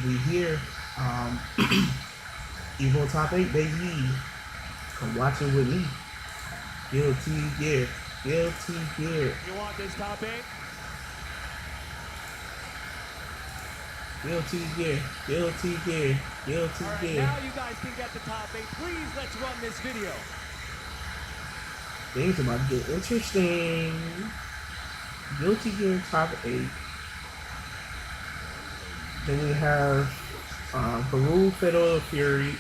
We here. EVO top 8, baby. Come watch it with me. Guilty gear. Guilty gear. You want this top 8? Guilty gear. Guilty gear. Guilty All right, gear. now you guys can get the top 8. Please, let's run this video. Things about to get interesting. Guilty gear top 8. Then we have Peru Fatal Fury.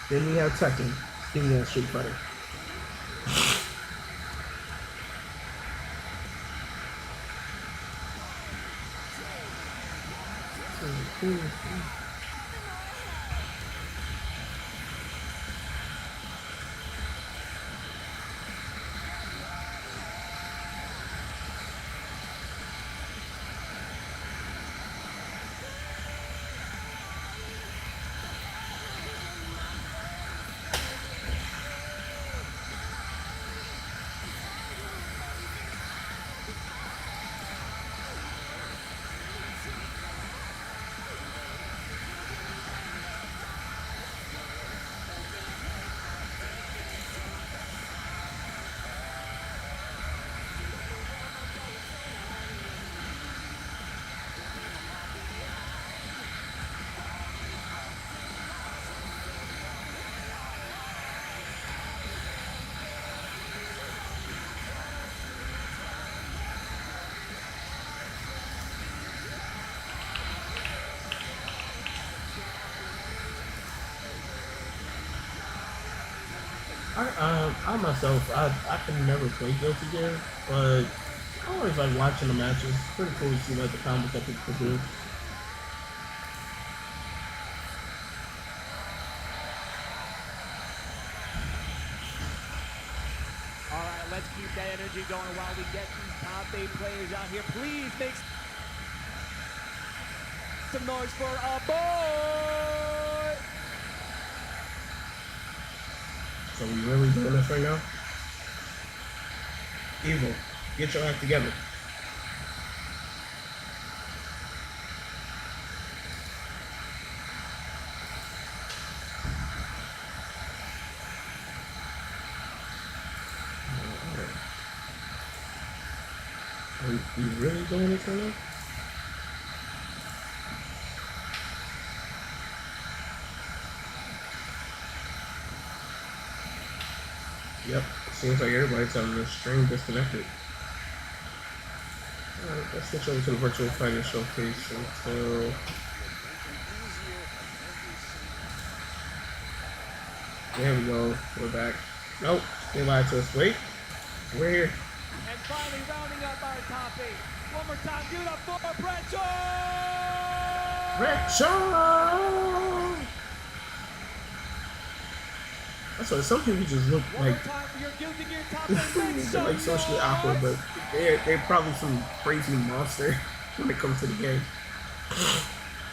Then we have Tekken. Then we have Street Fighter. I myself, I can never play Guilty Gear, but I always like watching the matches. It's pretty cool to see like the combos that people do. All right, let's keep that energy going while we get these top 8 players out here. Please make some noise for our boy. So we really doing this right now? EVO, get your act together. Are we really doing this right now? Yep, seems like everybody's having the string disconnected. Alright, let's switch over to the virtual fighting showcase until... There we go, we're back. Nope, they lied to us. Wait, we're here. And finally rounding up our top 8. One more time, give it up for Brecho! That's why some people just look like they're like socially awkward, but they're probably some crazy monster when it comes to the game.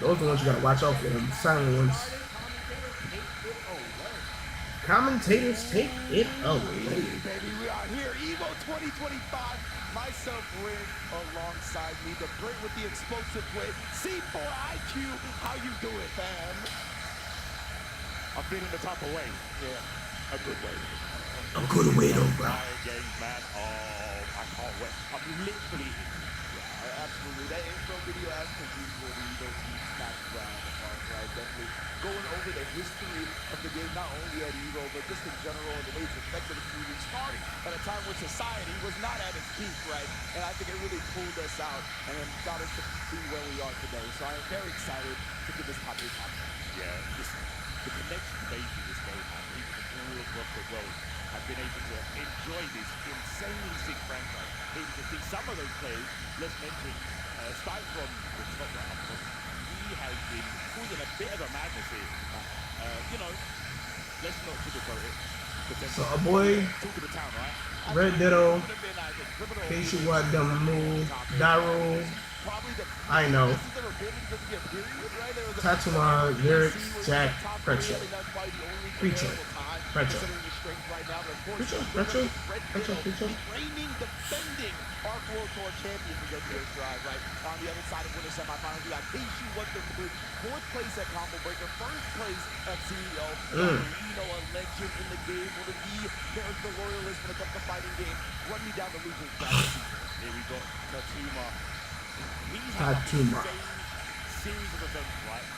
Those are the ones you gotta watch out for, the silent ones. Commentators take it away. Baby, we are here, EVO 2025. Myself, Rig, alongside me, the great with the explosive play, C4 IQ. How you doing, fam? I'm feeling the type of way. Yeah, a good way. A good way, though, bro. Game, man. Oh, I can't wait. I'm literally, yeah, absolutely. That intro video, as per usual, the EVO team smash round apart, right? Definitely going over the history of the game, not only at EVO, but just in general, and the way it's affected the community, starting at a time when society was not at its peak, right? And I think it really pulled us out and got us to be where we are today. So I am very excited to get this top 8 happening. Yeah, the connection made to this game, man. People from all across the world have been able to enjoy this insanely sick franchise. Able to see some of those players, let's mention, starting from the top right up front, he has been causing a bit of a madness here. You know, let's not sugarcoat it. So a boy, To the town, right? Red Ditto, Keisha Watt Dumb Move, Daryl, probably the I know. best he's ever been in Guilty Gear, period, right? There was a Tatuma, lyrics, Jack, Preacher. That's probably the only Preacher. comparable time Preacher. considering his strength right now. But of course, Preacher. Red Preacher. Ditto, Preacher. the reigning, defending Arc World Tour champion for Guilty Gear Strive, right? On the other side of winter semifinals, we got Keishu, what the blue. 4th place at Combo Breaker, 1st place at CEO. A legend in the game, one of the character loyalists when it comes to fighting games. Run me down the losing side. Here we got Tatuma. He's had a Tatuma. series of events, right?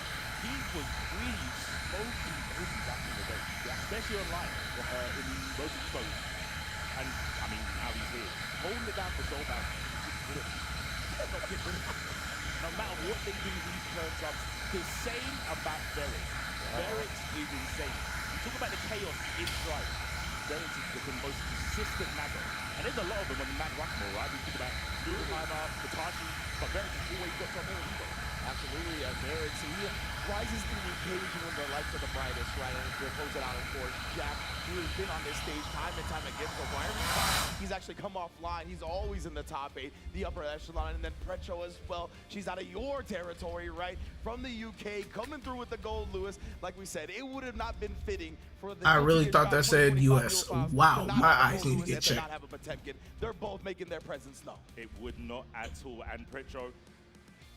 He was really smoking Obi back in the day, especially online in the most exposed. And I mean, now he's here, holding it down for so bad. No matter what they do, these turns up. The same about Derek. Derek is insane. You talk about the chaos in Strife. Derek is the most consistent magger. And there's a lot of them on the Mount Rushmore, right? We talk about Nuremeimer, Mitachi, but Derek has always got something on Evo. Absolutely, Derek. So he rises to the occasion when the lights are the brightest, right? And to close it out, of course, Jack, who has been on this stage time and time again. So why every time he's actually come offline, he's always in the top 8, the upper echelon. And then Precho as well. She's out of your territory, right? From the UK, coming through with the gold, Lewis. Like we said, it would have not been fitting for the. I really thought that said US. Wow, my eyes need to get checked. Not have a Potemkin. They're both making their presence known. It would not at all. And Precho,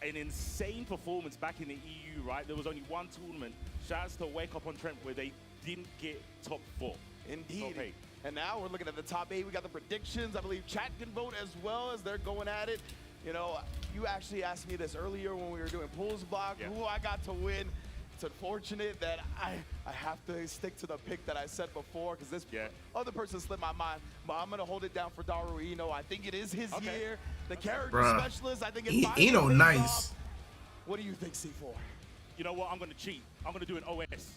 an insane performance back in the EU, right? There was only one tournament, shouts to Wake Up on Trent, where they didn't get top 4. Indeed. Top 8. And now we're looking at the top 8. We got the predictions. I believe chat can vote as well as they're going at it. You know, you actually asked me this earlier when we were doing pools block, who I got to win. It's unfortunate that I have to stick to the pick that I said before because this other person slipped my mind. But I'm going to hold it down for Daru Ino. I think it is his year. The character specialist, I think it's Ino nice. Off. What do you think, C4? You know what? I'm going to cheat. I'm going to do an OS.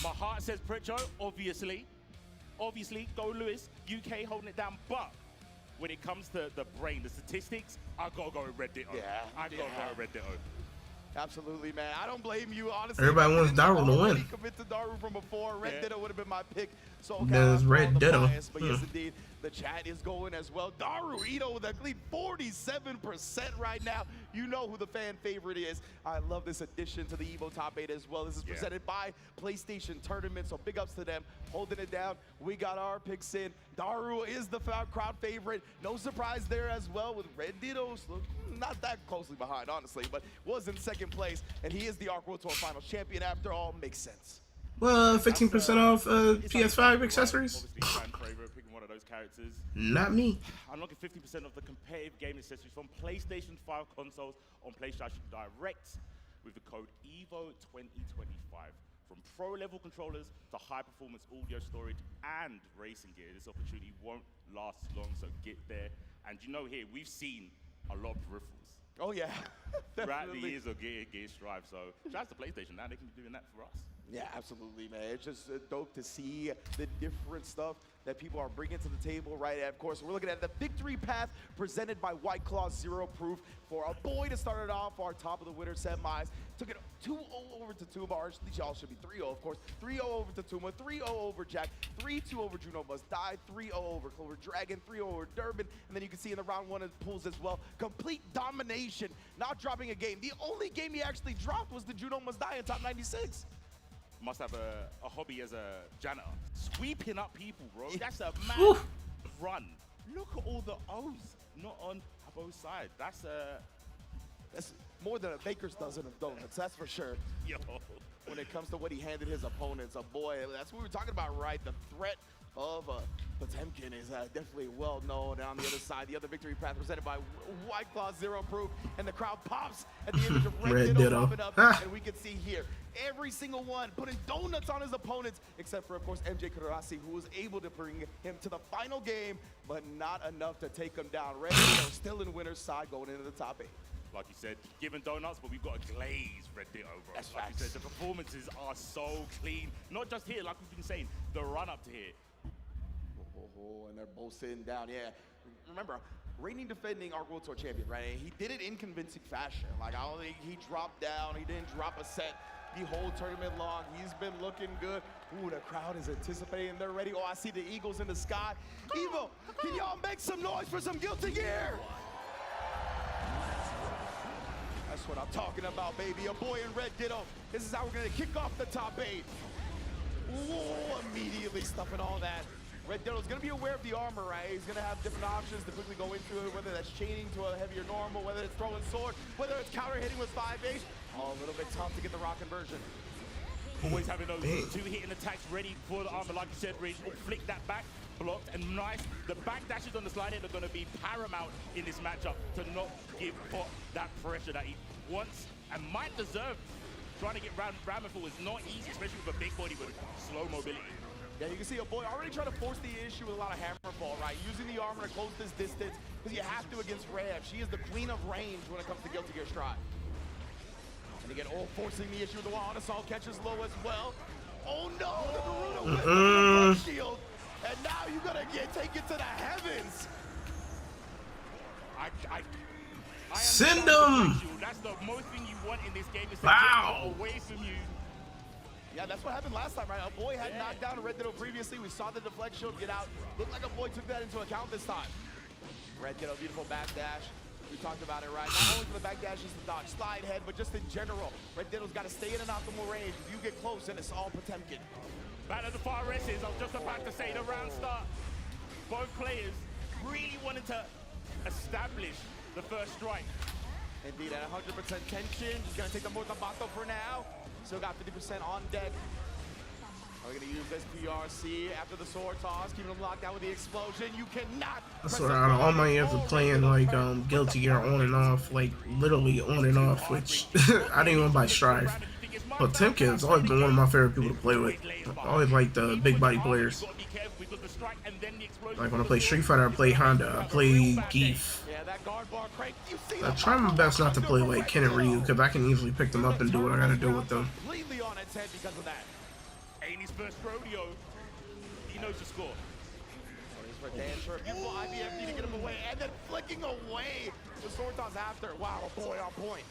My heart says Precho, obviously. Obviously, go Lewis. UK holding it down. But when it comes to the brain, the statistics, I got to go with Red Ditto. I got to go with Red Ditto. Absolutely, man. I don't blame you, honestly. Everybody wants Daru to win. Commit to Daru from before. Red Ditto would have been my pick. So there's Red Ditto. But yes, indeed, the chat is going as well. Daru Ito with a clean 47% right now. You know who the fan favorite is. I love this addition to the EVO Top 8 as well. This is presented by PlayStation Tournament, so big ups to them. Holding it down. We got our picks in. Daru is the crowd favorite. No surprise there as well with Red Ditto. Not that closely behind, honestly, but was in 2nd place. And he is the Arc World Tour Finals champion after all. Makes sense. Well, 15% off PS5 accessories? Obviously, fan favorite, picking one of those characters. Not me. Unlocking 50% of the competitive game accessories from PlayStation 5 consoles on PlayStation Direct with the code EVO2025. From pro-level controllers to high-performance audio storage and racing gear, this opportunity won't last long, so get there. And you know here, we've seen a lot of peripherals. Oh, yeah. Throughout the years of Gear Strive, so shout out to PlayStation, now they can be doing that for us. Yeah, absolutely, man. It's just dope to see the different stuff that people are bringing to the table, right? And of course, we're looking at the victory path presented by White Claw Zero Proof for a boy to start it off our top of the winter semis. Took it 2-0 over to Tuma, or at least y'all should be 3-0, of course. 3-0 over to Tuma, 3-0 over Jack, 3-2 over Juno Must Die, 3-0 over Clover Dragon, 3-0 over Durbin, and then you can see in the round 1 of the pools as well, complete domination, not dropping a game. The only game he actually dropped was the Juno Must Die in top 96. Must have a hobby as a janitor. Sweeping up people, bro. That's a mad run. Look at all the O's not on both sides. That's more than a baker's dozen of donuts, that's for sure. Yo. When it comes to what he handed his opponents, boy, that's what we were talking about, right? The threat of Potemkin is definitely well known. And on the other side, the other victory path presented by White Claw Zero Proof, and the crowd pops at the image of Red Ditto popping up, and we can see here every single one putting donuts on his opponents, except for, of course, MJ Kurarasi, who was able to bring him to the final game, but not enough to take him down. Red Ditto still in winner's side going into the top 8. Like you said, giving donuts, but we've got a glazed Red Ditto, bro. That's like you said, the performances are so clean. Not just here, like we've been saying, the run up to here. And they're both sitting down, Remember, reigning defending Arc World Tour champion, right? He did it in convincing fashion. Like, I don't think he dropped down. He didn't drop a set the whole tournament long. He's been looking good. Ooh, the crowd is anticipating. They're ready. Oh, I see the Eagles in the sky. EVO, can y'all make some noise for some Guilty Gear? That's what I'm talking about, baby. A boy in red ditto. This is how we're gonna kick off the top 8. Whoa, immediately stuffing all that. Red Ditto's gonna be aware of the armor, right? He's gonna have different options to quickly go into it, whether that's chaining to a heavier normal, whether it's throwing sword, whether it's counter hitting with 5H. Oh, a little bit tough to get the rock conversion. Always having those two hitting attacks ready for the armor, like you said, Ridge. Flick that back, blocked, and nice. The back dashes on the slide hit are going to be paramount in this matchup to not give Pot that pressure that he wants and might deserve. Trying to get ramming forward is not easy, especially with a big body with slow mobility. Yeah, you can see a boy already trying to force the issue with a lot of hammer fall, right? Using the armor to close this distance, because you have to against Rev. She is the queen of range when it comes to Guilty Gear Strive. And again, forcing the issue with the wall. Assault catches low as well. Oh no, the Naruto with the shield. And now you're gonna take it to the heavens. Send them! That's the most thing you want in this game is to get away from you. Yeah, that's what happened last time, right? A boy had knocked down a Red Ditto previously. We saw the deflect shield get out. Looked like a boy took that into account this time. Red Ditto, beautiful backdash. We talked about it, right? Not only for the backdash, is the dodge, slide head, but just in general. Red Ditto's got to stay in an optimal range. If you get close, then it's all Potemkin. Back at the far S's, I was just about to say the round start. Both players really wanted to establish the first strike. Indeed, at 100% tension. He's going to take the Mortabato for now. Still got 50% on deck. Are we going to use this PRC after the sword toss, keeping him locked down with the explosion? You cannot. That's what all my years of playing like Guilty Gear on and off, like literally on and off, which I didn't even buy Strive. But Timken's always been one of my favorite people to play with. I always like the big body players. Like when I play Street Fighter, I play Honda, I play Geef. I try my best not to play like Ken and Ryu, because I can easily pick them up and do what I gotta do with them. Completely on its head because of that. In his first rodeo, he knows the score. For beautiful IBFD to get him away, and then flicking away the sword toss after. Wow, boy on point.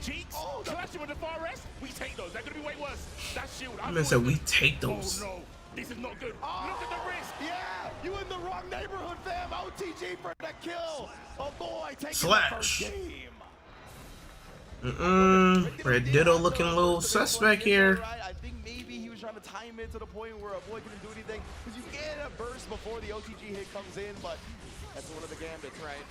Cheeks, clashing with the far rest. We take those. They're gonna be way worse. That shield. I mean, said we take those. Oh no, this is not good. Look at the wrist. Yeah, you in the wrong neighborhood, fam. OTG for the kill. Oh boy, taking Slash. the first game. Red Ditto looking a little suspect here. I think maybe he was trying to time it to the point where a boy couldn't do anything, because you get a burst before the OTG hit comes in, but that's one of the gambits, right?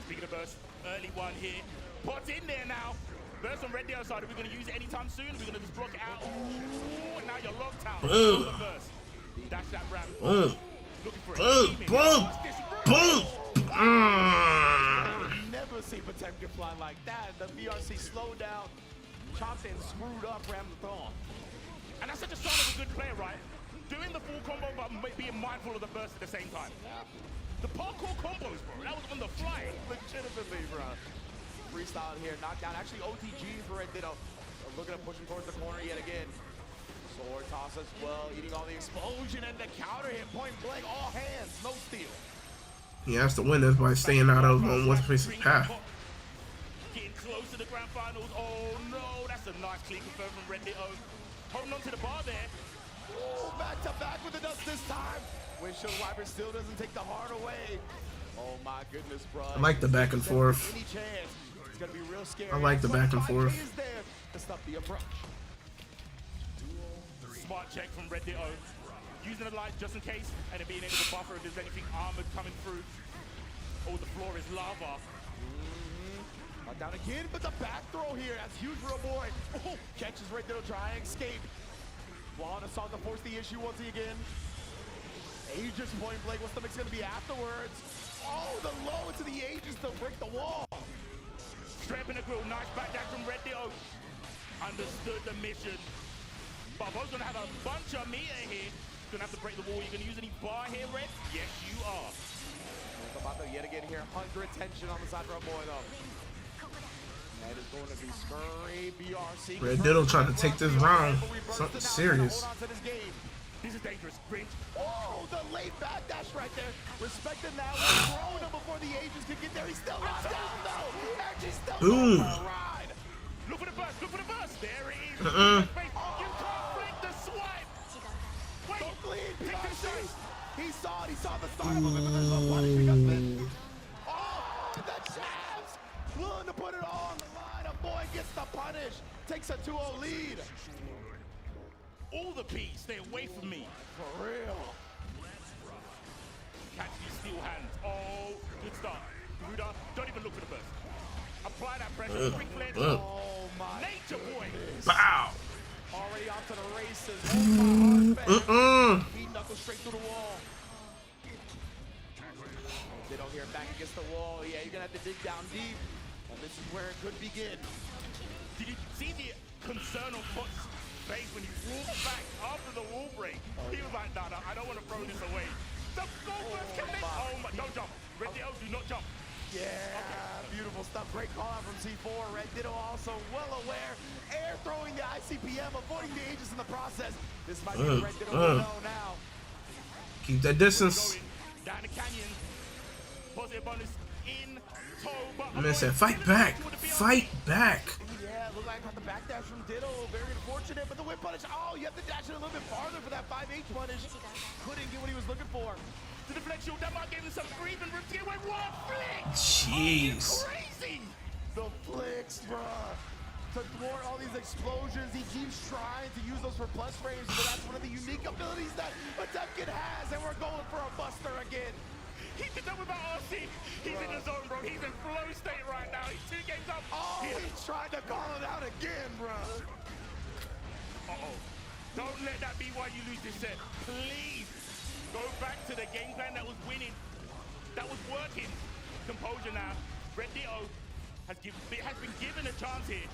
Speaking of burst, early one here. Pot's in there now. Burst on Red Ditto side. Are we going to use it anytime soon? We're going to just block it out. Ooh, now you're locked out. Boom. Dash that ram. Boom. Looking for Boom. it. Boom. Never see Potemkin fly like that. The VRC slowed down, chopped and screwed up, rammed the thong. And that's such a sign of a good player, right? Doing the full combo, but being mindful of the burst at the same time. The parkour combos, bro. That was on the fly. Legitimately, bro. Freestyle here, knockdown. Actually, OTG for Red Ditto. Looking at pushing towards the corner yet again. Sword toss as well, eating all the explosion and the counter hit, point blank, all hands, no steal. He has to win this by staying out of what's his path. Getting close to the grand finals. Oh no, that's a nice clean confirm from Red Ditto. Holding on to the bar there. Ooh, back to back with the dust this time. Windshield wiper still doesn't take the heart away. Oh my goodness, bro. I like the back and forth. Any chance. It's gonna be real scary. I like the back and forth. Is there to stop the approach. Smart check from Red Ditto. Using the light just in case, and then being able to buffer if there's anything armored coming through. Oh, the floor is lava. Down again, but the back throw here, that's huge for a boy. Oh, catches Red Ditto, try and escape. Juan assault to force the issue once again. Aegis point blank, what's the mix gonna be afterwards? Oh, the low into the Aegis to break the wall. Strap in the grill, nice back down from Red Ditto. Understood the mission. But Bo's gonna have a bunch of meter here. Gonna have to break the wall. You're gonna use any bar here, Red? Yes, you are. Yet again here, 100 tension on the side for a boy though. That is going to be scurry, BRC. Red Ditto trying to take this round. Something serious. This is dangerous. Bridge. Oh, the late back dash right there. Respecting that one. Throwing him before the Aegis could get there. He's still locked down though. Actually still boom. Ride. Look for the burst. Look for the burst. There it is. You can't flick the swipe. Wait. Don't bleed, BRC. He saw it. He saw the start of it. Oh, the jabs. Willing to put it on. the punish. Takes a 2-0 lead. All the P, stay away from me. For real. Catch these steel hands. Oh, good start. Garuda, don't even look for the burst. Apply that pressure. Quick flex. Oh my Nature boy. Bow. Already off to the races. Oh my heart, He knuckles straight through the wall. They don't hear back against the wall. Yeah, you're gonna have to dig down deep. And this is where it could begin. Did you see the concern on Fox's face when he walked back after the wall break? He was like, no, I don't want to throw this away. The goal burst connect. Oh my, don't jump. Red Ditto, do not jump. Yeah, beautiful stuff. Great call out from C4. Red Ditto also well aware. Air throwing the ICPM, avoiding the Aegis in the process. This might be Red Ditto know now. Keep that distance. Down the canyon. Positive bonus in tow. Man said, fight back. Fight back. Yeah, looked like I got the backdash from Ditto. Very unfortunate, but the whip punish. Oh, you have to dash it a little bit farther for that 5H punish. Couldn't get what he was looking for. The deflection, that might give him some breathing room to get away. What flick? Jeez. Oh, crazy. The flicks, bruh. To thwart all these explosions, he keeps trying to use those for plus frames, but that's one of the unique abilities that Potemkin has, and we're going for a buster again. He did that without RC. He's in the zone, bro. He's in flow state right now. He's 2 games up. Oh, he's trying to call it out again, bro. Uh-oh. Don't let that be why you lose this set. Please go back to the game plan that was winning, that was working. Composure now. Red Ditto has been given a chance here.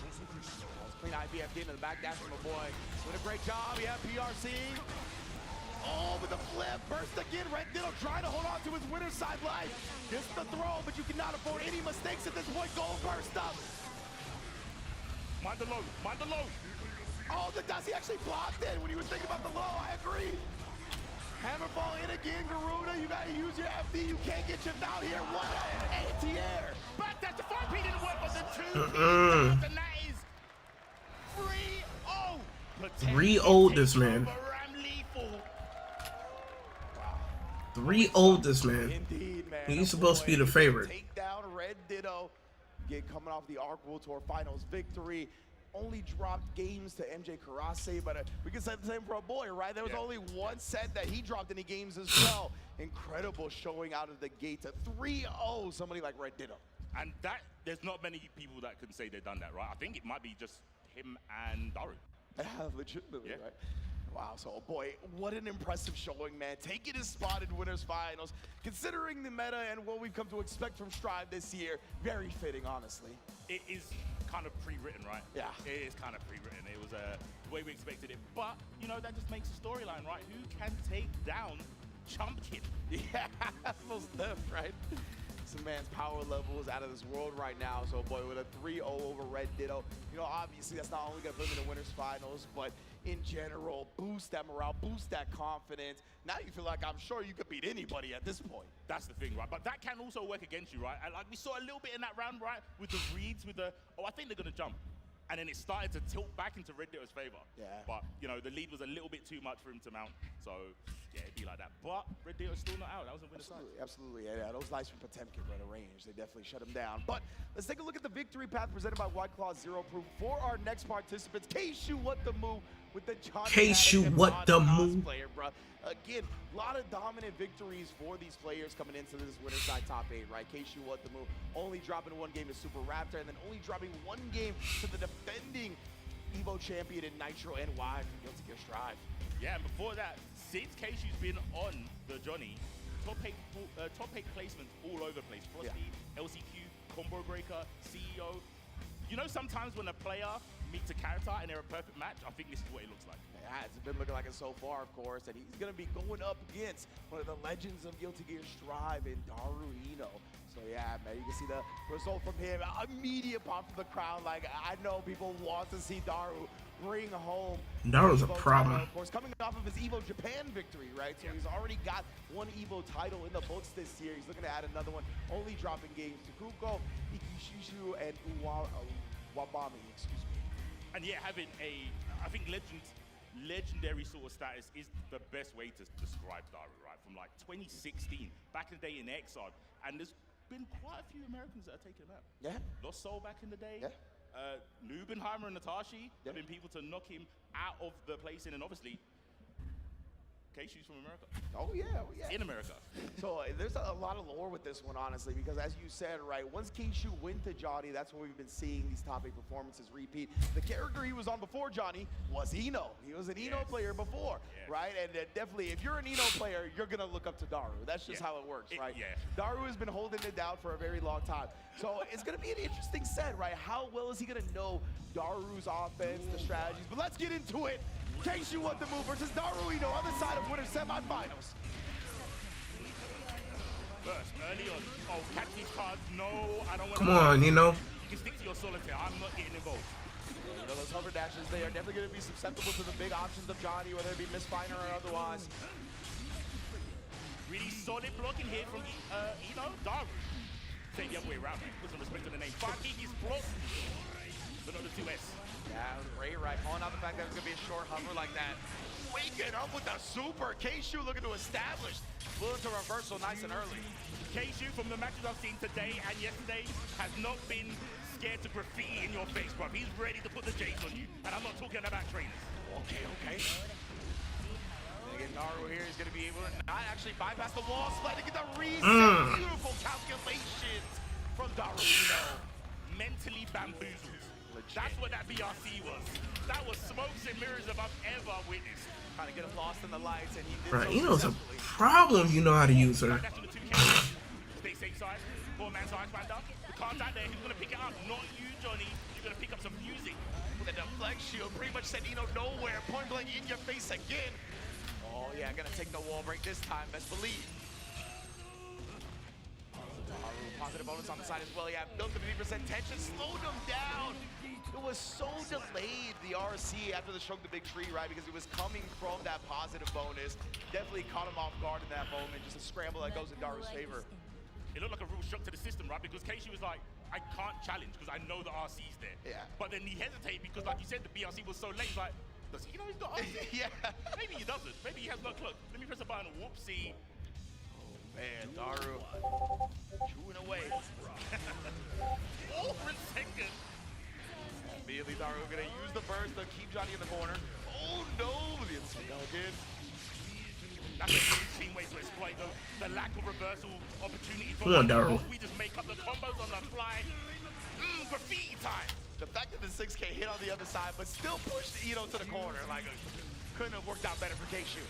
Clean IBF getting in the back dash from a boy. Doing a great job. Yeah, PRC. Oh, with the flip, burst again. Red Ditto trying to hold on to his winner's side life. Gets the throw, but you cannot afford any mistakes at this point. Goal burst up. Mind the low, mind the low. Oh, he actually blocked it when he was thinking about the low. I agree. Hammerfall in again, Garuda. You gotta use your FD. You can't get chipped out here. What an anti-air. Back that's the 5P didn't work, but the 2P and that is 3-0. 3-0 this man. 3-0 this man. Indeed, man. He's supposed to be the favorite. Take down Red Ditto. Get coming off the Arc World Tour Finals victory. Only dropped games to MJ Karase, but we can say the same for a boy, right? There was only one set that he dropped any games as well. Incredible showing out of the gate to 3-0 somebody like Red Ditto. And that, there's not many people that can say they've done that, right? I think it might be just him and Daru. Yeah, legitimately, Yeah. right? Wow, so boy, what an impressive showing, man. Taking his spot in Winners Finals, considering the meta and what we've come to expect from Strive this year, very fitting, honestly. It is kind of pre-written, right? Yeah. It is kind of pre-written. It was the way we expected it. But, you know, that just makes a storyline, right? Who can take down Chumpkin? Yeah, most def, right? This man's power level is out of this world right now. So, boy, with a 3-0 over Red Ditto, you know, obviously that's not only going to put him in the Winners Finals, but in general, boost that morale, boost that confidence. Now you feel like I'm sure you could beat anybody at this point. That's the thing, right? But that can also work against you, right? And like we saw a little bit in that round, right? With the reads, with the, oh, I think they're going to jump. And then it started to tilt back into Red Ditto's favor. Yeah. But, you know, the lead was a little bit too much for him to mount. So, yeah, it'd be like that. But Red Ditto's still not out. That was a winner side. Absolutely. Yeah, those lights from Potemkin were at a range. They definitely shut him down. But let's take a look at the victory path presented by White Claw Zero Proof for our next participants. Keishu, what the move with the Johnny Keishu, what the move. Player, bro. Again, a lot of dominant victories for these players coming into this winner side top 8, right? Keishu, what the move. Only dropping one game to Super Raptor, and then only dropping one game to the defending EVO champion in Nitro NY from Guilty Gear Strive. Yeah, and before that, since Keishu's been on the Johnny, top 8 placements all over the place. Frosty, LCQ, Combo Breaker, CEO. You know, sometimes when a player meets a character and they're a perfect match, I think this is what it looks like. Yeah, it's been looking like it so far, of course, and he's going to be going up against one of the legends of Guilty Gear Strive in Daru Ino. So yeah, man, you can see the result from him. Immediate pop from the crowd. Like, I know people want to see Daru bring home. Daru's a EVO problem. title, of course, coming off of his EVO Japan victory, right? So he's already got one EVO title in the books this year. He's looking to add another one, only dropping games to Kuko, Ikishishu, and Wabami, excuse me. And yeah, having a, I think legendary sort of status is the best way to describe Daru, right? From like 2016, back in the day in Exod, and there's been quite a few Americans that are taking him out. Yeah. Lost Soul back in the day. Yeah. Nubenheimer and Natashi have been people to knock him out of the placing, and obviously, Keishu's from America. Oh yeah, In America. So there's a lot of lore with this one, honestly, because as you said, right, once Keishu went to Johnny, that's when we've been seeing these top 8 performances repeat. The character he was on before Johnny was Eno. He was an Eno player before, right? And definitely, if you're an Eno player, you're gonna look up to Daru. That's just how it works, right? Daru has been holding it down for a very long time. So it's gonna be an interesting set, right? How well is he gonna know Daru's offense, the strategies? But let's get into it. Keishu what the move versus Daru Eno on the side of winter semifinals. First, early on. Oh, catch these cards. No, I don't want to. Come on, you know. You can stick to your solitaire. I'm not getting involved. You know, those hover dashes, they are definitely going to be susceptible to the big options of Johnny, whether it be misfiner or otherwise. Really solid blocking here from, Daru. Say the other way around, man. Put some respect to the name. 5 is blocked, but not the 2S. Yeah, Ray right, calling out the fact that it's going to be a short hover like that. Waking up with a super. Keishu looking to establish. Flew into reversal nice and early. Keishu, from the matches I've seen today and yesterday, has not been scared to graffiti in your face, bro. He's ready to put the J's on you, and I'm not talking about trainers. Okay. Again, Daru here is going to be able to not actually bypass the wall, sliding get the reset. Beautiful calculations from Daru. Mentally bamboozled. That's what that BRC was. That was smokes and mirrors if I've ever witnessed. Trying to get him lost in the lights, and he did Right, so Eno's a successfully. problem. You know how to use her. That's the 2K. Stay safe side. 4-man side smander. The contact there, who's going to pick it up? Not you, Johnny. You're going to pick up some music. The deflect shield pretty much sent Eno nowhere. Point blank in your face again. Oh yeah, gonna take the wall break this time, best believe. Daru, positive bonus on the side as well. Yeah, built the 50% tension, slowed him down. It was so delayed, the RC, after the stroke the big tree, right? Because it was coming from that positive bonus. Definitely caught him off guard in that moment. Just a scramble that goes in Daru's favor. It looked like a real shock to the system, right? Because Keishu was like, I can't challenge because I know the RC's there. Yeah. But then he hesitated because, like you said, the BRC was so late. He's like, does he know he's got RC? Yeah. Maybe he doesn't. Maybe he has no clue. Let me press a button. Whoopsie. Man, Daru chewing away. All for a second. Immediately, Daru gonna use the burst to keep Johnny in the corner. Oh no, the insane again. That's a really clean way to exploit the lack of reversal opportunity. Come on, Daru. We just make up the combos on the fly. Graffiti time. The fact that the 6K hit on the other side, but still pushed Eno to the corner. Like, couldn't have worked out better for Keishu.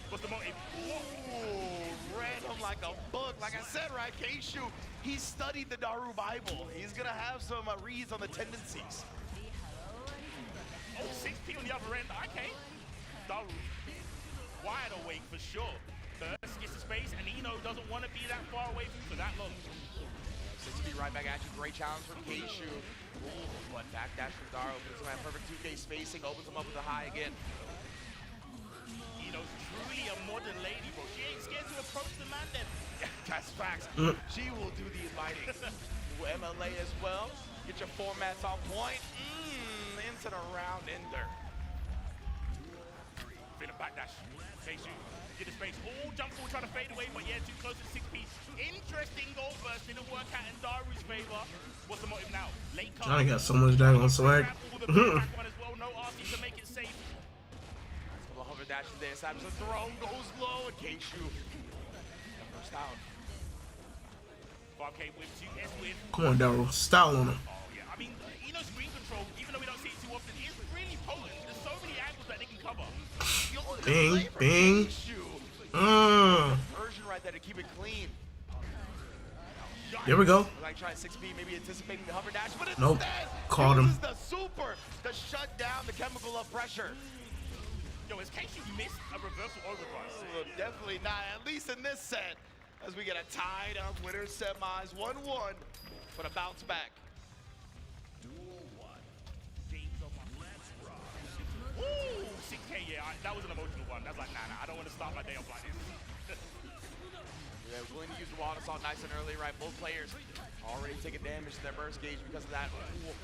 What's the motive? Ooh, read him like a book. Like I said, right, Keishu, he studied the Daru Bible. He's gonna have some reads on the tendencies. Oh, 6P on the other end. Okay. Daru, wide awake for sure. Burst gets the space, and Eno doesn't want to be that far away from you for that long. 6P right back at you. Great challenge from Keishu. Ooh, but backdash from Daru. Puts him at perfect 2K spacing. Opens him up with a high again. Eno's truly a modern lady, bro. She ain't scared to approach the man then. That's facts. She will do the inviting. MLA as well. Get your formats on point. Into the round ender. Bit of backdash. Keishu, get the space. All jump forward, trying to fade away, but yeah, too close to 6P. Interesting goal burst. Didn't work out in Daru's favor. What's the motive now? Late card. Johnny got so much daggone swag. One as well. No RC to make it safe. Couple hover dashes there. Saps the throw goes low, and Keishu first down. 5K whip, 2S whip. Come on, Daru. Style on him. Oh yeah, I mean, Eno's screen control, even though we don't see it too often, is really potent. There's so many angles that they can cover. Bing, bing. Version right there to keep it clean. Here we go. Like trying 6P, maybe anticipating the hover dash, but instead, Nope. Caught him. uses the super to shut down the chemical of pressure. Yo, has Keishu missed a reversal overdrive? Definitely not, at least in this set, as we get a tied up winner semis, 1-1, but a bounce back. Ooh, 6K, yeah, that was an emotional one. That's like, nah, I don't want to start my day off like this. Yeah, willing to use the wall assault nice and early, right? Both players already taking damage to their burst gauge because of that. Ooh.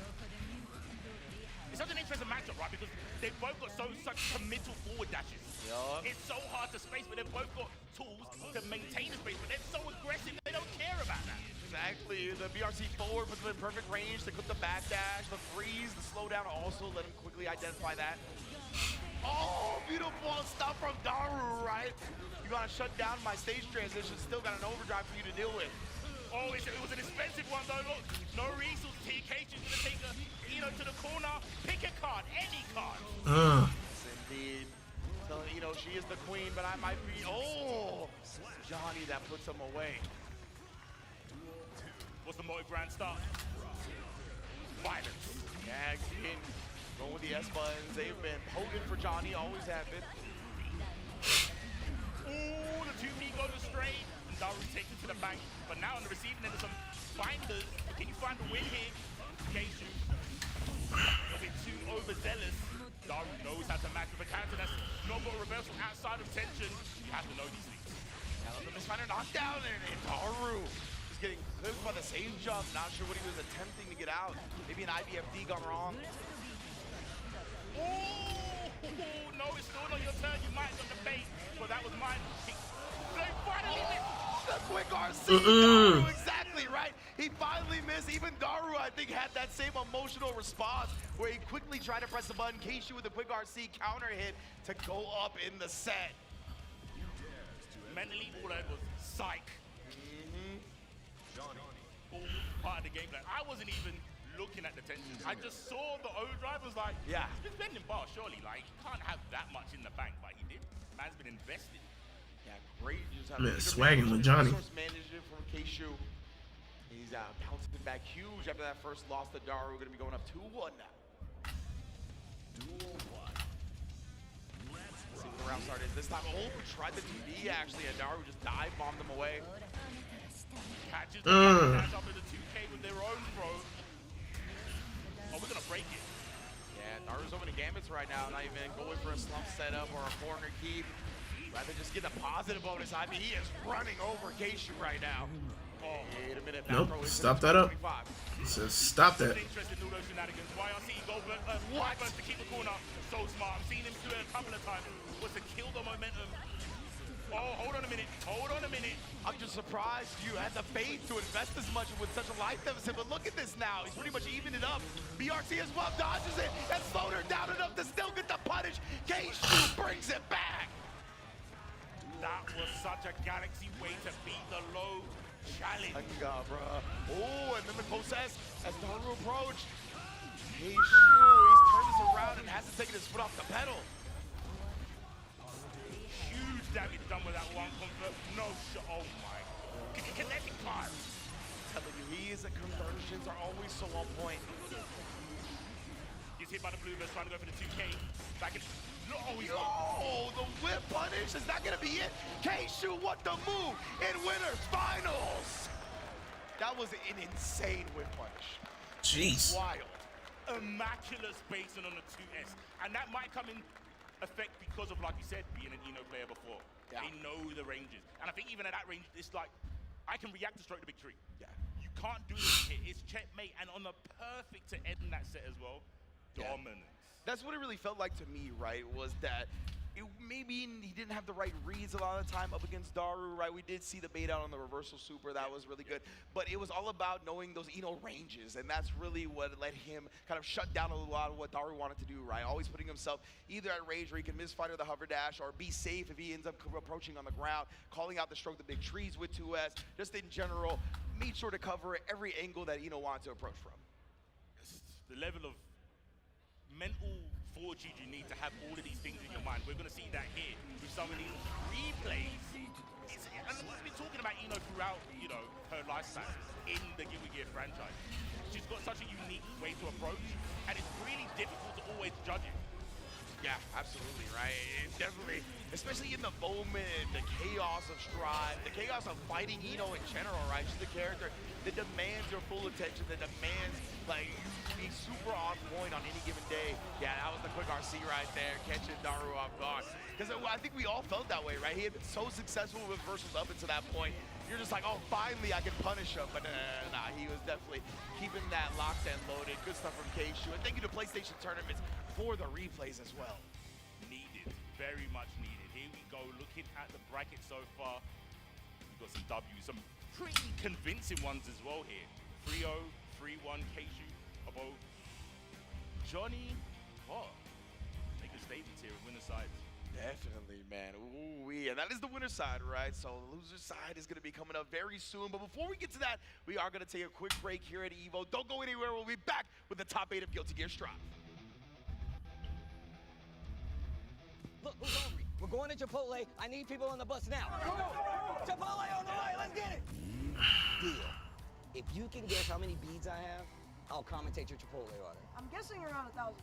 It's such an interesting matchup, right? Because they've both got such committal forward dashes. Yup. It's so hard to space, but they've both got tools to maintain the space, but they're so aggressive, they don't care about that. Exactly. The BRC forward puts him in perfect range to clip the backdash, the freeze, the slowdown also let him quickly identify that. Oh, beautiful stuff from Daru, right? You gotta shut down my stage transition, still got an overdrive for you to deal with. Oh, it was an expensive one though. Look, no resource. TK is gonna take to the corner. Pick a card, any card. Yes, indeed. Telling she is the queen, but I might be. Oh, Johnny, that puts him away. What's the motive grand start? Violence. Yeah, again, going with the S buttons. They've been potent for Johnny, always have been. Ooh, the 2P goes astray. Daru takes it to the bank, but now on the receiving end of some finders. Can you find the win here? Keishu a bit too overzealous. Daru knows how to match with a counter that's not got a reversal outside of tension. You have to know these things. Now the misfinder knockdown, and Daru is getting clipped by the same jump. Not sure what he was attempting to get out. Maybe an IBFD gone wrong. Oh, no, it's still not your turn. You might have got the bait, but that was mine. Finally missed. The quick RC, Daru, exactly right. He finally missed. Even Daru, I think, had that same emotional response where he quickly tried to press the button. Keishu with a quick RC counter hit to go up in the set. Mentally, all I was psych. All part of the game. Like, I wasn't even looking at the tension. I just saw the overdrive. Was like, yeah, he's been spending bar. Surely, like, he can't have that much in the bank, but he did. Man's been invested. Yeah, great. Man, swagging with Johnny. Resource management from Keishu. He's bouncing back huge after that first loss to Daru. Going to be going up 2-1 now. Let's see what the round start is this time. Oh, tried the 2D actually, and Daru just dive bombed him away. Catches the catch up to the 2K with their own throw. Oh, we're gonna break it. Yeah, Daru's opening gambits right now, not even going for a slump setup or a corner keep. Rather just get a positive bonus. I mean, he is running over Keishu right now. Oh, wait a minute. Nope, stop that up. It says stop that. Interested in all those shenanigans. YRC go first to keep the corner. So smart. I've seen him do it a couple of times. Was to kill the momentum. Oh, hold on a minute. Hold on a minute. I'm just surprised you had the faith to invest this much with such a life deficit, but look at this now. He's pretty much evened it up. BRC as well dodges it and slowed her down enough to still get the punish. Keishu brings it back. That was such a galaxy way to beat the low challenge. Oh, and then the possess as Daru approached. Keishu, he's turned this around and hasn't taken his foot off the pedal. Huge damage done with that one convert. No shot. Oh my. Kinetic fire. I'm telling you, his conversions are always so on point. He's hit by the Bluebirds trying to go for the 2K. Back in. No, the whip punish is not gonna be it. Keishu, what the move in winners finals? That was an insane whip punish. Jeez. Wild. Immaculate spacing on the 2S. And that might come in effect because of, like you said, being an Eno player before. Yeah. They know the ranges. And I think even at that range, it's like, I can react to stroke the big tree. Yeah. You can't do this here. It's checkmate. And on the perfect to end that set as well, dominance. That's what it really felt like to me, right? Was that maybe he didn't have the right reads a lot of the time up against Daru, right? We did see the bait out on the reversal super. That was really good. But it was all about knowing those Eno ranges. And that's really what let him kind of shut down a lot of what Daru wanted to do, right? Always putting himself either at range where he can misfire the hover dash or be safe if he ends up approaching on the ground, calling out the stroke the big trees with 2S. Just in general, made sure to cover every angle that Eno wanted to approach from. The level of mental fortitude you need to have all of these things in your mind. We're going to see that here with some of these replays. And we've been talking about Eno throughout, her lifespan in the Guilty Gear franchise. She's got such a unique way to approach, and it's really difficult to always judge it. Yeah, absolutely, right? It's definitely, especially in the moment, the chaos of Strive, the chaos of fighting Eno in general, right? She's the character that demands your full attention, that demands, like, be super on point on any given day. Yeah, that was the quick RC right there, catching Daru off guard. Because I think we all felt that way, right? He had been so successful with reversals up until that point. You're just like, oh, finally I can punish him. But nah, he was definitely keeping that locked and loaded. Good stuff from Keishu. And thank you to PlayStation Tournaments for the replays as well. Needed, very much needed. Here we go, looking at the bracket so far. We've got some W's, some pretty convincing ones as well here. 3-0, 3-1, Keishu, Abo. Johnny, what? Make a statement here with winner sides. Definitely, man. Ooh-wee. And that is the winner side, right? So the loser side is going to be coming up very soon. But before we get to that, we are going to take a quick break here at EVO. Don't go anywhere. We'll be back with the top 8 of Guilty Gear Strive. Look, who's hungry? We're going to Chipotle. I need people on the bus now. Chipotle on the way. Let's get it. Deal. If you can guess how many beads I have, I'll commentate your Chipotle order. I'm guessing around 1,000.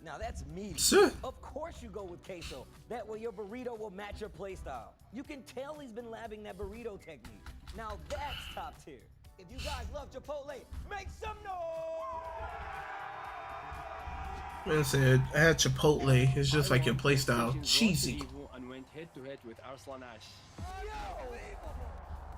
Now that's meaty. Of course you go with queso. That way your burrito will match your playstyle. You can tell he's been labbing that burrito technique. Now that's top tier. If you guys love Chipotle, make some noise! Man said, add Chipotle. It's just like your playstyle. Cheesy. And went head to head with Arslan Ash.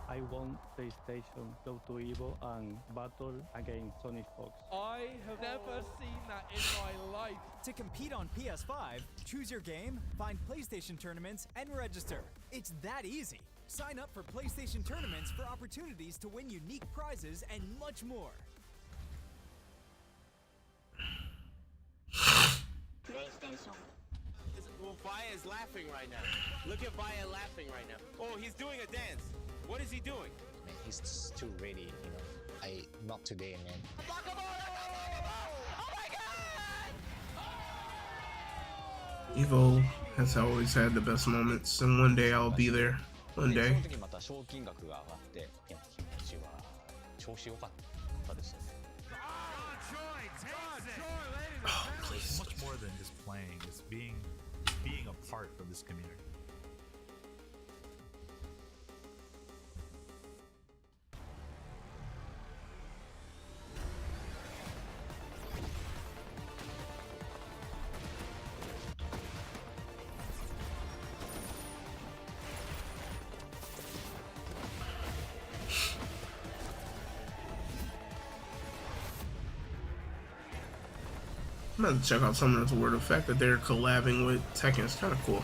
I won PlayStation, go to EVO and battle against Sonic Fox. I have never seen that in my life. To compete on PS5, choose your game, find PlayStation tournaments, and register. It's that easy. Sign up for PlayStation tournaments for opportunities to win unique prizes and much more. PlayStation. Well, Vaya is laughing right now. Look at Vaya laughing right now. Oh, he's doing a dance. What is he doing? Man, he's too ready, you know. Not today, man. Oh my God! EVO has always had the best moments, and one day I'll be there. One day. その時また賞金額が上がって、いや気持ちは調子良かったです。Oh, please. Much more than just playing. It's being a part of this community. I'm gonna check out Summoner's Word. The fact that they're collabing with Tekken is kind of cool.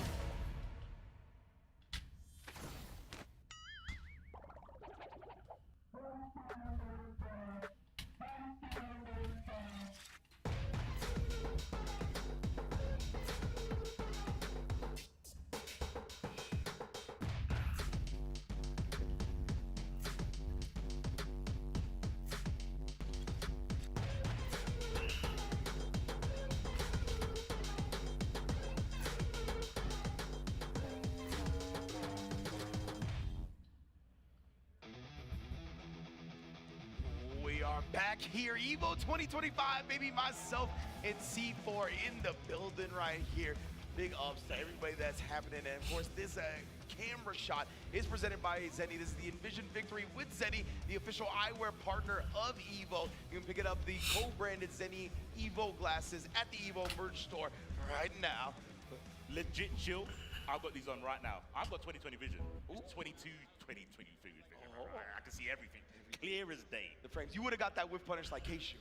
We are back here, EVO 2025, baby, myself and C4 in the building right here. Big ups to everybody that's happening, and of course this camera shot is presented by Zenny. This is the Envision Victory with Zenny, the official eyewear partner of EVO. You can pick it up, the co-branded Zenny EVO glasses at the EVO merch store right now. Legit chill. I've got these on right now. I've got 20/20 vision. 20/20 vision. I can see everything. Clear as day. The frames. You would have got that whiff punish like Keishu.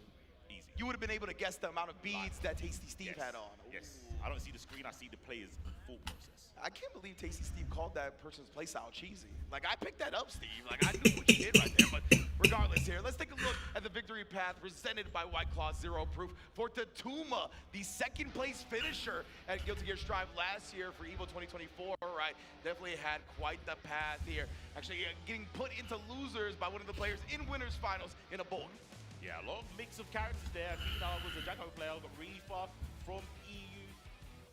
Easy. You would have been able to guess the amount of beads that Tasty Steve Yes. had on. Yes. I don't see the screen. I see the player's thought process. I can't believe Tasty Steve called that person's playstyle cheesy. Like, I picked that up, Steve. Like, I knew what you did right there. But regardless here, let's take a look at the victory path presented by White Claw Zero Proof for Tatuma, the second place finisher at Guilty Gear Strive last year for EVO 2024, right? Definitely had quite the path here. Actually, getting put into losers by one of the players in winners finals in a bowl. Yeah, a lot of mix of characters there. Mina was a Jacko player, got really far from EU,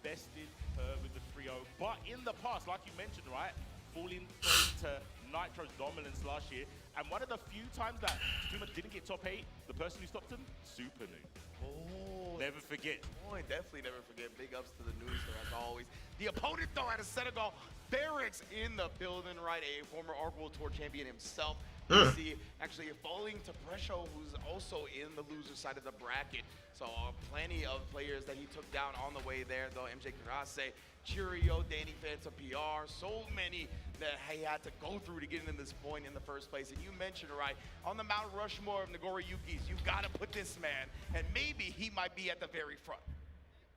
bested her with the 3-0. But in the past, like you mentioned, right, falling prey to Nitro's dominance last year. And one of the few times that Tatuma didn't get top 8, the person who stopped him, Super Noob. Oh, Never forget. boy, definitely never forget. Big ups to the news as always. The opponent, though, out of Senegal, Barracks in the building, right? A former Arc World Tour champion himself. You see, actually falling to Brescio, who's also in the loser side of the bracket. So plenty of players that he took down on the way there, though. MJ Karase, Cheerio, Danny Phantom PR, so many that he had to go through to get into this point in the first place. And you mentioned, right, on the Mount Rushmore of Nagoriyuki's, you've got to put this man, and maybe he might be at the very front.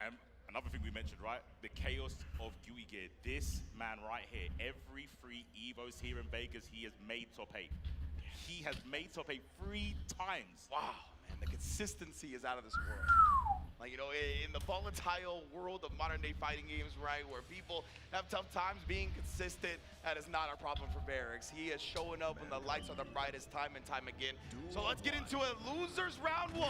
And Another thing we mentioned, right? The chaos of Guilty Gear. This man right here, every 3 EVOs here in Vegas, he has made top 8. He has made top 8 3 times. Wow, man, the consistency is out of this world. Like, you know, in the volatile world of modern day fighting games, right, where people have tough times being consistent, that is not a problem for Barracks. He is showing up when the lights are the brightest time and time again. So let's get into it. Losers round 1.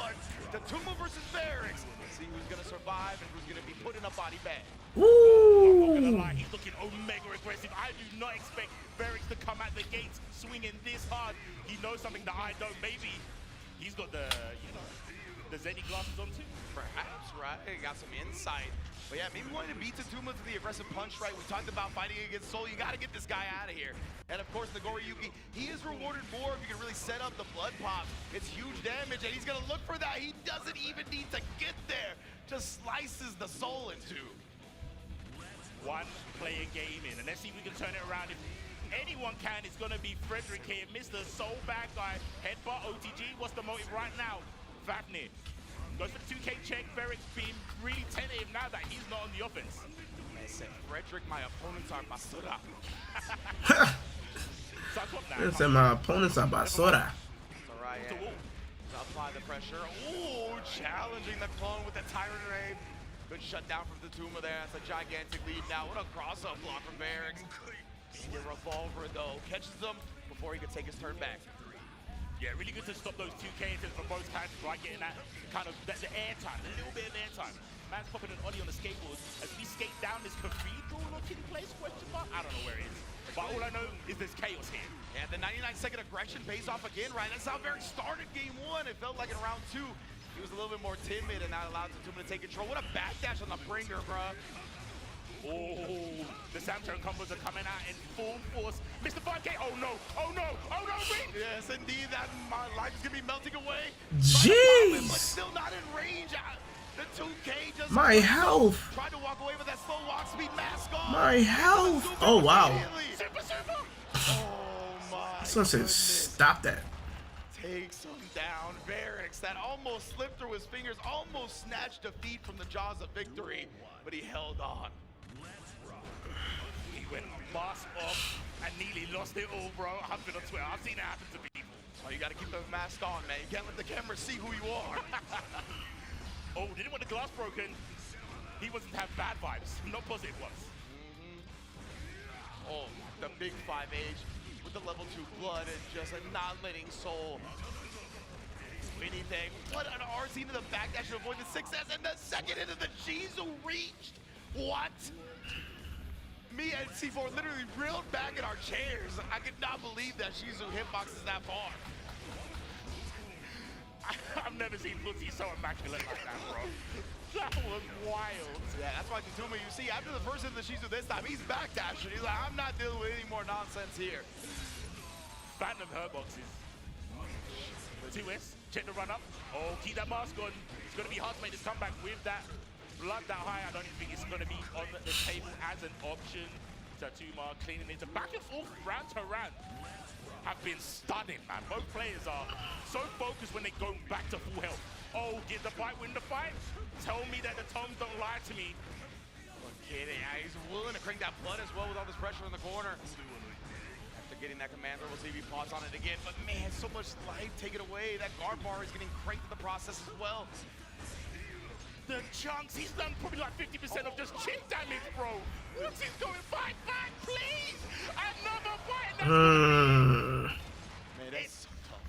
Tatuma versus Barracks. See who's going to survive and who's going to be put in a body bag. I'm not gonna lie, he's looking omega aggressive. I do not expect Barracks to come at the gates swinging this hard. He knows something that I don't. Maybe he's got the, you know, the Zeddy glasses on too. Perhaps, right? Got some insight. But yeah, maybe wanting to beat Tatuma to the aggressive punch, right? We talked about fighting against Soul. You got to get this guy out of here. And of course, the Goriyuki, he is rewarded more if you can really set up the blood pops. It's huge damage, and he's going to look for that. He doesn't even need to get there. Just slices the Soul in 2. One player game in, and let's see if we can turn it around. If anyone can, it's going to be Frederick here. Mr. Soul bad guy, headbutt OTG. What's the motive right now? Vapnir goes for the 2K check. Barracks being really tentative now that he's not on the offense. They said, Frederick, my opponents are basura. They said my opponents are basura. All right, apply the pressure. Ooh, challenging the clone with the Tyrant Ray. Good shutdown from the Tatuma there. That's a gigantic lead now. What a cross-up block from Barracks. The revolver, though, catches him before he could take his turn back. Yeah, really good to stop those 2K attempts from both sides, right? Getting that kind of the air time, a little bit of air time. Man's popping an Ollie on the skateboard as we skate down this cathedral-looking place, question mark? I don't know where it is. But all I know is there's chaos here. And the 99-second aggression pays off again, right? That's how Barracks started game 1. It felt like in round 2, he was a little bit more timid and that allowed Tatuma to take control. What a backdash on the bringer, bro. Oh, the Samturn combos are coming out in full force. Mr. 5K, oh no, oh no, oh no, Ring! Yes, indeed, that my life is gonna be melting away. Jeez! But still not in range. The 2K just my health. Tried to walk away with that slow walk speed mask on. My health. Oh wow. Super. Oh my. Someone said stop that. Takes him down. Barracks that almost slipped through his fingers, almost snatched defeat from the jaws of victory, but he held on. He went mask off and nearly lost it all, bro. I've been on Twitter. I've seen it happen to people. Oh, you got to keep the mask on, man. You can't let the camera see who you are. Oh, didn't want the glass broken. He wasn't have bad vibes. Not positive ones. Oh, the big 5H with the level 2 blood and just a non-letting Soul. Anything. What an RC to the backdash to avoid the 6S and the second into the Jizu reached. What? Me and C4 literally reeled back in our chairs. I could not believe that Jizu hitboxes that far. I've never seen Footsy so immaculate like that, bro. That was wild. Yeah, that's why Tatuma, you see, after the first hit of the Jizu this time, he's backdashing. He's like, I'm not dealing with any more nonsense here. Phantom hurtboxes. 2S, check the run up. Oh, keep that mask on. It's going to be hard to make this comeback with that blood that high. I don't even think it's going to be on the table as an option. Tatuma cleaning it back and forth, round to round. Have been stunning, man. Both players are so focused when they go back to full health. Oh, get the fight, win the fight. Tell me that the Toms don't lie to me. Okay, yeah, he's willing to crank that blood as well with all this pressure in the corner. After getting that commander, we'll see if he pause on it again. But man, so much life taken away. That guard bar is getting cranked in the process as well. The chunks, he's done probably like 50% of just chip damage, bro. What's he going? Fight back, please! Another fight! Man, that's so tough.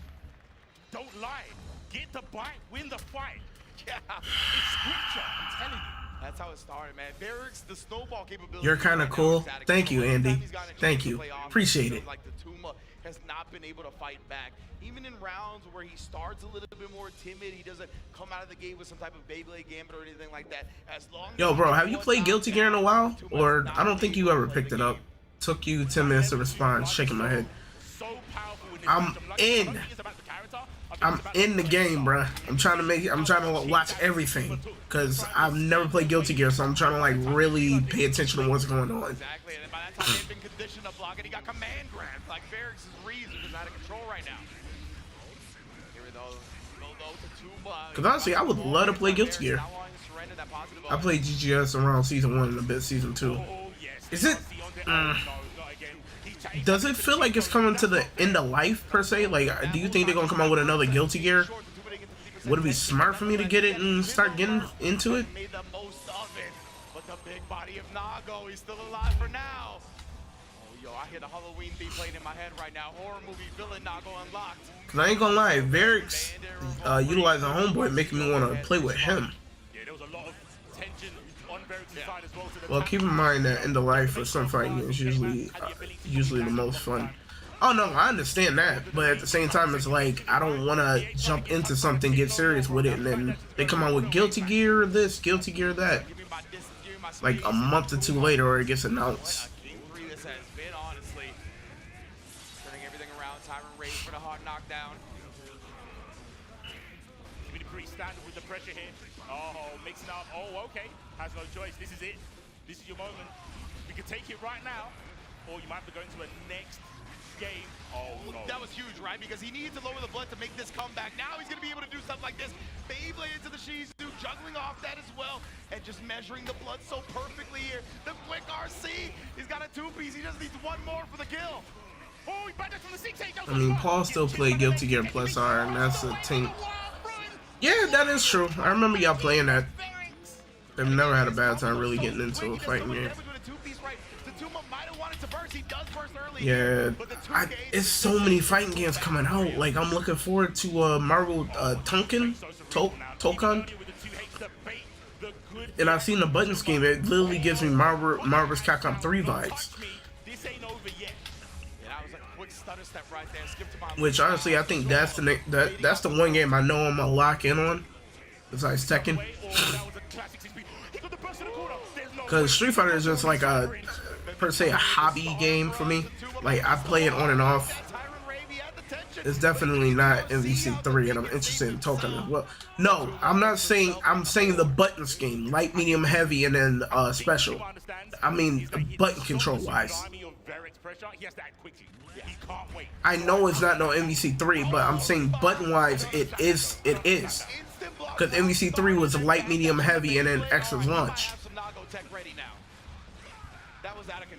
Don't lie. Get the bite, win the fight. Yeah. It's scripture, I'm telling you. That's how it started, man. Barracks, the snowball capability. You're kind of cool. Thank you, Andy. Thank you. Appreciate it. Like Tatuma has not been able to fight back. Even in rounds where he starts a little bit more timid, he doesn't come out of the game with some type of Beyblade gambit or anything like that. As long Yo, bro, have you played Guilty Gear in a while? Or I don't think you ever picked it up. Took you 10 minutes to respond, shaking my head. I'm in. I'm in the game, bruh. I'm trying to watch everything because I've never played Guilty Gear, so I'm trying to like really pay attention to what's going on. Exactly, and by that time they've been conditioned to block it. He got command grabs like Barracks' Reeds, which is out of control right now. Here we go, Tatuma. Because honestly, I would love to play Guilty Gear. finding that positive. I played GGS around season 1 and a bit season 2. Is it? Does it feel like it's coming to the end of life per se? Like, do you think they're gonna come out with another Guilty Gear? Would it be smart for me to get it and start getting into it? Made the most of it, but the big body of Nago, he's still alive for now. Oh, yo, I hear the Halloween theme playing in my head right now. Horror movie villain Nago unlocked. Cause I ain't gonna lie, Varix utilizing Homeboy making me want to play with him. Yeah, there was a lot of tension on Varix's side as well. Well, keep in mind that end of life for some fighting is usually the most fun. Oh no, I understand that, but at the same time, it's like I don't want to jump into something, get serious with it, and then they come out with Guilty Gear this, Guilty Gear that, like a month or two later, or it gets announced. This has been, honestly, turning everything around. Tyron Rage for the hard knockdown. Pretty standard with the pressure here. Oh, mixing up. Oh, okay. Has no choice. This is it. This is your moment. We can take it right now, or you might have to go into a next game. Oh, no. That was huge, right? Because he needed to lower the blood to make this comeback. Now he's going to be able to do stuff like this. Beyblade into the Shizu, juggling off that as well, and just measuring the blood so perfectly here. The quick RC, he's got a two-piece. He just needs one more for the kill. Oh, he backed from the 6-8. I mean, Paul still played Guilty Gear Plus R, and that's a thing. Yeah, that is true. I remember y'all playing that. I've never had a bad time really getting into a fighting game. Yeah, it's so many fighting games coming out. Like, I'm looking forward to Marvel Token, and I've seen the button scheme. It literally gives me Marvel's Capcom 3 vibes. Which honestly, I think that's the one game I know I'm gonna lock in on, besides Tekken. Because Street Fighter is just like a, per se, a hobby game for me. Like, I play it on and off. It's definitely not MVC3, and I'm interested in Token as well. No, I'm not saying, I'm saying the button scheme, light, medium, heavy, and then special. I mean, button control wise. I know it's not no MVC3, but I'm saying button wise, it is. Because MVC3 was light, medium, heavy, and then X was launch.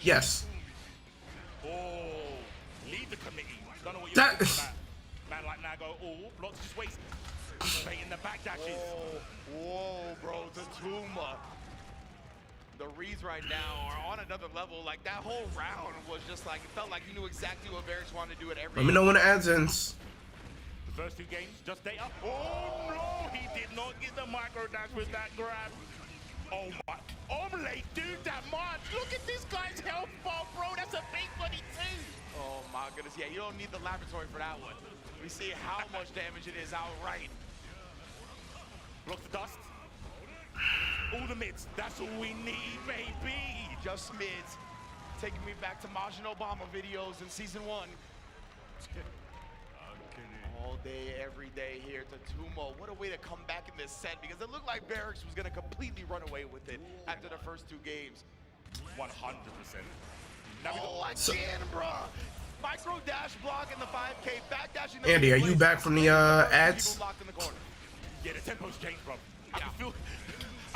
Yes. That. Man like Nago, blocks his waist. In the back dashes. Whoa, bro, Tatuma. The reads right now are on another level. Like, that whole round was just like, it felt like you knew exactly what Varix wanted to do at every. Let me know when the ads ends. The first two games, just data. Oh no, he did not get the micro dash with that grab. Oh my, Omelette, dude, that much. Look at this guy's health bar, bro. That's a big buddy too. Oh my goodness, yeah, you don't need the laboratory for that one. We see how much damage it is outright. Blocks the dust. All the mids, that's all we need, baby. Just mids. Taking me back to Majin Obama videos in season 1. All day, every day here, Tatuma. What a way to come back in this set, because it looked like Varix was going to completely run away with it after the first two games. 100%. Oh, again, bruh. Micro dash block in the 5K, back dashing. Andy, are you back from the ads? Yeah, the tempo's changed, bro. I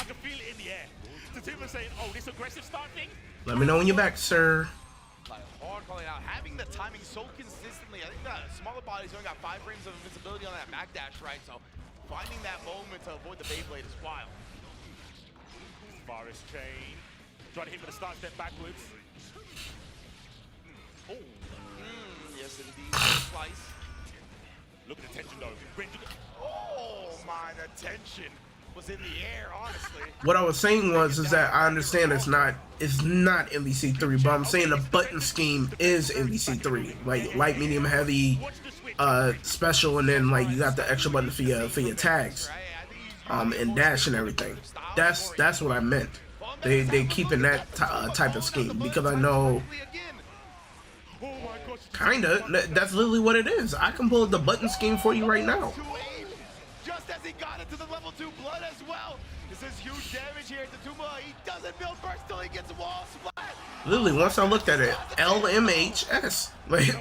can feel it in the air. Tatuma saying, oh, this aggressive start thing? Let me know when you're back, sir. Like, hard calling out, having the timing so consistently. I think that smaller bodies only got 5 frames of invincibility on that back dash, right? So finding that moment to avoid the Beyblade is wild. Forest chain. Trying to hit with a start step backwards. Oh. Yes, indeed. Slice. Look at the tension, though. Oh, my, the tension was in the air, honestly. What I was saying is that I understand it's not MVC3, but I'm saying the button scheme is MVC3, like light, medium, heavy, special, and then like you got the extra button for your tags, and dash and everything. That's what I meant. They keeping that type of scheme, because I know kinda that's literally what it is. I can pull up the button scheme for you right now. Just as he got into the level 2 blood as well. This is huge damage here to Tatuma. He doesn't build burst till he gets wall splat. Literally, once I looked at it, LMHS. Like,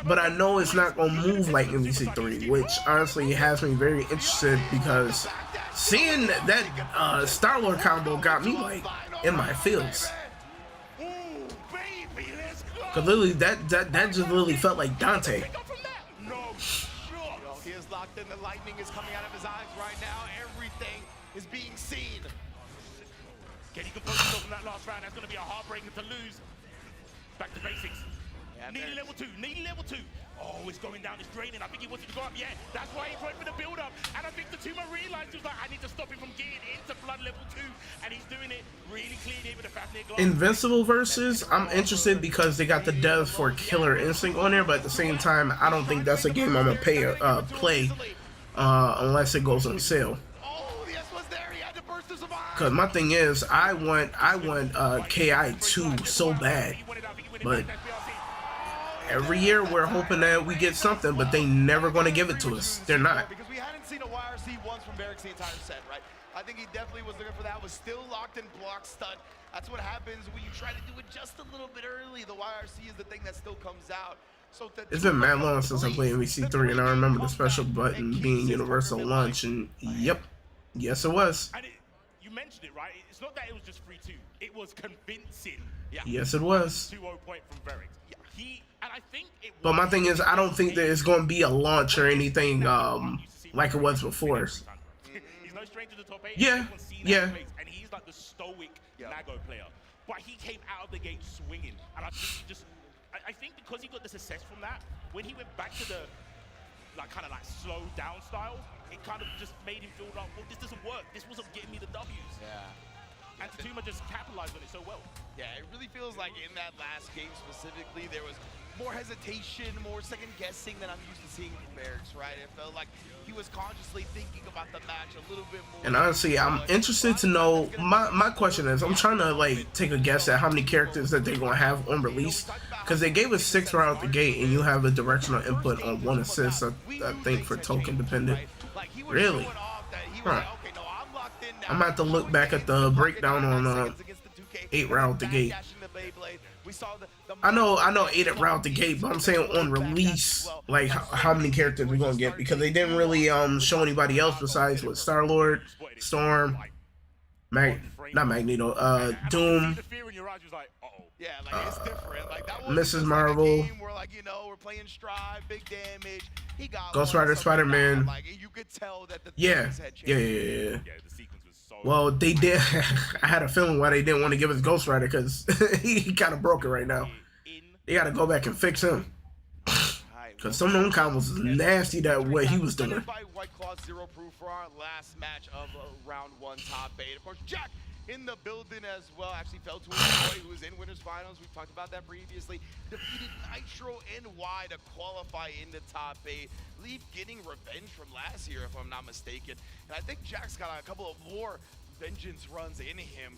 but I know it's not gonna move like MVC3, which honestly has me very interested, because Seeing that Star-Lord combo got me like in my feels. Cause literally that just literally felt like Dante. He is locked in. The lightning is coming out of his eyes right now. Everything is being seen. Can he compose himself in that last round? That's going to be a heartbreaker to lose. Back to basics. Yeah, Needing level 2. Needing level 2. Oh, it's going down. It's draining. I think he wanted to go up. Yeah, that's why he went for the build-up. And I think the Tuma realized he was like, I need to stop him from getting into blood level 2. And he's doing it really clean here with the Fafnir glass. Invincible versus, I'm interested because they got the dev for Killer Instinct on there, but at the same time, I don't think that's a game I'm gonna play unless it goes on sale. Cause my thing is, I want KI2 so bad, but every year we're hoping that we get something, but they never gonna give it to us. They're not. Because we hadn't seen a YRC once from Barracks the entire set, right? I think he definitely was looking for that. Was still locked in block stun. That's what happens when you try to do it just a little bit early. The YRC is the thing that still comes out. So it's been mad long since I played MVC3, and I remember the special button being Universal Launch, and yep, yes it was. You mentioned it, right? It's not that it was just 3-2. It was convincing. Yeah. Yes, it was. 2-0 point from Verix. And I think but my thing is, I don't think that it's going to be a launch or anything like it was before. He's no stranger to the top 8. Yeah, yeah. And he's like the stoic Nago player. But he came out of the gate swinging. And I think he just, I think because he got the success from that, when he went back to the kind of slow down style, it kind of just made him feel like, well, this doesn't work. This wasn't getting me the W's. Yeah. And Tatuma just capitalized on it so well. Yeah, it really feels like in that last game specifically, there was more hesitation, more second guessing than I'm used to seeing from Barracks, right? It felt like he was consciously thinking about the match a little bit more. And honestly, I'm interested to know, my question is, I'm trying to take a guess at how many characters that they're going to have on release. Because they gave us 6 right out the gate, and you have a directional input on 1 assist, I think, for token dependent. Really? Huh. I'm going to have to look back at the breakdown on 8 right out the gate. I know 8 at right out the gate, but I'm saying on release, like how many characters we're going to get, because they didn't really show anybody else besides what Star-Lord, Storm, not Magneto, Doom, yeah, like it's different. Like that Mrs. Marvel, we're like, you know, we're playing Strive, big damage. He got Ghost Rider, Spider-Man. Like you could tell that the yeah. The sequence was so well, they did. I had a feeling why they didn't want to give us Ghost Rider, because he kind of broke it right now. They got to go back and fix him. Because some of them combos is nasty that what he was doing. White Claw 0 proof for our last match of round 1 top 8. Of course, Jack in the building as well. Actually fell to a boy who was in Winners Finals. We've talked about that previously. Defeated Nitro NY to qualify into top 8. Leaf getting revenge from last year, if I'm not mistaken. And I think Jack's got a couple of more vengeance runs in him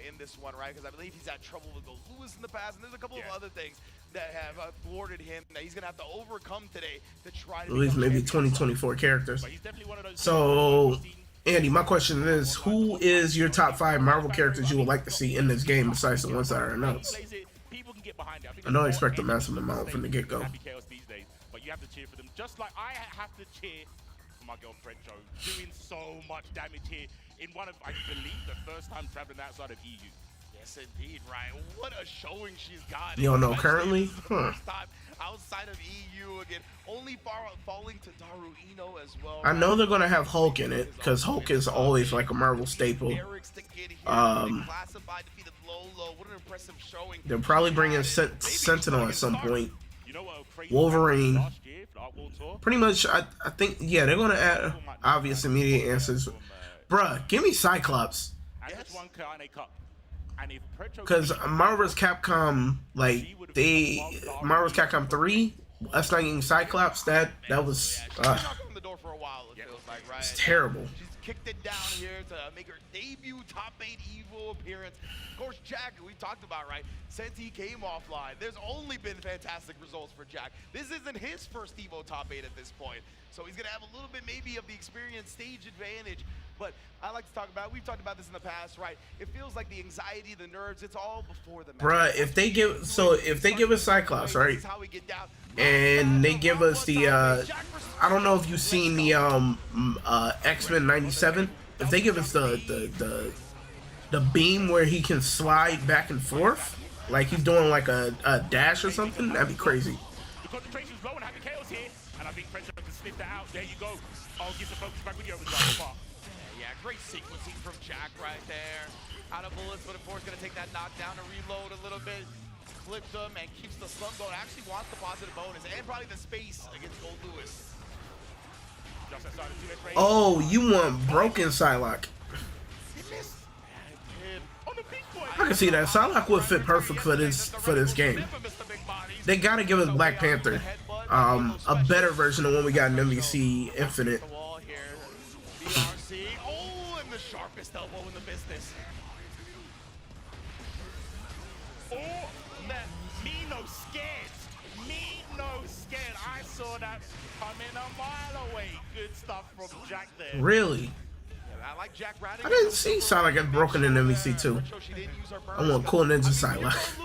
in this one, right? Because I believe he's had trouble with the Lewis in the past, and there's a couple of other things that have thwarted him that he's gonna have to overcome today to try to at least maybe 2024 characters. So Andy, my question is, who is your top 5 Marvel characters you would like to see in this game besides the ones that are announced? I don't expect a massive amount from the get-go. But you have to cheer for them, just like I have to cheer for my girl Frencho, doing so much damage here in one of, I believe, the first time traveling outside of EU. Yes, indeed, Ryan. What a showing she's got. You don't know currently? First time outside of EU again. Only falling to Daru Ino as well. I know they're gonna have Hulk in it, because Hulk is always like a Marvel staple. They'll probably bring in Sentinel at some point. Wolverine. Pretty much, I think, yeah, they're gonna add obvious immediate answers. Bruh, give me Cyclops. Because Marvel's Capcom, like, Marvel's Capcom 3, us not getting Cyclops, that was, it's terrible. She's kicked it down here to make her debut top 8 EVO appearance. Of course, Jack, we talked about, right, since he came offline, there's only been fantastic results for Jack. This isn't his first EVO top 8 at this point, so he's going to have a little bit maybe of the experience stage advantage. But I like to talk about, we've talked about this in the past, right? It feels like the anxiety, the nerves, it's all before the match. Bruh, if they give us Cyclops, right, and they give us the, I don't know if you've seen the X-Men 97, if they give us the beam where he can slide back and forth, like he's doing like a dash or something, that'd be crazy. The concentration's low and having chaos here, and I think French can sniff that out. There you go. I'll get the focus back with you over Yeah, great sequencing from Jack right there. Out of bullets, but of course gonna take that knockdown to reload a little bit. Flips them and keeps the slum going. Actually wants the positive bonus and probably the space against Gold Lewis. Just outside of 2S range. Oh, you want broken Psylocke? He missed. On the big boy. I can see that. Psylocke would fit perfect for this game. They gotta give us Black Panther, a better version of when we got in MVC Infinite. Oh, and the sharpest elbow in the business. Oh, man, me no scared. Me no scared. I saw that coming a mile away. Good stuff from Jack there. Really? I like Jack I didn't see Psylocke get broken in MVC 2. I want cool Ninja Psylocke.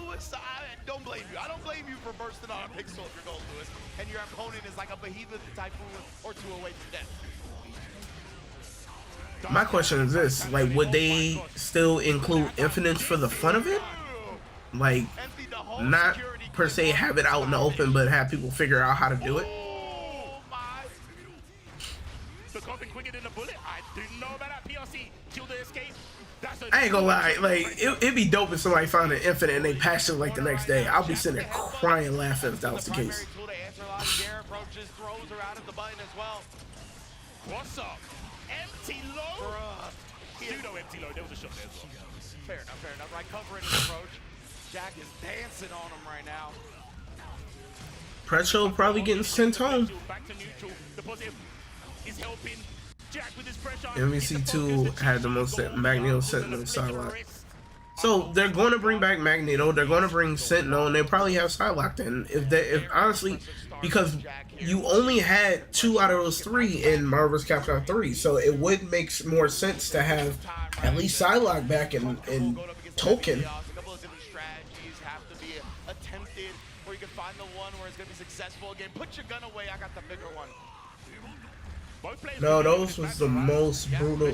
Don't blame you. I don't blame you for bursting on a pixel if you're Gold Lewis, and your opponent is like a behemoth typhoon or two away from death. My question is this: like, would they still include Infinites for the fun of it? Like, not per se have it out in the open, but have people figure out how to do it. Oh my! The coffin quicker than the bullet. I didn't know about that. PRC kill the escape. I ain't gonna lie, like it'd be dope if somebody found an Infinite and they patched it like the next day. I'll be sitting there crying, laughing if that was the case. What's up? Empty low? Pseudo empty low. There was a shot there as well. Fair enough. Right, covering his approach. Jack is dancing on him right now. Pretzel probably getting sent home. Back to neutral. The positive is helping. Jack with his pressure. MVC 2 had the most Magneto, Sentinel, Psylocke. So they're going to bring back Magneto. They're going to bring Sentinel, and they probably have Psylocke then. If honestly, because you only had 2 out of those 3 in Marvel's Capcom 3, so it would make more sense to have at least Psylocke back in Token. A couple of different strategies have to be attempted, where you can find the one where it's going to be successful again. Put your gun away. I got the bigger one. No, those was the most brutal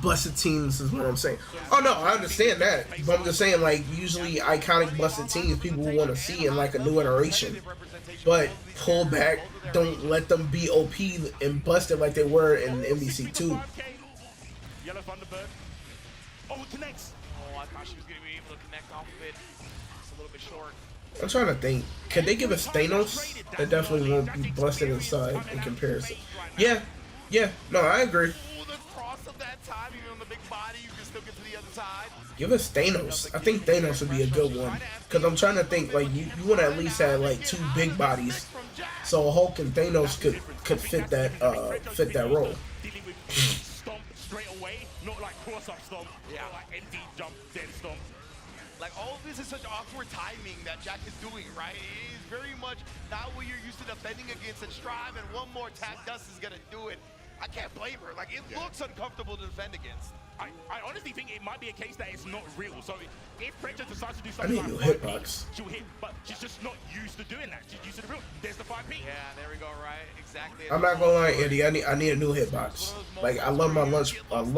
busted teams is what I'm saying. Oh no, I understand that, but I'm just saying, like, usually iconic busted teams people want to see in like a new iteration, but pull back, don't let them be OP and busted like they were in MVC 2. Yellow Thunderbird. Oh, it connects. Oh, I thought she was going to be able to connect off of it. It's a little bit short. I'm trying to think. Could they give us Thanos? That definitely won't be busted inside in comparison. Yeah. No, I agree. The cross of that time, even on the big body, you can still get to the other side. Give us Thanos. I think Thanos would be a good one. Because I'm trying to think, like, you want to at least have, like, 2 big bodies. So Hulk and Thanos could fit that role. Stomp straight away, not like cross-up stomp. Yeah. Like empty jump, dead stomp. Like, all of this is such awkward timing that Jack is doing, right? It is very much not what you're used to defending against and Strive, and one more tap dust is going to do it. I can't blame her. Like, it looks uncomfortable to defend against. I honestly think it might be a case that it's not real. So if Pressure decides to do I something need a new like hitbox. she'll hit, but she's just not used to doing that. She's used to the real. There's the 5P. Yeah, there we go, right? Exactly. I'm not gonna lie, Andy. I need a new hitbox. Like, I love my That's why I'm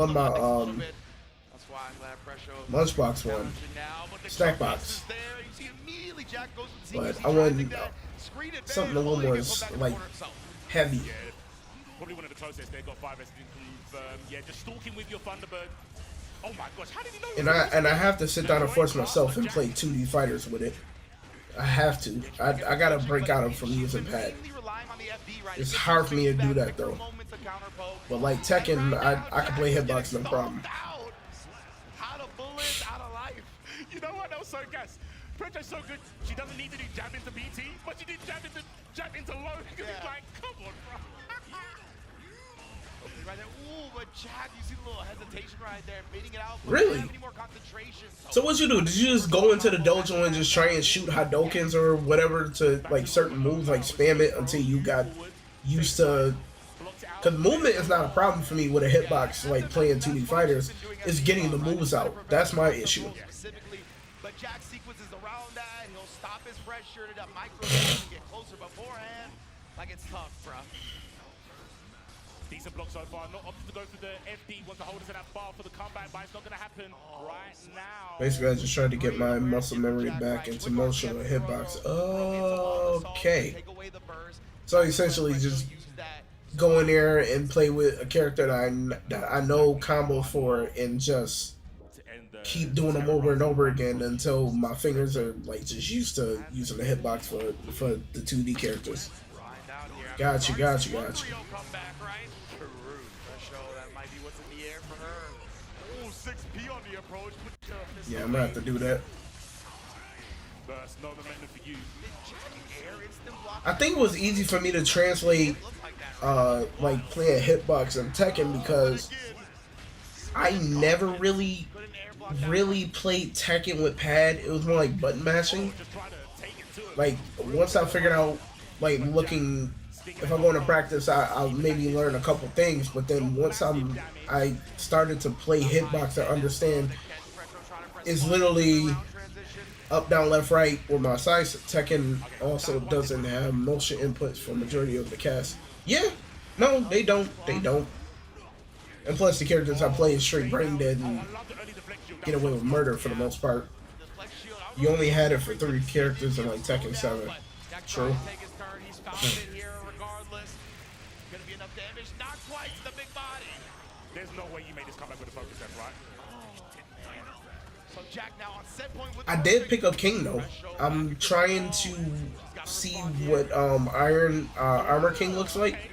glad Pressure lunchbox one, stack box. But I want something a little more like heavy. Probably one of the closest. They got 5S confirmed. Yeah, just stalking with your Thunderbird. Oh my gosh, how did he know? And I have to sit down and force myself and play 2D fighters with it. I have to. I gotta break out of from using pad. It's hard for me to do that though. But like Tekken, I can play hitbox no problem. Out of bullets, out of life. You know what? That was so gas. Precho's so good. She doesn't need to do jab into BT, but she did jab into low. Because it's like, come on, bro. Right there. Ooh, but Jack, you see the little hesitation right there, baiting it out. Really? Any more concentration. So what you do? Did you just go into the dojo and just try and shoot Hadokens or whatever to like certain moves, like spam it until you got used to? Because movement is not a problem for me with a hitbox, like playing 2D fighters. It's getting the moves out. That's my issue. Specifically, but Jack sequences around that. He'll stop his pressure to that micro and get closer beforehand. Like, it's tough, bro. Decent block so far. Not opted to go through the FD. Wants to hold us in that bar for the comeback, but it's not going to happen right now. Basically, I just tried to get my muscle memory back into motion with hitbox. Okay. So essentially, just go in there and play with a character that I know combo for, and just keep doing them over and over again until my fingers are like just used to using the hitbox for the 2D characters. Gotcha. Yeah, I'm gonna have to do that. I think it was easy for me to translate like playing hitbox and Tekken because I never really played Tekken with pad. It was more like button mashing. Like once I figured out like looking, if I'm going to practice, I'll maybe learn a couple things. But then once I started to play hitbox and understand, it's literally up, down, left, right with my sights. Tekken also doesn't have motion inputs for majority of the cast. Yeah, no, they don't. And plus, the characters I play is straight brain dead and get away with murder for the most part. You only had it for 3 characters in like Tekken 7. True. There's no way you made this comeback with a focus set, right? So Jack now on set point with I did pick up King though. I'm trying to see what Armor King looks like.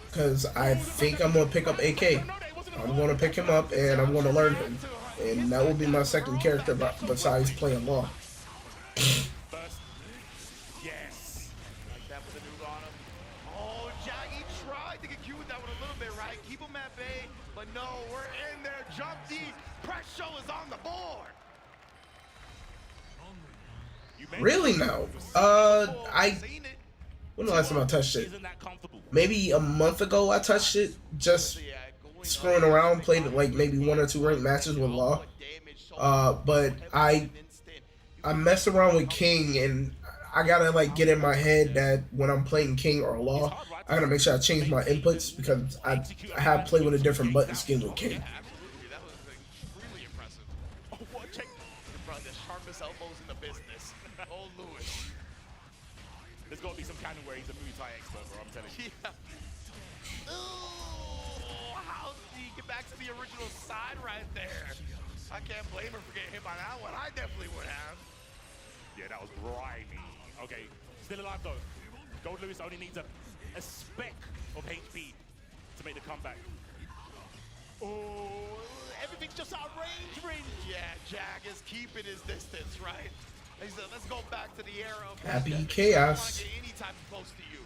Because I think I'm gonna pick up AK. I'm gonna pick him up and I'm gonna learn him, and that will be my second character besides playing Law. Yes. Like that with a new on him. Oh, Jack, he tried to get cute with that one a little bit, right? Keep him at bay, but no, we're in there. Jump D. Press show is on the board. Really now? When the last time I touched it? Maybe a month ago I touched it, just screwing around, played like maybe 1 or 2 ranked matches with Law. But I messed around with King, and I gotta like get in my head that when I'm playing King or Law, I gotta make sure I change my inputs because I have played with a different button scheme with King. That was extremely impressive. Oh, what? Check. Probably the sharpest elbows in the business. Oh, Lewis. There's got to be some canon where he's a Muay Thai expert, bro, I'm telling you. Yeah. Oh, how did he get back to the original side right there? I can't blame him for getting hit by that one. I definitely would have. Yeah, that was grimy. Okay, still alive though. Gold Lewis only needs a speck of HP to make the comeback. Oh, everything's just out of range. Yeah, Jack is keeping his distance, right? He said, let's go back to the era of Happy Chaos. I don't want to get any type of close to you.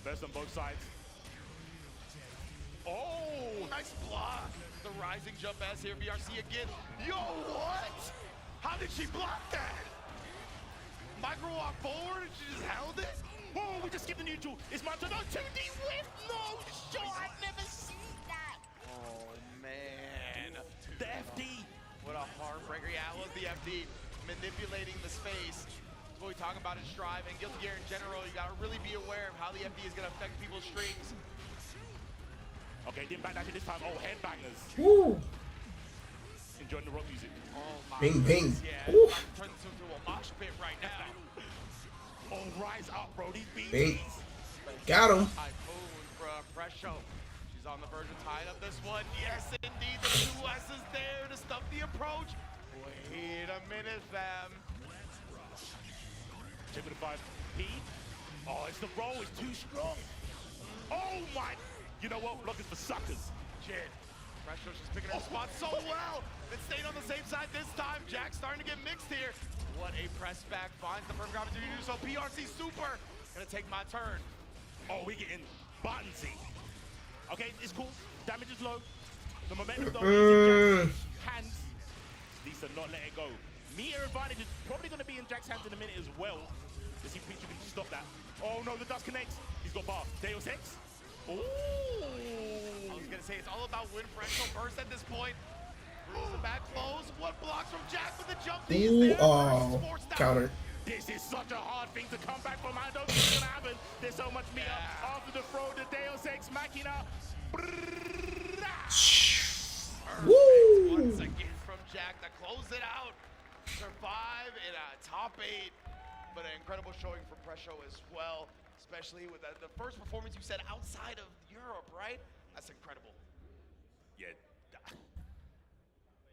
Best on both sides. Oh, nice block. The rising jump as here, BRC again. Yo, what? How did she block that? Micro walk forward and she just held it? Oh, we just skipped the neutral. It's my turn. No, 2D whip. No, show. I've never seen that. Oh, man. The FD. What a heartbreaker. Yeah, it was the FD manipulating the space. That's what we talk about in Strive and Guilty Gear in general. You got to really be aware of how the FD is going to affect people's strings. Okay, didn't back that this time. Oh, headbangers. Woo! Enjoying the rock music. Oh, my Bing, bing. Yeah, Ooh. turn this into a mosh pit right now. Oh, rise up, bro. These beats. Bing. Got him. Typhoon for Fresh Show. She's on the verge of tying up this one. Yes, indeed. The 2 S's there to stuff the approach. Wait a minute, fam. Check with the 5P. Oh, it's the roll. It's too strong. Oh, my. You know what? Block is for suckers. Jid. Fresh Show, she's picking her spot so well. And staying on the same side this time. Jack's starting to get mixed here. What a press back. Finds the perfect opportunity to do so. PRC super. Gonna take my turn. Oh, we getting buttonsy. Okay, it's cool. Damage is low. The momentum though is in Jack's hands. Needs to not let it go. Meter advantage is probably going to be in Jack's hands in a minute as well. Does he think you can stop that? Oh no, the dust connects. He's got bar. Deus Ex. Ooh. I was gonna say it's all about win Fresh Show burst at this point. Brings him back close. What blocks from Jack with the jump? Ooh, oh, counter. This is such a hard thing to come back from. I don't think it's gonna happen. There's so much meat up after the throw. The Deus Ex Machina. Woo! Once again from Jack to close it out. Survive in a top 8, but an incredible showing from Presho as well, especially with the first performance you said outside of Europe, right? That's incredible. Yeah.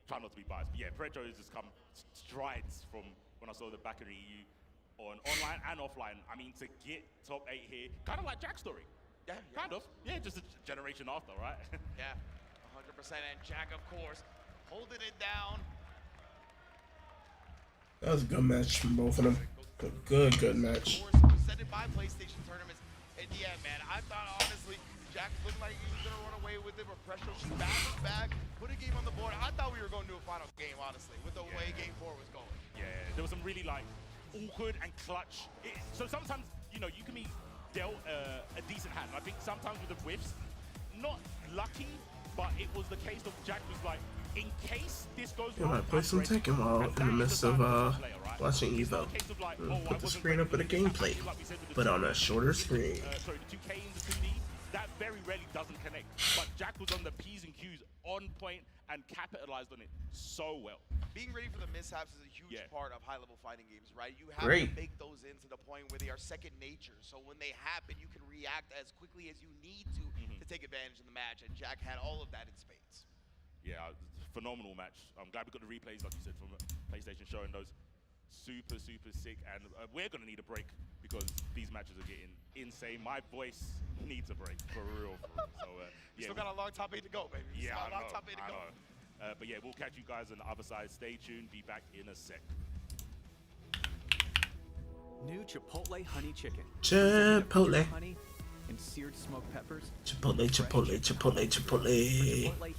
Try not to be biased, but yeah, Presho has just come strides from when I saw the back of the EU on online and offline. I mean, to get top 8 here, kind of like Jack's story. Yeah. Kind of. Yeah, just a generation after, right? Yeah, 100%. And Jack, of course, holding it down. That was a good match from both of them. Good match. Of course, presented by PlayStation Tournaments. And yeah, man, I thought honestly, Jack looked like he was gonna run away with it, but Presho battled back, put a game on the board. I thought we were going to do a final game, honestly, with the way Game 4 was going. Yeah, there was some really like awkward and clutch. So sometimes, you know, you can be dealt a decent hand. I think sometimes with the whiffs, not lucky, but it was the case of Jack was like, in case this goes You wrong, might play some Tekken while in the midst of watching EVO. Put the screen up for the gameplay, but on a shorter screen. Sorry, the 2K and the 2D, that very rarely doesn't connect. But Jack was on the P's and Q's on point and capitalized on it so well. Being ready for the mishaps is a huge part of high-level fighting games, right? You have Great. to make those into the point where they are second nature. So when they happen, you can react as quickly as you need to take advantage of the match. And Jack had all of that in spades. Yeah, phenomenal match. I'm glad we got the replays, like you said, from PlayStation showing those. Super sick. And we're going to need a break because these matches are getting insane. My voice needs a break, for real. So, You still got a long top 8 to go, baby. Yeah, I know. Top 8 to go. But yeah, we'll catch you guys on the other side. Stay tuned. Be back in a sec. New Chipotle honey chicken. Chipotle. Honey and seared smoked peppers. Chipotle. Chipotle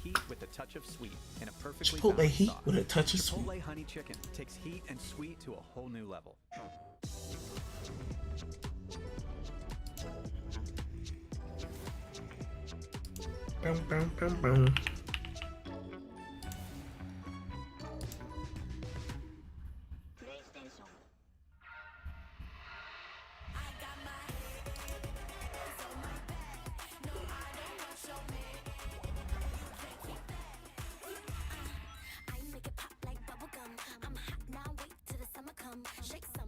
heat with a touch of sweet and a perfectly Chipotle balanced heat sauce. with a touch of sweet. Chipotle honey chicken takes heat and sweet to a whole new level. Boom. PlayStation.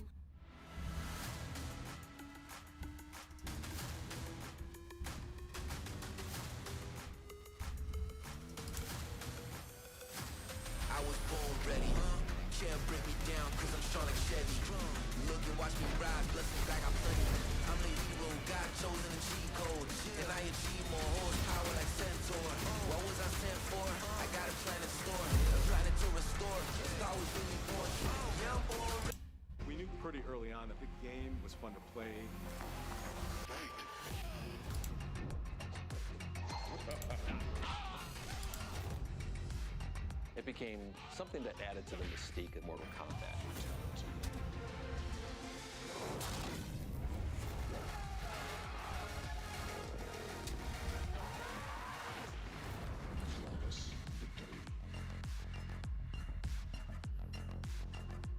I was born ready. Can't break me down cause I'm strong like Chevy. Look and watch me rise, blessings I got plenty. I'm the hero, God chosen and cheat code. And I achieve more horsepower like Centaur. What was I sent for? I got a planet store. A planet to restore. Star was really born. Yeah, I'm born ready. We knew pretty early on that the game was fun to play. It became something that added to the mystique of Mortal Kombat.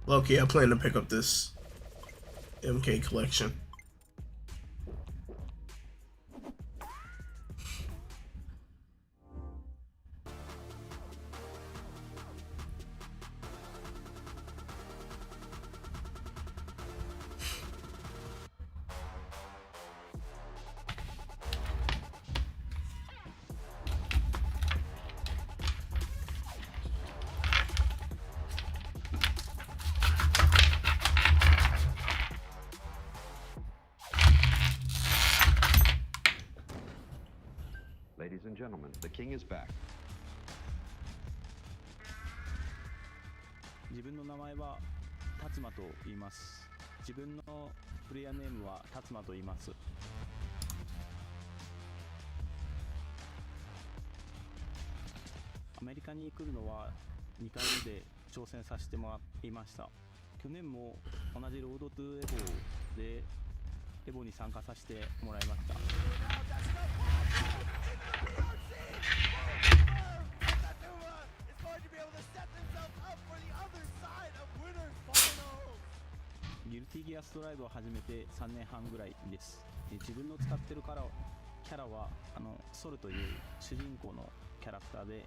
Loki, I plan to pick up this MK collection. Ladies and gentlemen, the king is back. 自分の名前は達馬と言います。自分のプレイヤーネームは達馬と言います。アメリカに来るのは2回目で挑戦させてもらいました。去年も同じロードトゥエボでエボに参加させてもらいました。It's going to be a ギルティギアストライブを始めて3年半ぐらいです。自分の使ってるキャラはソルという主人公のキャラクターで、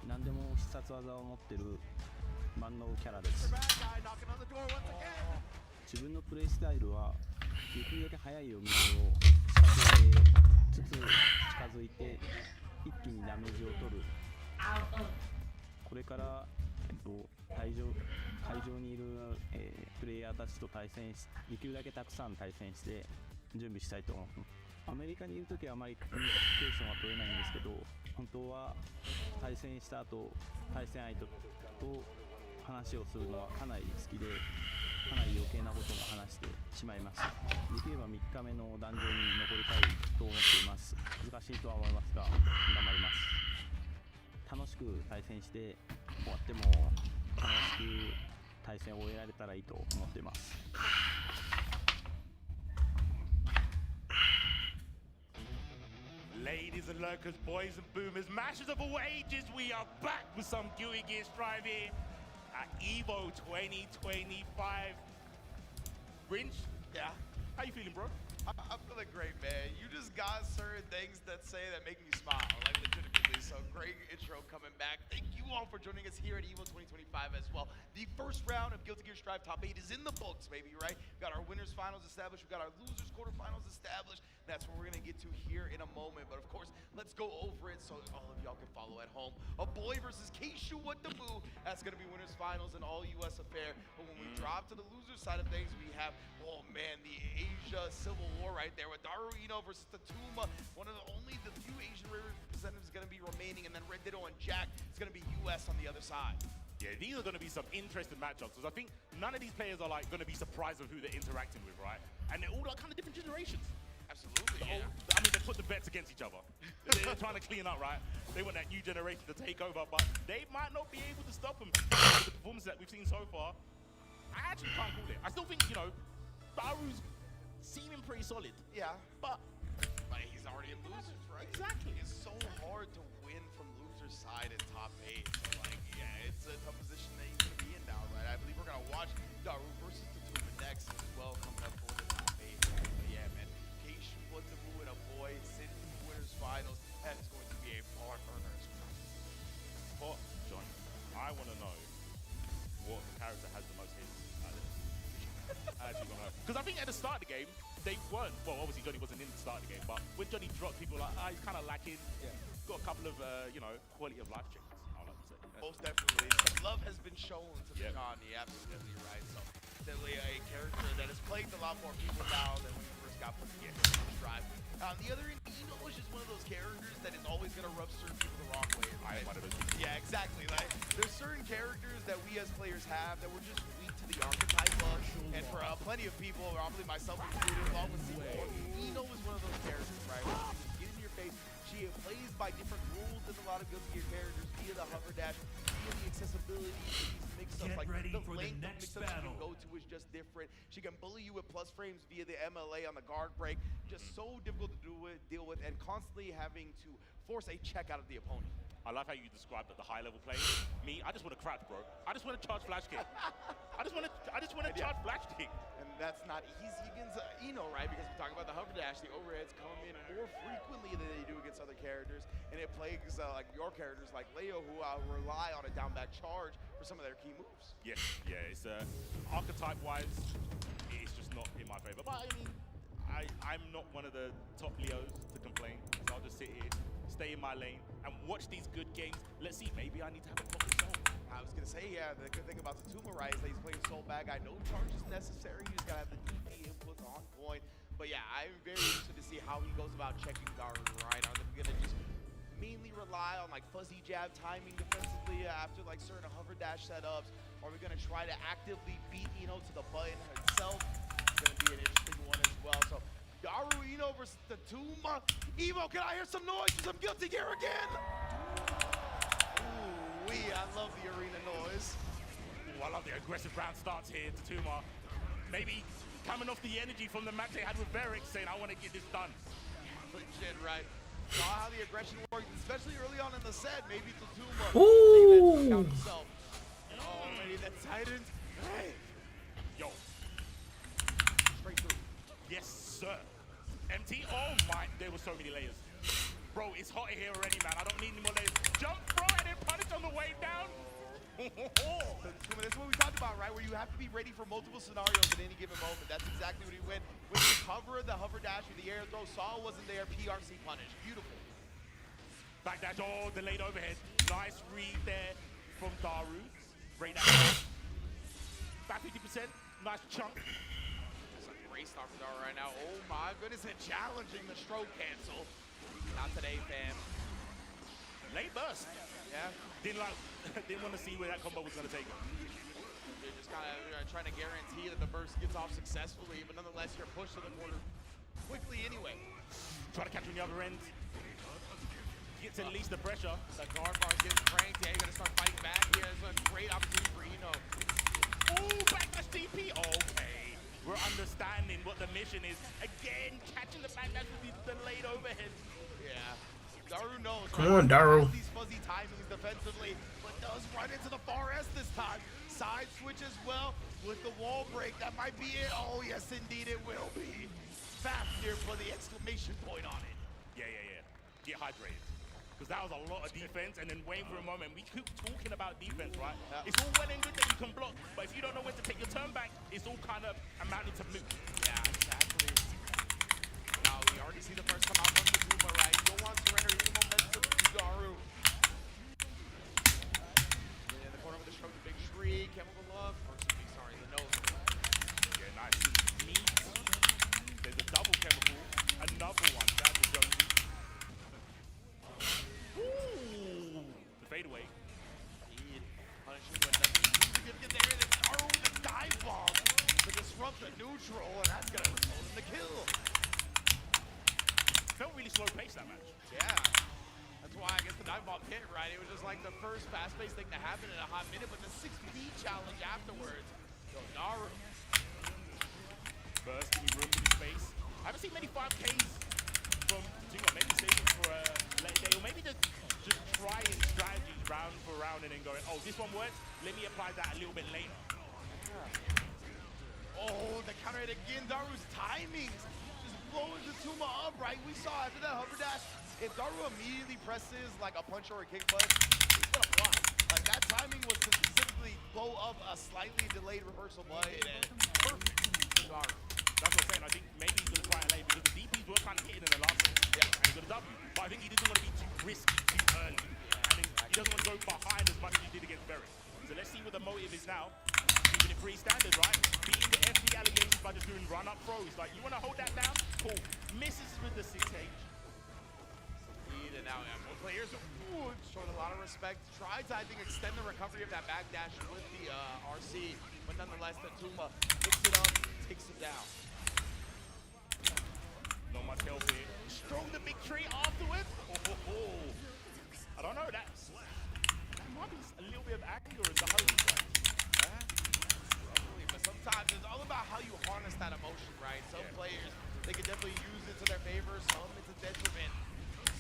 何でも必殺技を持ってる万能キャラです。自分のプレイスタイルはできるだけ速い読み合いを仕掛けつつ近づいて一気にダメージを取る。これから、会場にいる、プレイヤーたちと対戦し、できるだけたくさん対戦して準備したいと思います。アメリカにいるときはあまりコミュニケーションは取れないんですけど、本当は対戦した後、対戦相手と話をするのはかなり好きで、かなり余計なことも話してしまいます。できれば3日目の壇上に残りたいと思っています。難しいとは思いますが、頑張ります。楽しく対戦して終わっても楽しく対戦を終えられたらいいと思っています。Ladies and lurkers, boys and boomers, mashers of all ages, we are back with some Gear Gear Strive here at EVO 2025. Rinch? Yeah? How you feeling, bro? I'm feeling great, man. You just got certain things that make me smile, like legitimately. So great intro coming back. Thank you all for joining us here at EVO 2025 as well. The first round of Guilty Gear Strive Top 8 is in the books, baby, right? We've got our winners finals established. We've got our losers quarterfinals established. That's what we're going to get to here in a moment. But of course, let's go over it so all of y'all can follow at home. A boy versus Keishu with the boo. That's going to be winners finals and all U.S. affair. But when we drop to the loser side of things, we have, oh man, the Asia Civil War right there with Daru Ino versus Tatuma. One of the few Asian representatives is going to be remaining. And then Red Ditto and Jack is going to be U.S. on the other side. Yeah, these are going to be some interesting matchups because I think none of these players are like going to be surprised with who they're interacting with, right? And they're all like kind of different generations. Absolutely, yeah. I mean, they put the bets against each other. They're trying to clean up, right? They want that new generation to take over, but they might not be able to stop them. The performances that we've seen so far, I actually can't call it. I still think, Daru's seeming pretty solid. Yeah. But he's already in losers, right? Exactly. It's so hard to win from loser's side in top 8. So, it's a tough position that he's going to be in now, right? I believe we're going to watch Daru versus Tatuma next as well coming up for the top 8. Right? But yeah, man. Keishu wants to move in a boy, sitting in the winners finals. That is going to be a barn burner as well. But, John, I want to know what character has the most hits out of this. I actually want to know. Because I think at the start of the game, they weren't. Well, obviously Johnny wasn't in the start of the game, but when Johnny dropped, people were like, he's kind of lacking. Yeah. Got a couple of, quality of life changes, I would like to say. Most definitely. Some love has been shown to Johnny, absolutely right. So, definitely a character that has plagued a lot more people now than when he first got put together in Strive. On the other end, Eno is just one of those characters that is always going to rub certain people the wrong way. Right? Yeah, exactly. There's certain characters that we as players have that we're just weak to the archetype of. And for plenty of people, probably myself included, along with C4, Eno is one of those characters, right? Get in your face. She plays by different rules than a lot of Guilty Gear characters via the hover dash, via the accessibility to these mix-ups. Like the length of mix-ups she can go to is just different. She can bully you with plus frames via the MLA on the guard break. Just so difficult to deal with, and constantly having to force a check out of the opponent. I love how you described the high-level play. Me, I just want to crouch, bro. I just want to charge flash kick. I just want to charge flash kick. And that's not easy against Eno, right? Because we're talking about the hover dash, the overheads come in more frequently than they do against other characters, and it plagues like your characters like Leo, who rely on a down back charge for some of their key moves. Yes, yeah, it's archetype-wise, it's just not in my favor. But I mean, I'm not one of the top Leos to complain, so I'll just sit here, stay in my lane, and watch these good games. Let's see, maybe I need to have a pocket soul. I was going to say, yeah, the good thing about Tatuma, right, is that he's playing Soul Bag. I know charge is necessary. You just got to have the DP inputs on point. But yeah, I'm very interested to see how he goes about checking Daru, right? Are they going to just mainly rely on like fuzzy jab timing defensively after like certain hover dash setups? Or are we going to try to actively beat Eno to the button itself? It's going to be an interesting one as well. So Daru Eno versus Tatuma. EVO, can I hear some noise for some Guilty Gear again? I love the arena noise. Ooh, I love the aggressive round starts here, Tatuma. Maybe coming off the energy from the match they had with Varric, saying, I want to get this done. Legit, right? Saw how the aggression worked, especially early on in the set. Maybe Tatuma taking that himself. And already the Titans. Hey! Yo, Yes, sir. MT, oh my, there were so many layers. Bro, it's hot in here already, man. I don't need any more layers. Jump, bro, and then punish on the way down. This is what we talked about, right? Where you have to be ready for multiple scenarios at any given moment. That's exactly what he went with the cover, the hover dash, or the air throw. Saw wasn't there. PRC punish. Beautiful. Backdash, oh, delayed overhead. Nice read there from Daru. Break that down. Back 50%. Nice chunk. That's a great start from Daru right now. Oh my goodness, and challenging the stroke cancel. Not today, fam. Late burst. Yeah. Didn't want to see where that combo was going to take him. They're just kind of trying to guarantee that the burst gets off successfully, but nonetheless, you're pushed to the corner quickly anyway. Try to catch on the other end. Gets at least the pressure. The guard bar gets cranked. Yeah, you're going to start fighting back here. It's a great opportunity for Eno. Ooh, backdash DP. Okay. We're understanding what the mission is. Again, catching the backdash with these delayed overheads. Yeah. Daru knows. Come on, Daru. These fuzzy timings defensively, but does run into the far S this time. Side switch as well with the wall break. That might be it. Oh, yes, indeed, it will be. Fafnir for the exclamation point on it. Yeah. Get hydrated. Because that was a lot of defense, and then waiting for a moment. We keep talking about defense, right? Yeah. It's all well and good that you can block, but if you don't know when to take your turn back, it's all kind of amounting to moot. Yeah, exactly. Now, we already see the first come out from the Zuma, right? You don't want to surrender any momentum to Daru. In the corner with the stroke, the big shriek, chemical love. Sorry, the nose. Yeah, nice. Meat. There's a double chemical. Another one. That's a Jonesy. Ooh. The fadeaway. Punishing when nothing seems to get there. And Daru with the dive bomb to disrupt the neutral, and that's going to result in the kill. Felt really slow paced that match. Yeah. That's why I guess the dive bomb hit, right? It was just like the first fast-paced thing to happen in a hot minute, but the 6P challenge afterwards. So Daru. Burst, give me room, give me space. I haven't seen many 5Ks from Zuma. Maybe saving for a late day, or maybe just trying strategies round for round and then going, oh, this one works, let me apply that a little bit later. Oh, the counter hit again. Daru's timings just blowing Zatuma up, right? We saw after that hover dash, if Daru immediately presses like a punch or a kick button, he's gonna block. Like that timing was to specifically blow up a slightly delayed reversal button, and perfect for Daru. That's what I'm saying. I think maybe he's going to try it late because the DPs were kind of hitting in the last one. Yeah, and he got a W. But I think he doesn't want to be too risky too early. And he doesn't want to go behind as much as he did against Ferris. So let's see what the motive is now. Keeping it pretty standard, right? Beating the FD allegations by just doing run-up throws. Like, you want to hold that down? Cool. Misses with the 6H. And now both players showing a lot of respect. Tried to, I think, extend the recovery of that backdash with the RC. But nonetheless, the Tuma picks it up, takes it down. Not much help here. Strong the big tree afterwards. I don't know. That might be a little bit of anger in the home. But sometimes it's all about how you harness that emotion, right? Some players, they can definitely use it to their favor. Some it's a detriment.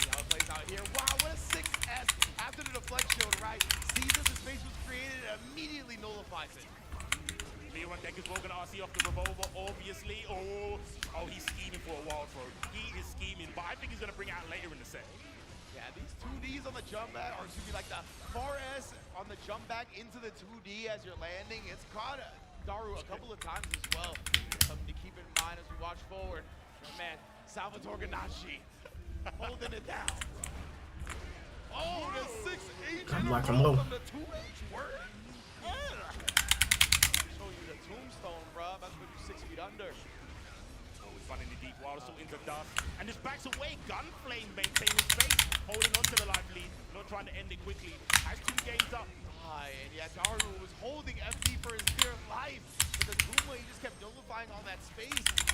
See how it plays out here. Wow, what a 6S after the deflect shield, right? Sees that the space was created and immediately nullifies it. Leon Deck is going to RC off the revolver, obviously. Oh, he's scheming for a wild throw. He is scheming, but I think he's going to bring it out later in the set. Yeah, these 2Ds on the jump back, or excuse me, like the far S on the jump back into the 2D as you're landing. It's caught Daru a couple of times as well. Something to keep in mind as we watch forward. Man, Salvatore Ganache holding it down. Oh, the 6H I'm like, I'm low. from the 2H work. Show you the tombstone, bro. That's when you're 6 feet under. Always running the deep wild assault into dust. And just backs away. Gunflame maintaining space. Holding on to the life lead. Not trying to end it quickly. Has 2 games up. And yeah, Daru was holding FD for his dear life. But the Tuma, he just kept nullifying all that space.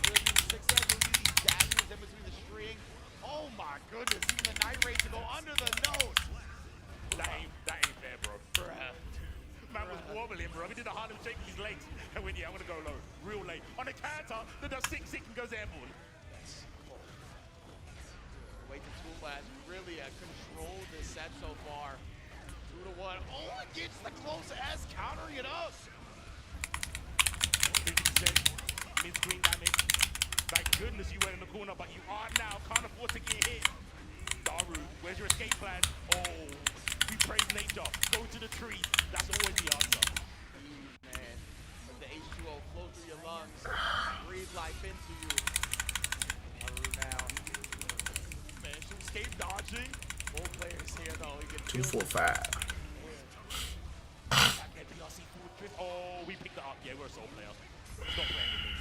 Really, 6S will be these daggers in between the string. Oh my goodness, even the night rate to go under the nose. That ain't fair, bro. Bruh. Man was wobbling, bro. He did a Harlem shake with his legs. And went, yeah, I'm gonna go low. Real late. On the counter, that does 6-6 and goes airborne. Yes. Wait to Tuma has really controlled this set so far. 2-1. Oh, it gets the close S, countering it up. 50% mid-screen damage. Thank goodness you went in the corner, but you are now. Can't afford to get hit. Daru, where's your escape plan? Oh, we praise nature. Go to the tree. That's always the answer. Man, let the H2O flow through your lungs. Breathe life into you. Daru now. Man, should escape dodging. Both players here though. 245. Oh, we picked it up. Yeah, we're a soul player. Stop playing with me.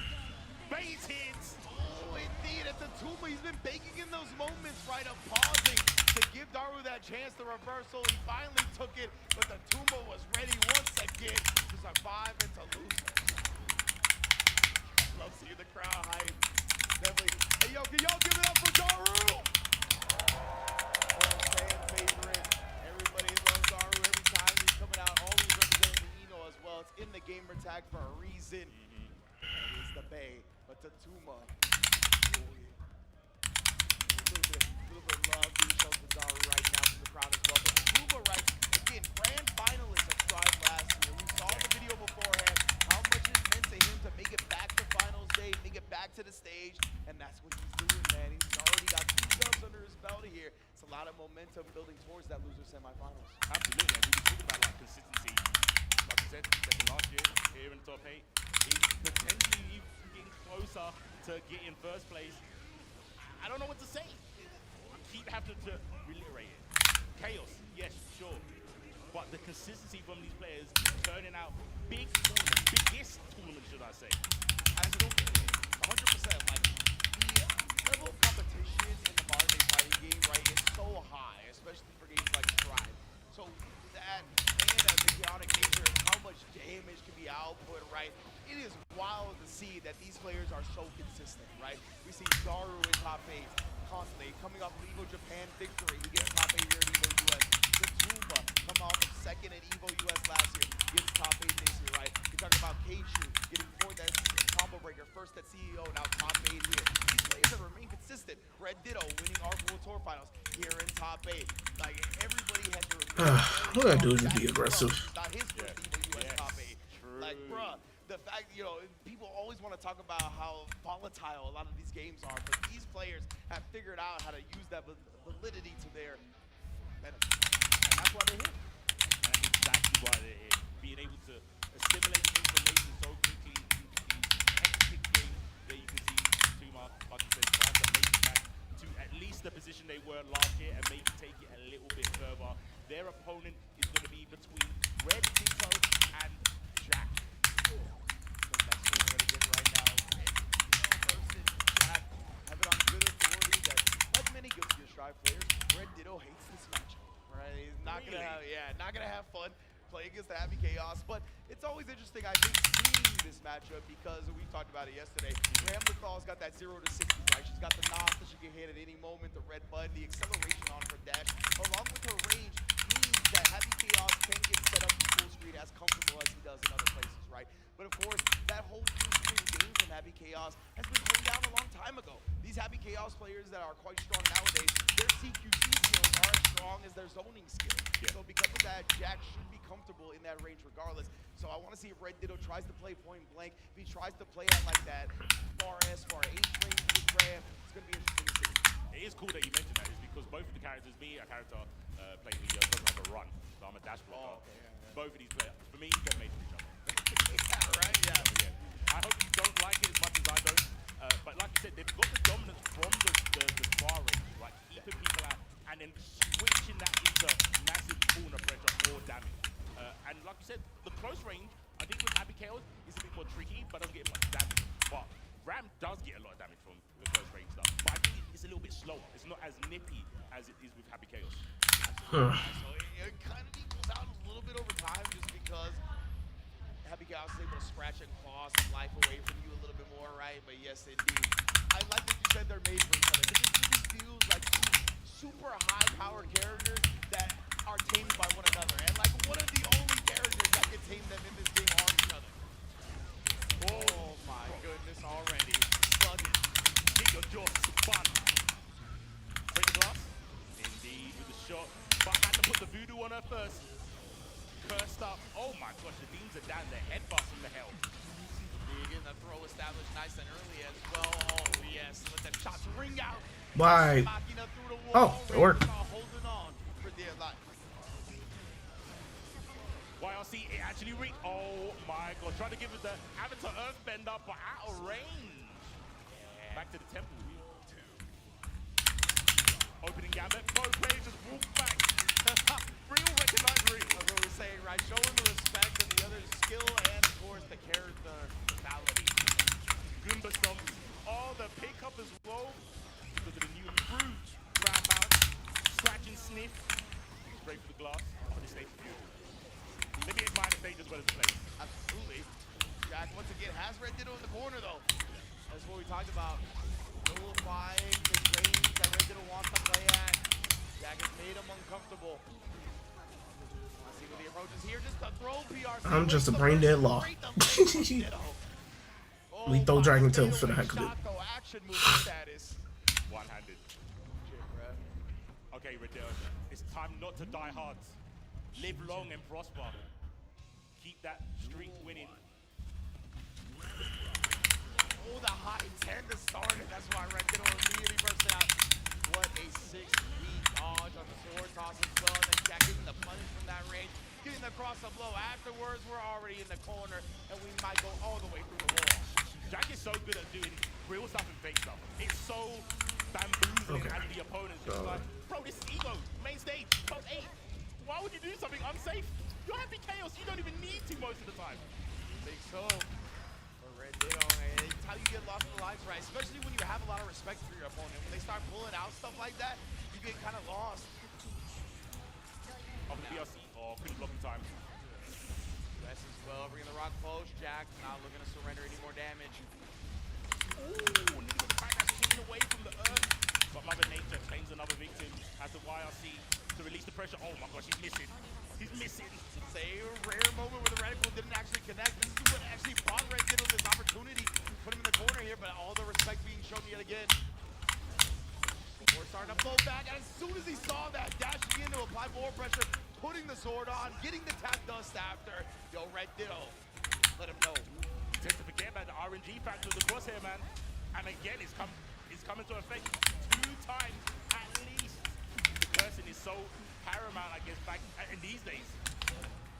Bait hits! Oh, indeed. At the Tuma, he's been baking in those moments, right? Of pausing to give Daru that chance to reversal. He finally took it, but the Tuma was ready once again to survive and to lose. Love seeing the crowd hype. Definitely. Hey, yo, can y'all give it up for Daru? Oh, fan favorite. Everybody loves Daru every time he's coming out. Always representing the Eno as well. It's in the gamer tag for a reason. It is the Bay, but Tatuma. A little bit of love being shown to Daru right now from the crowd as well. But Tatuma, right, again, grand finalist of Strive last year. We saw the video beforehand, how much it meant to him to make it back to finals day, make it back to the stage, and that's what he's doing, man. He's already got 2 dubs under his belt here. It's a lot of momentum building towards that loser semifinals. Absolutely, and we were talking about like consistency. Like I said, second last year, here in the top 8. He's potentially even getting closer to getting first place. I don't know what to say. I keep having to reiterate it. Chaos, yes, sure. But the consistency from these players turning out big tournaments, biggest tournaments, should I say. I still think 100%. Like, the level of competition in the modern day fighting game, right, is so high, especially for games like Strive. So that, and the chaotic nature of how much damage can be output, right? It is wild to see that these players are so consistent, right? We see Daru in top 8 constantly, coming off of EVO Japan victory. He gets top 8 here at EVO US. Tatuma, come off of second at EVO US last year, gets top 8 this year, right? You're talking about Keishu getting 4th at Combo Breaker, 1st at CEO, now top 8 here. These players have remained consistent. Red Ditto winning our World Tour Finals here in top 8. Like, everybody had to What I do is be aggressive. Not his first EVO US top 8. Like, bruh, the fact, you know, people always want to talk about how volatile a lot of these games are, but these players have figured out how to use that validity to their benefit. And that's why they're here. And that's exactly why they're here. Being able to assimilate information so quickly into these hectic games that you can see Tuma, like I said, trying to make it back to at least the position they were last year and maybe take it a little bit further. Their opponent is going to be between Red Ditto and Jack. That's what we're going to get right now. Versus Jack. Have it on good authority that, like many Guilty Gear Strive players, Red Ditto hates this matchup. Right? He's not going to have, not going to have fun playing against the Happy Chaos, but it's always interesting, I think, seeing this matchup because we talked about it yesterday. Ram Lethal's got that 0 to 60, right? She's got the knock that she can hit at any moment, the red button, the acceleration on her dash, along with her range, means that Happy Chaos can get set up to full screen as comfortable as he does in other places, right? But of course, that whole full screen game from Happy Chaos has been honed down a long time ago. These Happy Chaos players that are quite strong nowadays, their CQC skills are as strong as their zoning skills. So because of that, Jack should be comfortable in that range regardless. So I want to see if Red Ditto tries to play point blank. If he tries to play at like that far S, far H range with Ram, it's going to be interesting to see. It is cool that you mentioned that, is because both of the characters, me, a character playing the doesn't have a run, so I'm a dash blocker. Both of these players, for me, they're made for each other. Yeah, right? Yeah. I hope you don't like it as much as I don't, but like I said, they've got the dominance from the far range, like keeping people out, and then switching that into massive corner pressure or damage. And like you said, the close range, I think with Happy Chaos, is a bit more tricky, but doesn't get much damage. But Ram does get a lot of damage from the close range stuff, but I think it's a little bit slower. It's not as nippy as it is with Happy Chaos. So it kind of equals out a little bit over time just because Happy Chaos is able to scratch and claw some life away from you a little bit more, right? But yes, indeed. I like that you said they're made for each other. Because it really feels like two super high-powered characters that are tamed by one another. And like one of the only characters that can tame them in this game are each other. Oh my goodness, already. Slugging. Get your jaw spun. Break the glass. Indeed, with the shot. But had to put the voodoo on her first. Cursed up. Oh my gosh, the beams are down. The headbutt from the hell. Getting that throw established nice and early as well. Oh, yes, let them shots ring out. Why? Oh, it worked. Holding on for dear life. YRC, it actually reached. Oh my god, trying to give it the Avatar Earthbender, but out of range. Back to the temple. Opening gambit, both players just walk back. Real recognize Real. That's what we're saying, right? Showing the respect and the other skill and, of course, the character mentality. Goomba stomps. Oh, the pickup as well. Because of the new improved ground bounce. Scratch and sniff. Straight for the glass. Oh, this stage is beautiful. Maybe it's minor stage as well as the place. Absolutely. Jack, once again, has Red Ditto in the corner, though. That's what we talked about. Nullifying the range that Red Ditto wants to play at. Jack has made him uncomfortable. Let's see what the approach is here. Just to throw PRC. I'm just a brain dead law. Lethal Dragon Tail for the heck of it. Action move status. One-handed. Okay, Riddell. It's time not to die hard. Live long and prosper. Keep that streak winning. Oh, the high 10 to start it. That's why Red Ditto immediately burst out. What a 6-feet dodge on the sword toss as well. And then Jack getting the punish from that range. Getting the cross up blow. Afterwards, we're already in the corner. And we might go all the way through the wall. Jack is so good at doing real stuff and fake stuff. It's so bamboozling at the opponents. It's like, bro, this is EVO, main stage, top 8. Why would you do something unsafe? You're happy chaos. You don't even need to most of the time. I think so. For Red Ditto, and it's how you get lost in the lives, right? Especially when you have a lot of respect for your opponent. When they start pulling out stuff like that, you get kind of lost. Off the BRC. Oh, couldn't block in time. US as well, bringing the rock close. Jack not looking to surrender any more damage. Ooh, look at the fact that's taken away from the earth. But Mother Nature claims another victim. Has the YRC to release the pressure. Oh my gosh, he's missing. He's missing. It's a rare moment where the reticle didn't actually connect. This is what actually brought Red Ditto this opportunity. Put him in the corner here, but all the respect being shown yet again. We're starting to flow back, and as soon as he saw that, dashing in to apply more pressure, putting the sword on, getting the tap dust after. Yo, Red Ditto, let him know. Tend to forget about the RNG factor of the crosshair, man. And again, it's coming to effect 2 times at least. The cursing is so paramount, I guess, back in these days.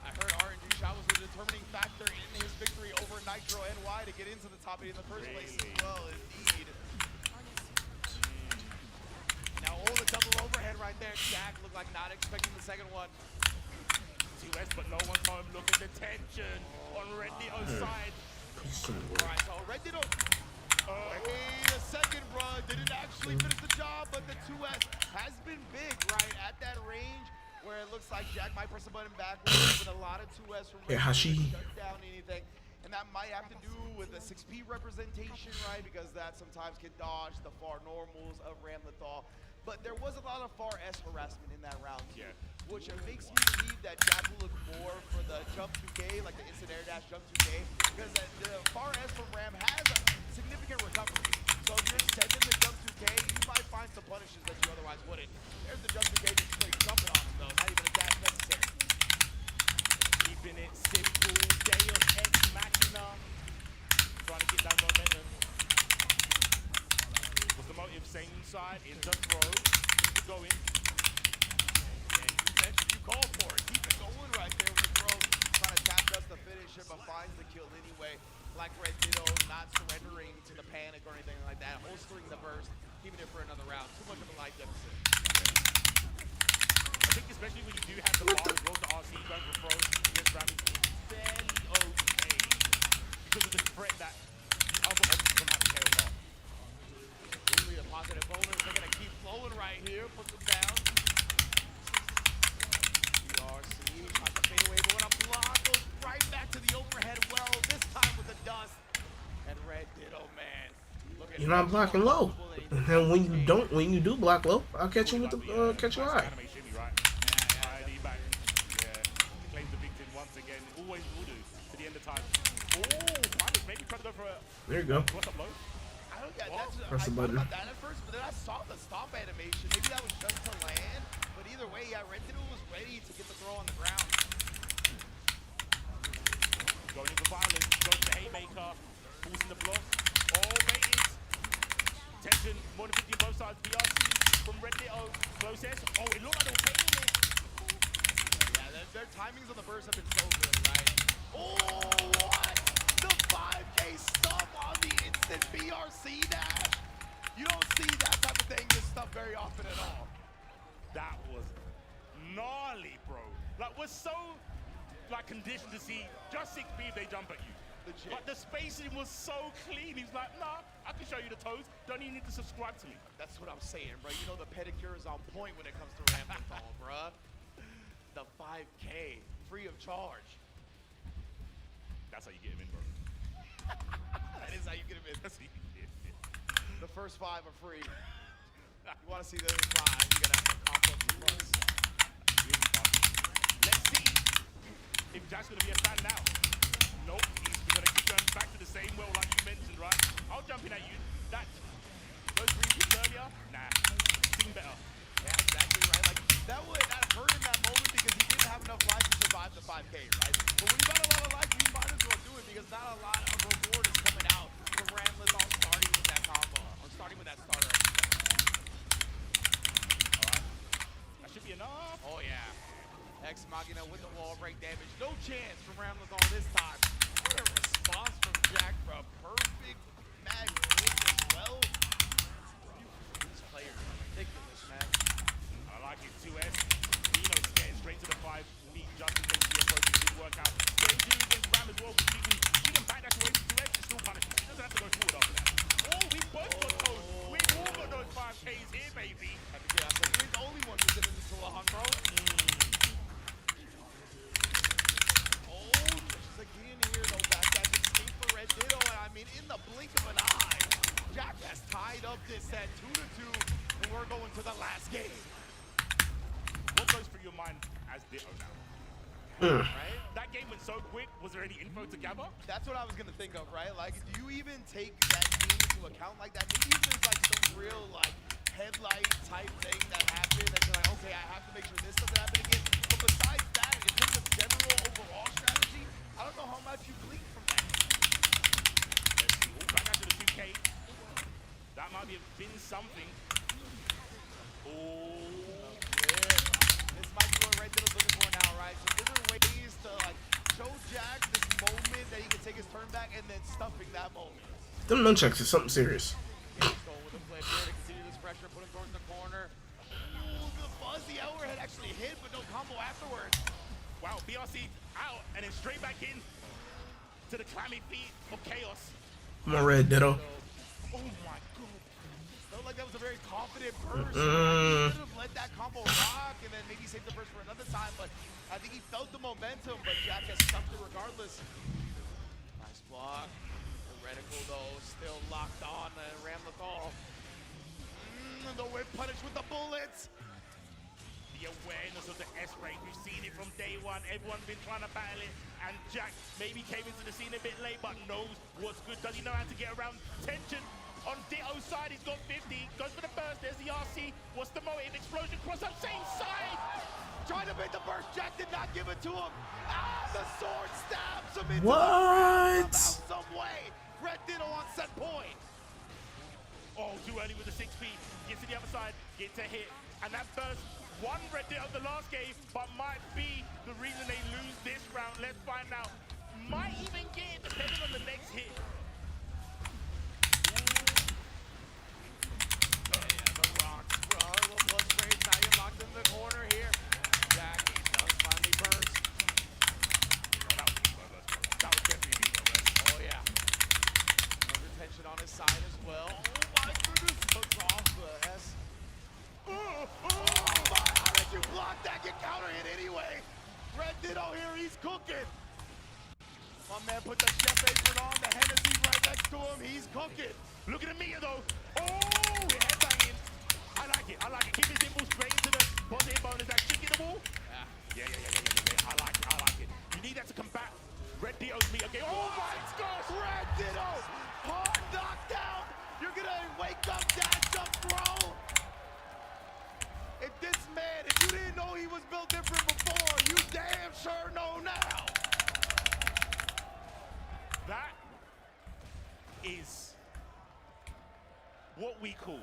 I heard RNG shot was the determining factor in his victory over Nitro NY to get into the top 8 in the first place as well, indeed. Now, the double overhead right there. Jack looked like not expecting the second one. TS, but no one's home. Look at the tension on Red Ditto's side. Alright, so Red Ditto, wait a second, bro. Didn't actually finish the job, but the 2S has been big, right? At that range where it looks like Jack might press a button backwards with a lot of 2S from Red Ditto to shut down anything. And that might have to do with the 6P representation, right? Because that sometimes can dodge the far normals of Ramlethal. But there was a lot of far S harassment in that round, too, which makes me believe that Jack will look more for the jump 2K, like the instant air dash jump 2K, because the far S from Ram has a significant recovery. So if you're sending the jump 2K, you might find some punishes that you otherwise wouldn't. There's the jump 2K just straight jumping on him, though, not even a dash necessary. Keeping it simple, Deus Ex Machina. Trying to get that momentum. What's the motive? Same side in the throw. Keep it going. Yeah, you mentioned you called for it. Keep it going right there with the throw. Trying to tap dust the finisher, but finds the kill anyway. Like Red Ditto, not surrendering to the panic or anything like that. Holstering the burst, keeping it for another round. Too much of a light deficit. I think especially when you do have the bar as well, the RC going for throws against Ram is fairly okay. Because of the threat that other options can have to carry off. Really a positive bonus. They're going to keep flowing right here. Puts them down. PRC tries to fade away, but when a block goes right back to the overhead well, this time with the dust. And Red Ditto, man. You're not blocking low. And when you do block low, I'll catch you with the catch you high. Claims the victim once again. Always will do to the end of time. Oh, maybe try to go for a. There you go. What's up, low? Press the button. I thought about that at first, but then I saw the stop animation. Maybe that was just to land. But either way, yeah, Red Ditto was ready to get the throw on the ground. Going in for violence. Going for the haymaker. Forcing the block. Oh, baited. explosion. More than 50 on both sides. BRC from Red Ditto. Closest. Oh, it looked like they were paying it. Yeah, their timings on the burst have been so good, right? Oh, what? The 5K stop on the instant BRC dash. You don't see that type of thing, this stuff very often at all. That was gnarly, bro. Like, we're so conditioned to see just 6B if they jump at you. Legit. But the spacing was so clean. He's like, nah, I can show you the toes. Don't even need to subscribe to me. That's what I'm saying, bro. You know the pedicure is on point when it comes to Ramblethal, bruh. The 5K, free of charge. That's how you get him in, bro. That is how you get him in. That's how you get him in. The first 5 are free. You want to see the other 5, you gotta have to comp up the plus. Let's see if Jack's gonna be a fan now. Nope, he's gonna keep going back to the same well like you mentioned, right? I'll jump in at you. Those 3 hits earlier, nah, sing better. Yeah, exactly right. Like that hurt in that moment because he didn't have enough life to survive the 5K, right? But when you got a lot of life, you might as well do it because not a lot of reward is coming out from Ramblers on starting with that combo, or starting with that starter. Alright, that should be enough. Oh yeah. Ex Machina with the wall break damage. No chance from Ramblers on this time. What a response from Jack, bro. Perfect mag as well. These players are ridiculous, man. I like it, 2S. Dino's getting straight to the 5. Lead just in case the approach didn't work out. Going to against Ram as well. She can backdash away from 2S. It's still punished. She doesn't have to go forward after that. Oh, we both got those. We all got those 5Ks here, baby. I think that's like he's the only one who's in this Salahan, bro. Again here, no backdash escape for Red Ditto, and I mean, in the blink of an eye, Jack has tied up this set 2-2, and we're going to the last game. What goes through your mind as Ditto now? Right? That game went so quick. Was there any info to gather? That's what I was gonna think of, right? Like, do you even take that game into account like that? Maybe if there's like some real like headlight type thing that happened, that you're like, okay, I have to make sure this doesn't happen again. But besides that, in terms of general overall strategy, I don't know how much you glean from that. Let's see. Oh, back after the 2K. That might have been something. Oh, yeah. This might be what Red Ditto's looking for now, right? Some different ways to like show Jack this moment that he can take his turn back and then stuffing that moment. Them nunchucks is something serious. Going with the flip here to continue this pressure, put him towards the corner. Ooh, the fuzzy overhead actually hit, but no combo afterwards. Wow, BRC out and then straight back in to the clammy feet of Chaos. Come on, Red Ditto. Oh my god. Felt like that was a very confident burst. He could have let that combo rock and then maybe save the burst for another time, but I think he felt the momentum, but Jack has stuffed it regardless. Nice block. The reticle though, still locked on and Ramlethal. The whip punish with the bullets. The awareness of the S-Ray, we've seen it from day one. Everyone's been trying to battle it, and Jack maybe came into the scene a bit late, but knows what's good. Does he know how to get around tension? On Ditto's side, he's got 50. Goes for the burst. There's the RC. What's the motive? Explosion cross up, same side. Trying to make the burst. Jack did not give it to him. Ah, the sword stabs him into what? the some way. Red Ditto on set point. Oh, too early with the 6 feet. Gets to the other side. Gets a hit. And that burst won Red Ditto the last game, but might be the reason they lose this round. Let's find out. Might even get it depending on the next hit. Locked in the corner here. Jack does finally burst. That was definitely a burst. Oh yeah. Under tension on his side as well. Oh my goodness. Hooks off the S. Oh my, how did you block that? Get counter hit anyway. Red Ditto here, he's cooking. My man put the chef apron on, the Hennessy's right next to him, he's cooking. Look at the meter though. Oh, headbanging. I like it, I like it. Keep it simple, straight into the positive bonus. That chick in the wall. Yeah. I like it. You need that to combat Red Ditto's meter game. Oh my gosh! Red Ditto, hard knockdown. You're gonna wake up, dash up, throw. If this man, if you didn't know he was built different before, you damn sure know now. That is what we call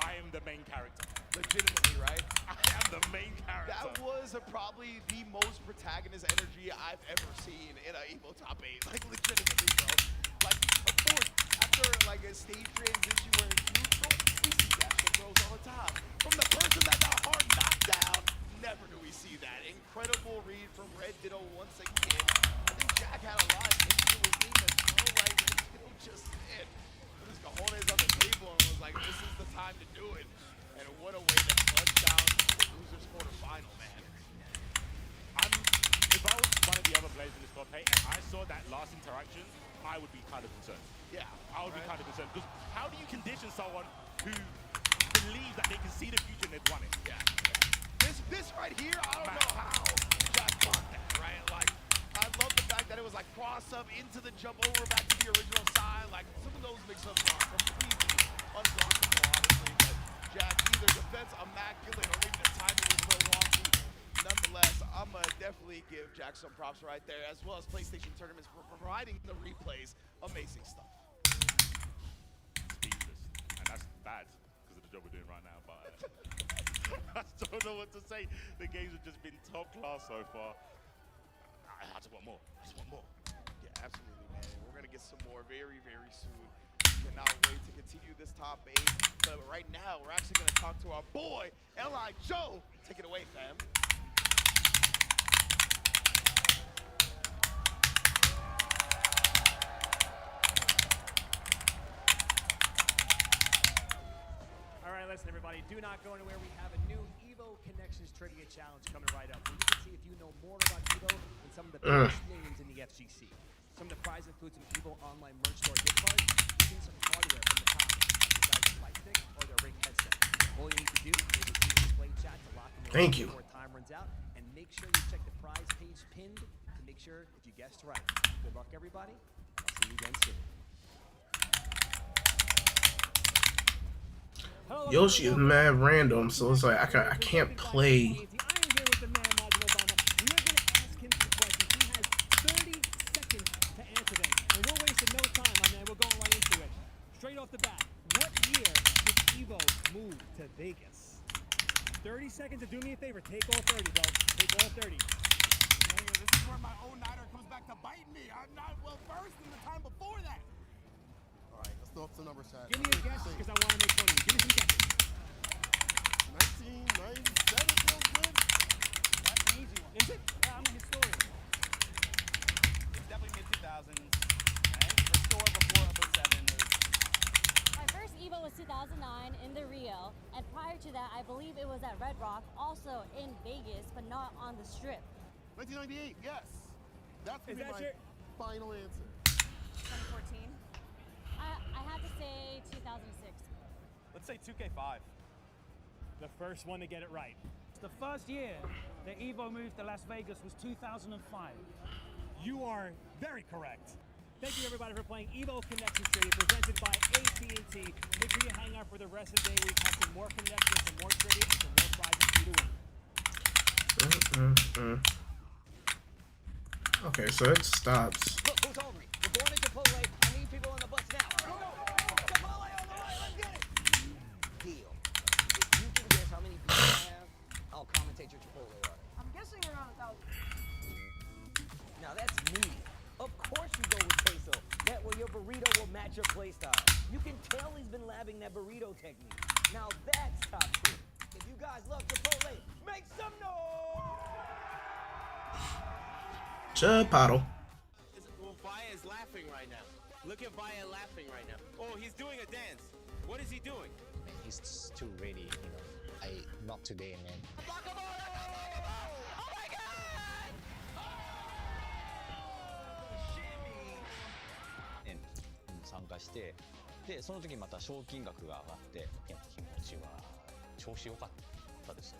I am the main character. Legitimately, right? I am the main character. That was probably the most protagonist energy I've ever seen in an EVO top 8. Like, legitimately, bro. Like, of course, after like a stage transition where it's neutral, we see dash throws all the time. From the person that got hard knocked down, never do we see that. Incredible read from Red Ditto once again. I think Jack had a lot of into his game as well. Like, Red Ditto just said, put his cojones on the table and was like, this is the time to do it. And what a way to clutch down the losers quarterfinal, man. If I was one of the other players in this top 8 and I saw that last interaction, I would be kind of concerned. Yeah. I would be kind of concerned. Because how do you condition someone who believes that they can see the future and they've won it? Yeah. This right here, I don't know how Jack got that, right? Like, I love the fact that it was like cross up into the jump over back to the original side. Like, some of those mix-ups are completely unblockable, honestly. But Jack, either defense immaculate or maybe the timing was a little wonky. Nonetheless, I'm going to definitely give Jack some props right there, as well as PlayStation Tournaments for providing the replays. Amazing stuff. Speechless. And that's bad because of the job we're doing right now. But I don't know what to say. The games have just been top class so far. I just want more. I just want more. Yeah, absolutely, man. We're going to get some more very, very soon. Cannot wait to continue this top 8. But right now, we're actually going to talk to our boy, L.I. Joe. Take it away, fam. All right, listen, everybody. Do not go anywhere. We have a new EVO Connections Trivia Challenge coming right up. Where you can see if you know more about EVO and some of the biggest names in the FGC. Some of the prizes include some EVO online merch store gift cards, even some hardware from the top, the guys' light stick or their ring headset. All you need to do is receive the display chat to lock in Thank you. before time runs out, and make sure you check the prize page pinned to make sure that you guessed right. Good luck, everybody. I'll see you again soon. Yoshi is mad random, so it's like I can't play. Straight off the bat, what year did EVO move to Vegas? 30 seconds to do me a favor. Take all 30, bro. Take all 30. This is where my own nighter comes back to bite me. I'm not well versed in the time before that. All right, let's throw up some numbers, Chad. Give me a guess because I want to make fun of you. Give me some guesses. 1997 feels good. That's an easy one. Is it? I'm a historian. It's definitely mid-2000s. The store before 07 is... My first EVO was 2009 in the Rio, and prior to that, I believe it was at Red Rock, also in Vegas, but not on the Strip. 1998, yes. That's gonna be my final answer. 2014. I have to say 2006. Let's say 2K5. The first one to get it right. The first year that EVO moved to Las Vegas was 2005. You are very correct. Thank you, everybody, for playing EVO Connections Trivia, presented by AT&T. Make sure you hang out for the rest of the day. We have some more connections, some more trivia, and some more prizes for you to win. Okay, so it stops. Look, who's hungry? We're going to Chipotle. I need people on the bus now. Chipotle on the right. Let's get it. Deal. If you can guess how many people I have, I'll commentate your Chipotle order. I'm guessing around 1,000. Now that's meaty. Of course you go with queso. That way your burrito will match your playstyle. You can tell he's been labbing that burrito technique. Now that's top tier. If you guys love Chipotle, make some noise! Chipotle. Well, Vaya is laughing right now. Look at Vaya laughing right now. Oh, he's doing a dance. What is he doing? Man, he's too ready, you know. Not today, man. Oh my god! 参加して、でその時また賞金額が上がって、いや気持ちは調子良かったですね。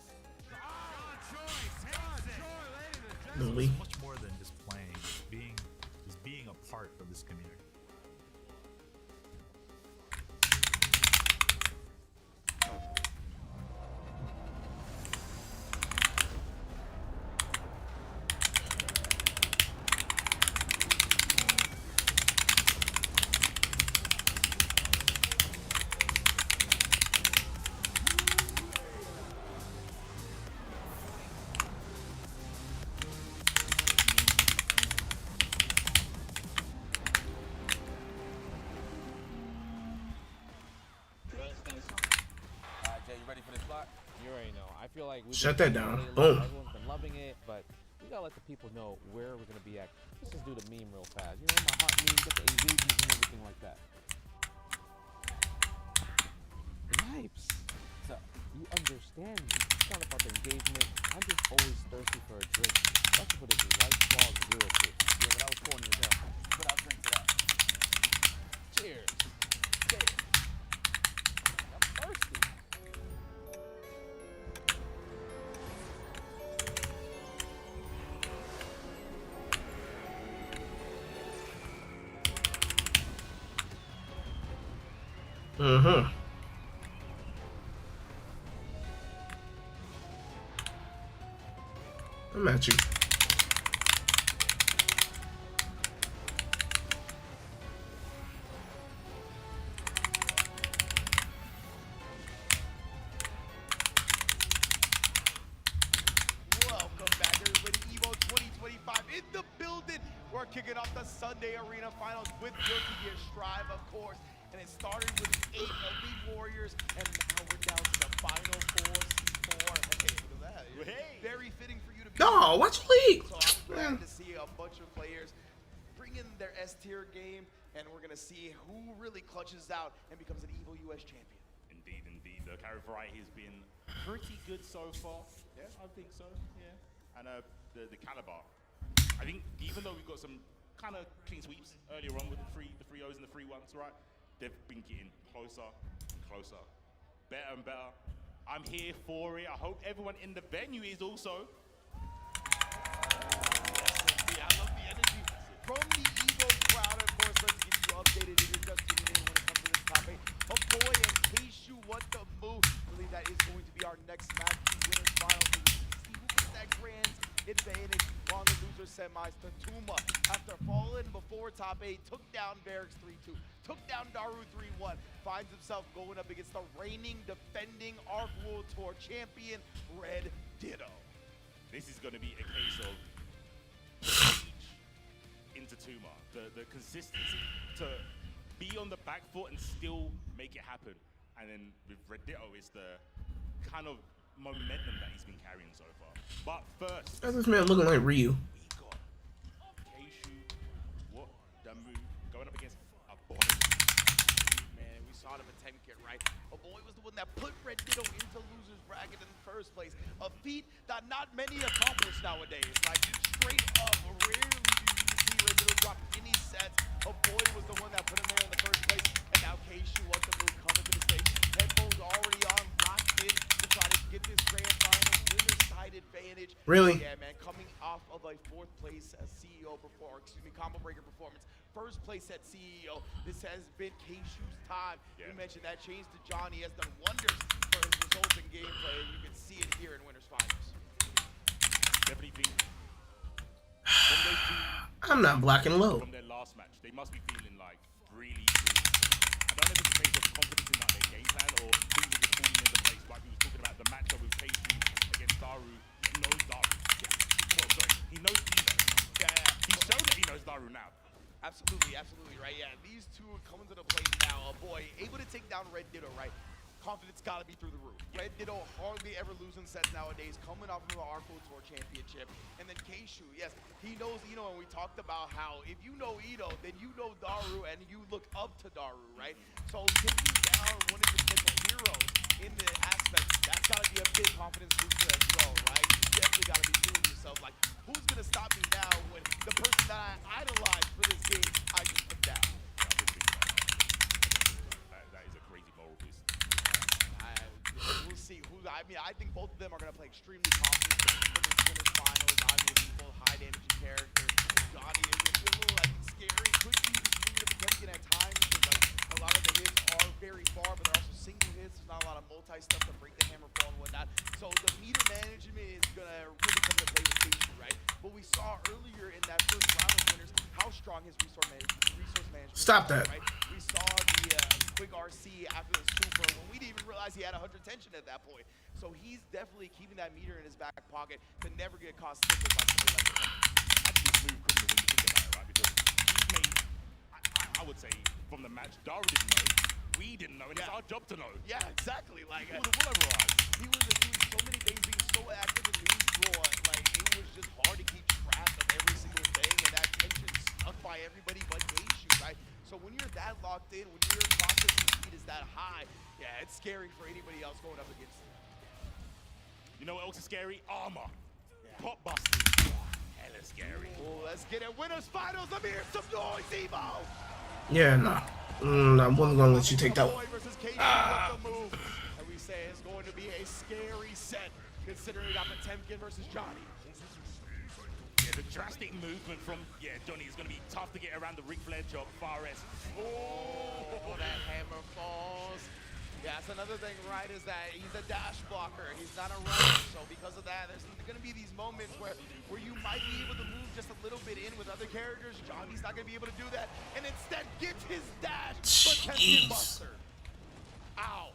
Really? It's much more than just playing. It's being a part of this community. You know, I feel like Shut that down. Really Boom. Everyone's been loving it, but we gotta let the people know where we're gonna be at. Let's just do the meme real fast. You know, my heart meme, get the engagement and everything like that. Yipes. So you understand me. It's not about the engagement. I'm just always thirsty for a drink. That's what it is. White Claw Zero Kick. Yeah, but that was corny as hell. But I'll drink to that. Cheers. Cheers. I'm thirsty. Mm-hmm. I'm at you. Welcome back, everybody. EVO 2025 in the building. We're kicking off the Sunday Arena Finals with Guilty Gear Strive, of course. And it started with 8 Elite Warriors, and now we're down to the final 4 C4. Hey, look at that. Hey. Very fitting for you to be. No, what's league? So I'm glad to see a bunch of players bring in their S-tier game, and we're going to see who really clutches out and becomes an EVO US champion. Indeed, indeed. The carry variety has been pretty good so far. Yeah, I think so. Yeah. And the caliber. I think even though we've got some kind of clean sweeps earlier on with the 3-0s and the 3-1s, right? They've been getting closer and closer. Better and better. I'm here for it. I hope everyone in the venue is also. Yes, I love the energy from the EVO crowd. Of course, let's get you updated if you're just tuning in when it comes to this topic. Oh boy, in case you want the move, I believe that is going to be our next match, the winners finals. See who gets that grand advantage on the loser semis. Tatuma, after falling before top 8, took down Barracks 3-2, took down Daru 3-1, finds himself going up against the reigning, defending ARC World Tour champion, Red Ditto. This is going to be a case of prestige into Tuma. The consistency to be on the back foot and still make it happen. And then with Red Ditto, it's the kind of momentum that he's been carrying so far. But first, How's this man looking like Ryu? we got Keishu, what the move going up against a boy. Man, we saw him attempt it right. A boy was the one that put Red Ditto into loser's bracket in the first place. A feat that not many accomplish nowadays. Like, straight up, rarely do you see Red Ditto drop any sets. A boy was the one that put him there in the first place. And now Keishu wants the move coming to the stage. Headphones already on, locked in to try to get this grand final winner's side advantage. Really? Yeah, man, coming off of a 4th place combo breaker performance. First place at CEO. This has been Keishu's time. Yeah. You mentioned that change to Johnny has done wonders for his results in gameplay, and you can see it here in winners finals. Definitely think from those two, I'm not blocking low. from their last match, they must be feeling like really, really. I don't know if it's a case of confidence in like their game plan or things are just falling into place. Like we were talking about the matchup with Keishu against Daru. He knows Daru. Yeah. Well, sorry, he knows Evo. Yeah. He showed that he knows Daru now. Absolutely, absolutely, right? Yeah, these two are coming to the plate now. Boy, able to take down Red Ditto, right? Confidence gotta be through the roof. Red Ditto hardly ever losing sets nowadays, coming off of the ARC World Tour Championship. And then Keishu, yes, he knows Ito, and we talked about how if you know Ito, then you know Daru, and you look up to Daru, right? So taking down one of the potential heroes in the aspect, that's gotta be a big confidence booster as well, right? You definitely gotta be feeling yourself like, who's gonna stop me now when the person that I idolize for this game, I just put down? That is a crazy moral boost. We'll see who. I mean, I think both of them are going to play extremely confident in this winners finals. Obviously, both high energy characters. Johnny is a little, I think, scary. Could be the swing of the Potemkin at times because like a lot of the hits are very far, but they're also single hits. There's not a lot of multi stuff to break the hammer fall and whatnot. So the meter management is going to really come into play with Keishu, right? But we saw earlier in that first round of winners how strong his resource management. Stop that. Right? We saw the quick RC after the super when we didn't even realize he had 100 tension at that point. So he's definitely keeping that meter in his back pocket to never get caught slipping by something like that. Actually, a smooth criminal when you think about it, right? Because he made, I would say, from the match, Daru didn't know we didn't know, and it's our job to know. Yeah, exactly. Like, We'll have our eyes. he was doing so many things, being so active in news draw, like it was just hard to keep track of every single thing, and that tension stuck by everybody but Keishu, right? So when you're that locked in, when your processing speed is that high, yeah, it's scary for anybody else going up against it. You know what else is scary? Armor. Pop busters. Hella scary. Oh, let's get it. Winners finals. Let me hear some noise, EVO. Yeah, nah. I wasn't gonna let you take that one. Versus Keishu with the move. And we say it's going to be a scary set, considering it got Potemkin versus Johnny. Yeah, the drastic movement from Johnny is going to be tough to get around the Ric Flair job. Fares. Oh, that hammer falls. Yeah, that's another thing, right, is that he's a dash blocker. He's not a runner. So because of that, there's going to be these moments where you might be able to move just a little bit in with other characters. Johnny's not going to be able to do that. And instead gets his dash. Potemkin buster. Ow.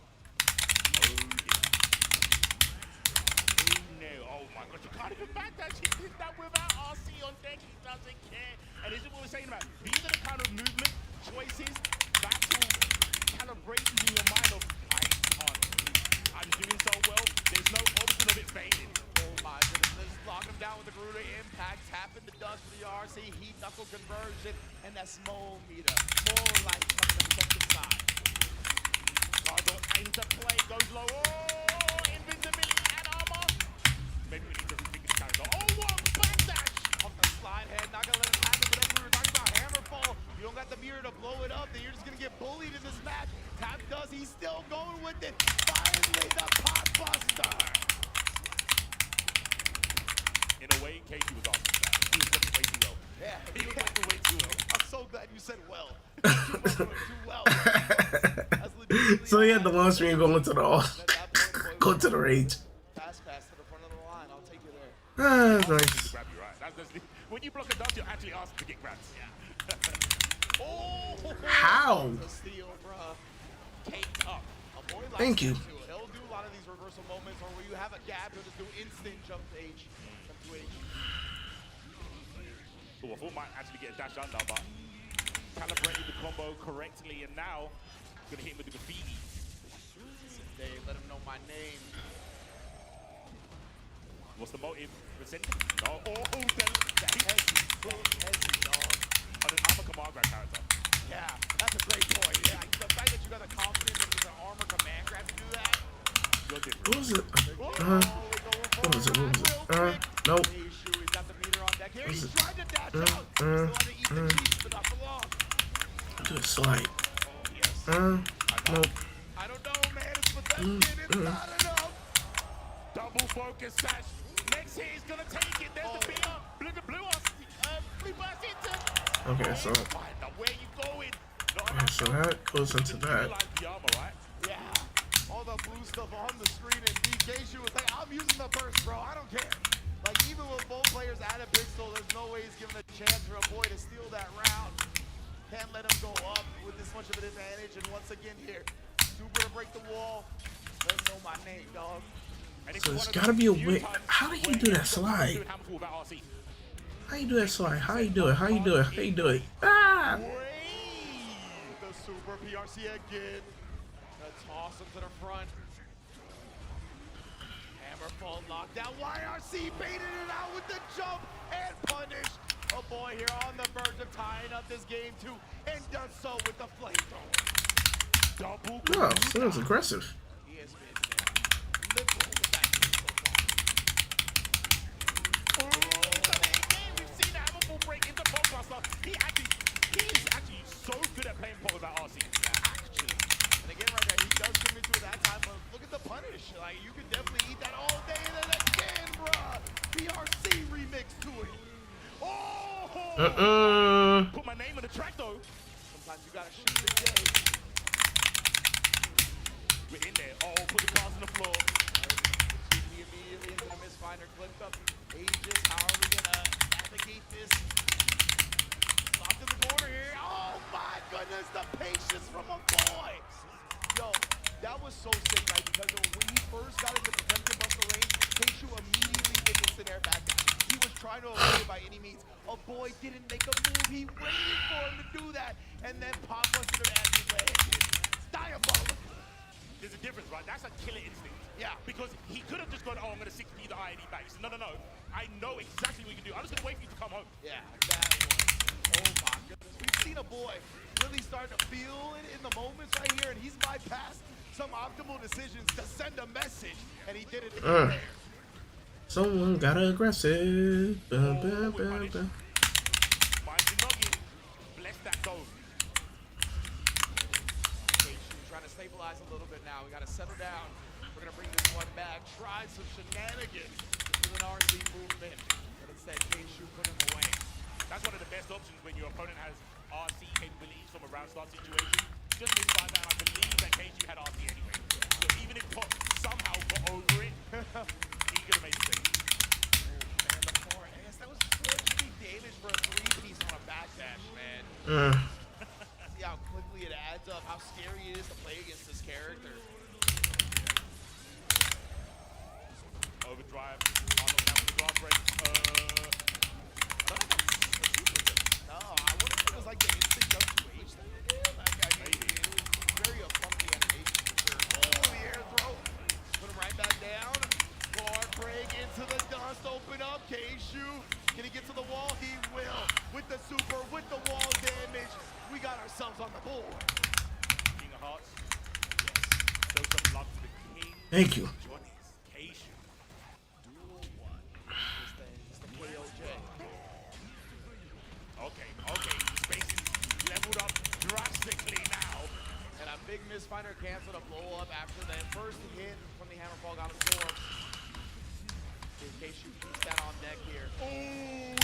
Oh my gosh, you can't even backdash. He did that without RC on deck. He doesn't care. And this is what we're saying about. These are the kind of movement, choices, battle calibrations in your mind of, I'm doing so well. There's no option of it failing. Oh my goodness, let's lock him down with the Garuda impact. Tapping the dust for the RC. Heat knuckle conversion. And that small meter. More light coming to the second side. Cargo into play. Goes low. Oh, invincibility and armor. Maybe we need to rethink the character. Oh, what backdash! Off the slide head, not gonna let him happen, but that's what we were talking about. Hammer fall. You don't got the mirror to blow it up, then you're just gonna get bullied in this match. Tap does, he's still going with it. Finally, the pot buster. In a way, Casey was awesome. He was working way too well. Yeah, he was working way too well. I'm so glad you said well. You were doing too well. That's legitimately So he had the launch screen going to the go to the rage. Fast pass to the front of the line. I'll take you there. Ah, nice. Grab you, right? When you block a dodge, you're actually asked to get grabbed. Yeah. Oh! How? The steal, bruh. Caked up. A boy likes Thank you. that too. He'll do a lot of these reversal moments, or where you have a gap, he'll just do instant jump to H. Jump to H. Oh, I thought might actually get a dash under, but calibrated the combo correctly, and now gonna hit him with the graffiti. They let him know my name. What's the motive? No. Oh, that Hezzy, dog. On an armor command grab character. Yeah, that's a great point. Yeah, the fact that you got the confidence that there's an armor command grab to do that. You're different. What was it? What was it? What was it? Nope. He's got the meter on deck here. What was He's it? trying to dash out. Still on the eat the cheese, but not for long. Do a slide. Oh, yes. Nope. I don't know, man. It's Potemkin. It's not enough. Double focus sash. Next hit is gonna take it. There's the beat up. Blue burst into. Okay, so Where you going? so that goes into that. The armor, right? Yeah. All the blue stuff on the screen, and DK was like, I'm using the burst, bro. I don't care. Like, even with both players at a pixel, there's no way he's giving a chance for a boy to steal that round. Can't let him go up with this much of an advantage. And once again here, Super to break the wall. Let him know my name, dog. So there's gotta be a way. How do you do that slide? How you do that slide? How you do it? How you do it? How you do it? Ah! The Super PRC again. Let's toss him to the front. Hammerfall knockdown. YRC baited it out with the jump and punish. A boy here on the verge of tying up this game too, and does so with the flamethrower. Double. Oh, that was aggressive. He has been liberal with that so far. We've seen Hammerfall break into Podbuster. He is actually so good at playing pot without RC. Actually. And again, right there, he does commit to it that time, but look at the punish. Like, you could definitely eat that all day, and then again, bruh. PRC remix to it. Oh! Put my name on the track, though. Sometimes you gotta shoot the day. We're in there. Oh, put the cards on the floor. He immediately into the misfinder, clipped up. Aegis, how are we gonna navigate this? Locked in the corner here. Oh my goodness, the patience from a boy. Yo, that was so sick, right? Because when he first got into the Potemkin Buster range, Keishu immediately did instant air back down. He was trying to avoid it by any means. A boy didn't make a move. He waited for him to do that, and then pop busted him as he landed. It's diabolical. difference, right? That's a killer instinct. Yeah. Because he could have just gone, oh, I'm going to 6P the IAD base. No. I know exactly what you can do. I'm just going to wait for you to come home. Yeah, that was, oh my goodness. We've seen a boy really starting to feel it in the moments right here, and he's bypassed some optimal decisions to send a message, and he did it again there. Someone got aggressive. Bum, bum, bum, bum. Bless that go. Trying to stabilize a little bit now. We got to settle down. We're going to bring this one back. Try some shenanigans with an RC movement. But instead, K-Shu put him away. That's one of the best options when your opponent has RC capabilities from a round start situation. Just misfire that. I believe that K-Shu had RC anyway. So even if Pop somehow got over it, he could have made the save. And the 4S, that was such big damage for a 3-piece on a backdash, man. See how quickly it adds up, how scary it is to play against this character. Overdrive, Arnold down with the glass break. No, I wonder if it was like the instant jump to H thing again. Like, I mean, it was very funky animation for sure. Oh, the air throw. Put him right back down. Guard break into the dust. Open up. K-Shu. Can he get to the wall? He will. With the super, with the wall damage, we got ourselves on the board. King of Hearts. Yes. Show some love to the king. Thank you. K-Shu. Duel 1. It's the KOJ. Okay. Space is leveled up drastically now. And a big misfinder canceled a blow up after that first hit from the Hammerfall got absorbed. K-Shu keeps that on deck here. Oh,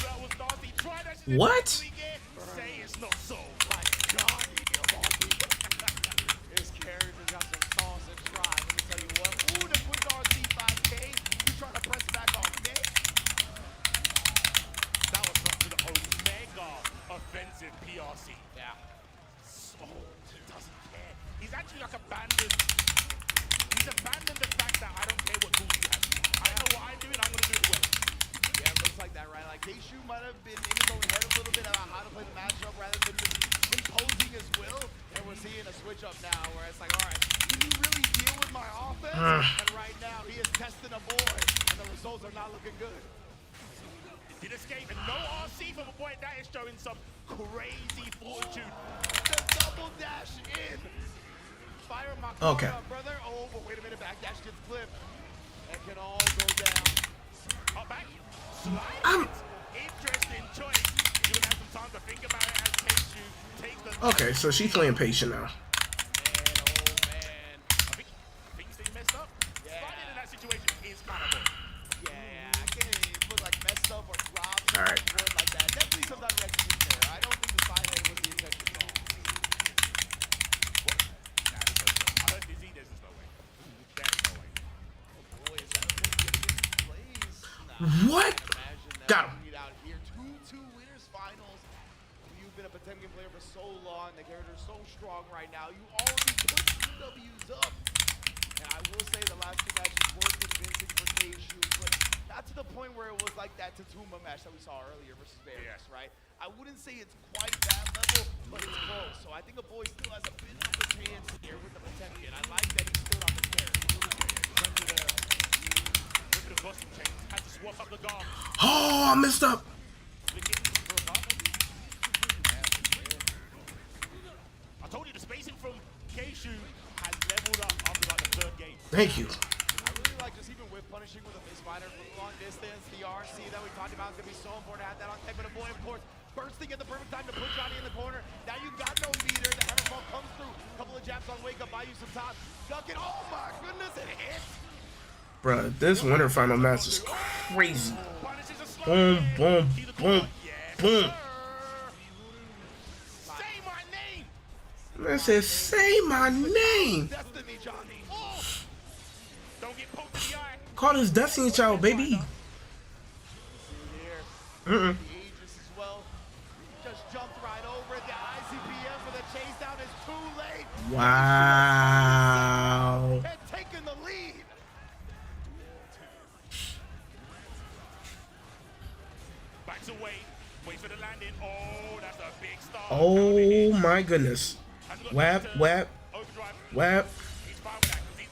that was nasty. Try that. What? Say it's not so. My God, this character's got some sauce and drive. Let me tell you what. Ooh, the quick RC5K. You trying to press back on me? That was up to the Omega offensive PRC. Yeah. So, he doesn't care. He's actually like abandoned. He's abandoned the fact that I don't care what tools you have. I know what I'm doing, I'm going to do it well. Yeah, it looks like that, right? Like, K-Shu might have been in his own head a little bit about how to play the matchup rather than just imposing his will. And we're seeing a switch up now where it's like, all right, can you really deal with my offense? And right now, he is testing a board, and the results are not looking good. Did escape, and no RC from a boy that is showing some crazy fortitude. The double dash in. Fire my Okay. brother. Oh, but wait a minute, back dash gets flipped. That can all go down. Up back. Slide. Interesting choice. You would have some time to think about it as K-Shu takes the... Okay, so she's playing patient now. Man, oh man. I think things that he messed up. Yeah. Sliding in that situation is kind of good. Yeah, I can't even put like messed up or dropped. All right. Like that. Definitely sometimes execution there. I don't think the side head was the intention at all. What? Nah, there's no way. I heard Dizzy, there's just no way. There is no way. Oh boy, is that a good plays? Nah, What? Got him. Out here. Two winners finals. You've been a Potemkin player for so long. The character's so strong right now. You already put 2 W's up. And I will say the last 2 matches were convincing for K-Shu, but not to the point where it was like that Tatuma match that we saw earlier versus Varys, right? I wouldn't say it's quite that level, but it's close. So I think a boy still has a bit of a chance here with the Potemkin. I like that he stood on his character. Had to swap up the guard. Oh, I messed up. I told you the spacing from K-Shu has leveled up after like the 3rd game. Thank you. I really like just even with punishing with a misfinder from long distance. The RC that we talked about is going to be so important to have that on tech. But a boy, of course, bursting at the perfect time to put Johnny in the corner. Now you got no meter. The Hammerfall comes through. Couple of jabs on wake up, buy you some time. Duck it. Oh my goodness, it hits. Bruh, this winter final match is crazy. Boom, boom, boom, boom. Say my name. Man said, say my name. Destiny, Johnny. Oh. Don't get poked in the eye. Call this Destiny Child, baby. Aegis as well. Just jumped right over it. The ICPM for the chase down is too late. Wow. And taking the lead. Backs away. Wait for the landing. Oh, that's a big start. Oh my goodness. Whap, whap, whap. He's fine with that because he's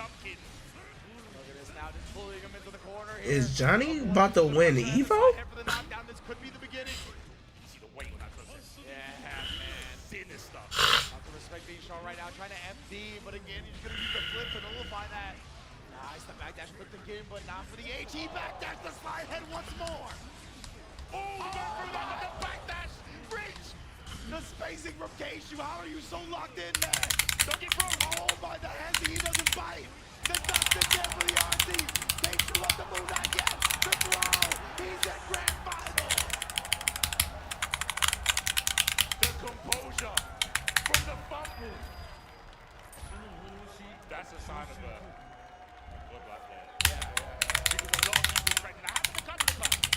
Chumpkin. Look at this now, just pulling him into the corner here. Is Johnny about to win EVO? For the knockdown, this could be the beginning. You see the weight on that process. Yeah, man. Sinister. Not to respect being shown right now, trying to FD, but again, he's gonna use the flip to nullify that. Nice, the backdash clipped again, but not for the H. He backdash the slide head once more. Oh, we got through that with the backdash. Rich! The spacing from Keishu, how are you so locked in there? Don't get broke. Oh, by the hands, he doesn't bite. The dustin there for the RC. Keishu up the move, not yet. The throw, he's at grand final. The composure from the fumble. That's a sign of a good black player. Yeah. Because a lot of people threaten. That happened a couple of times.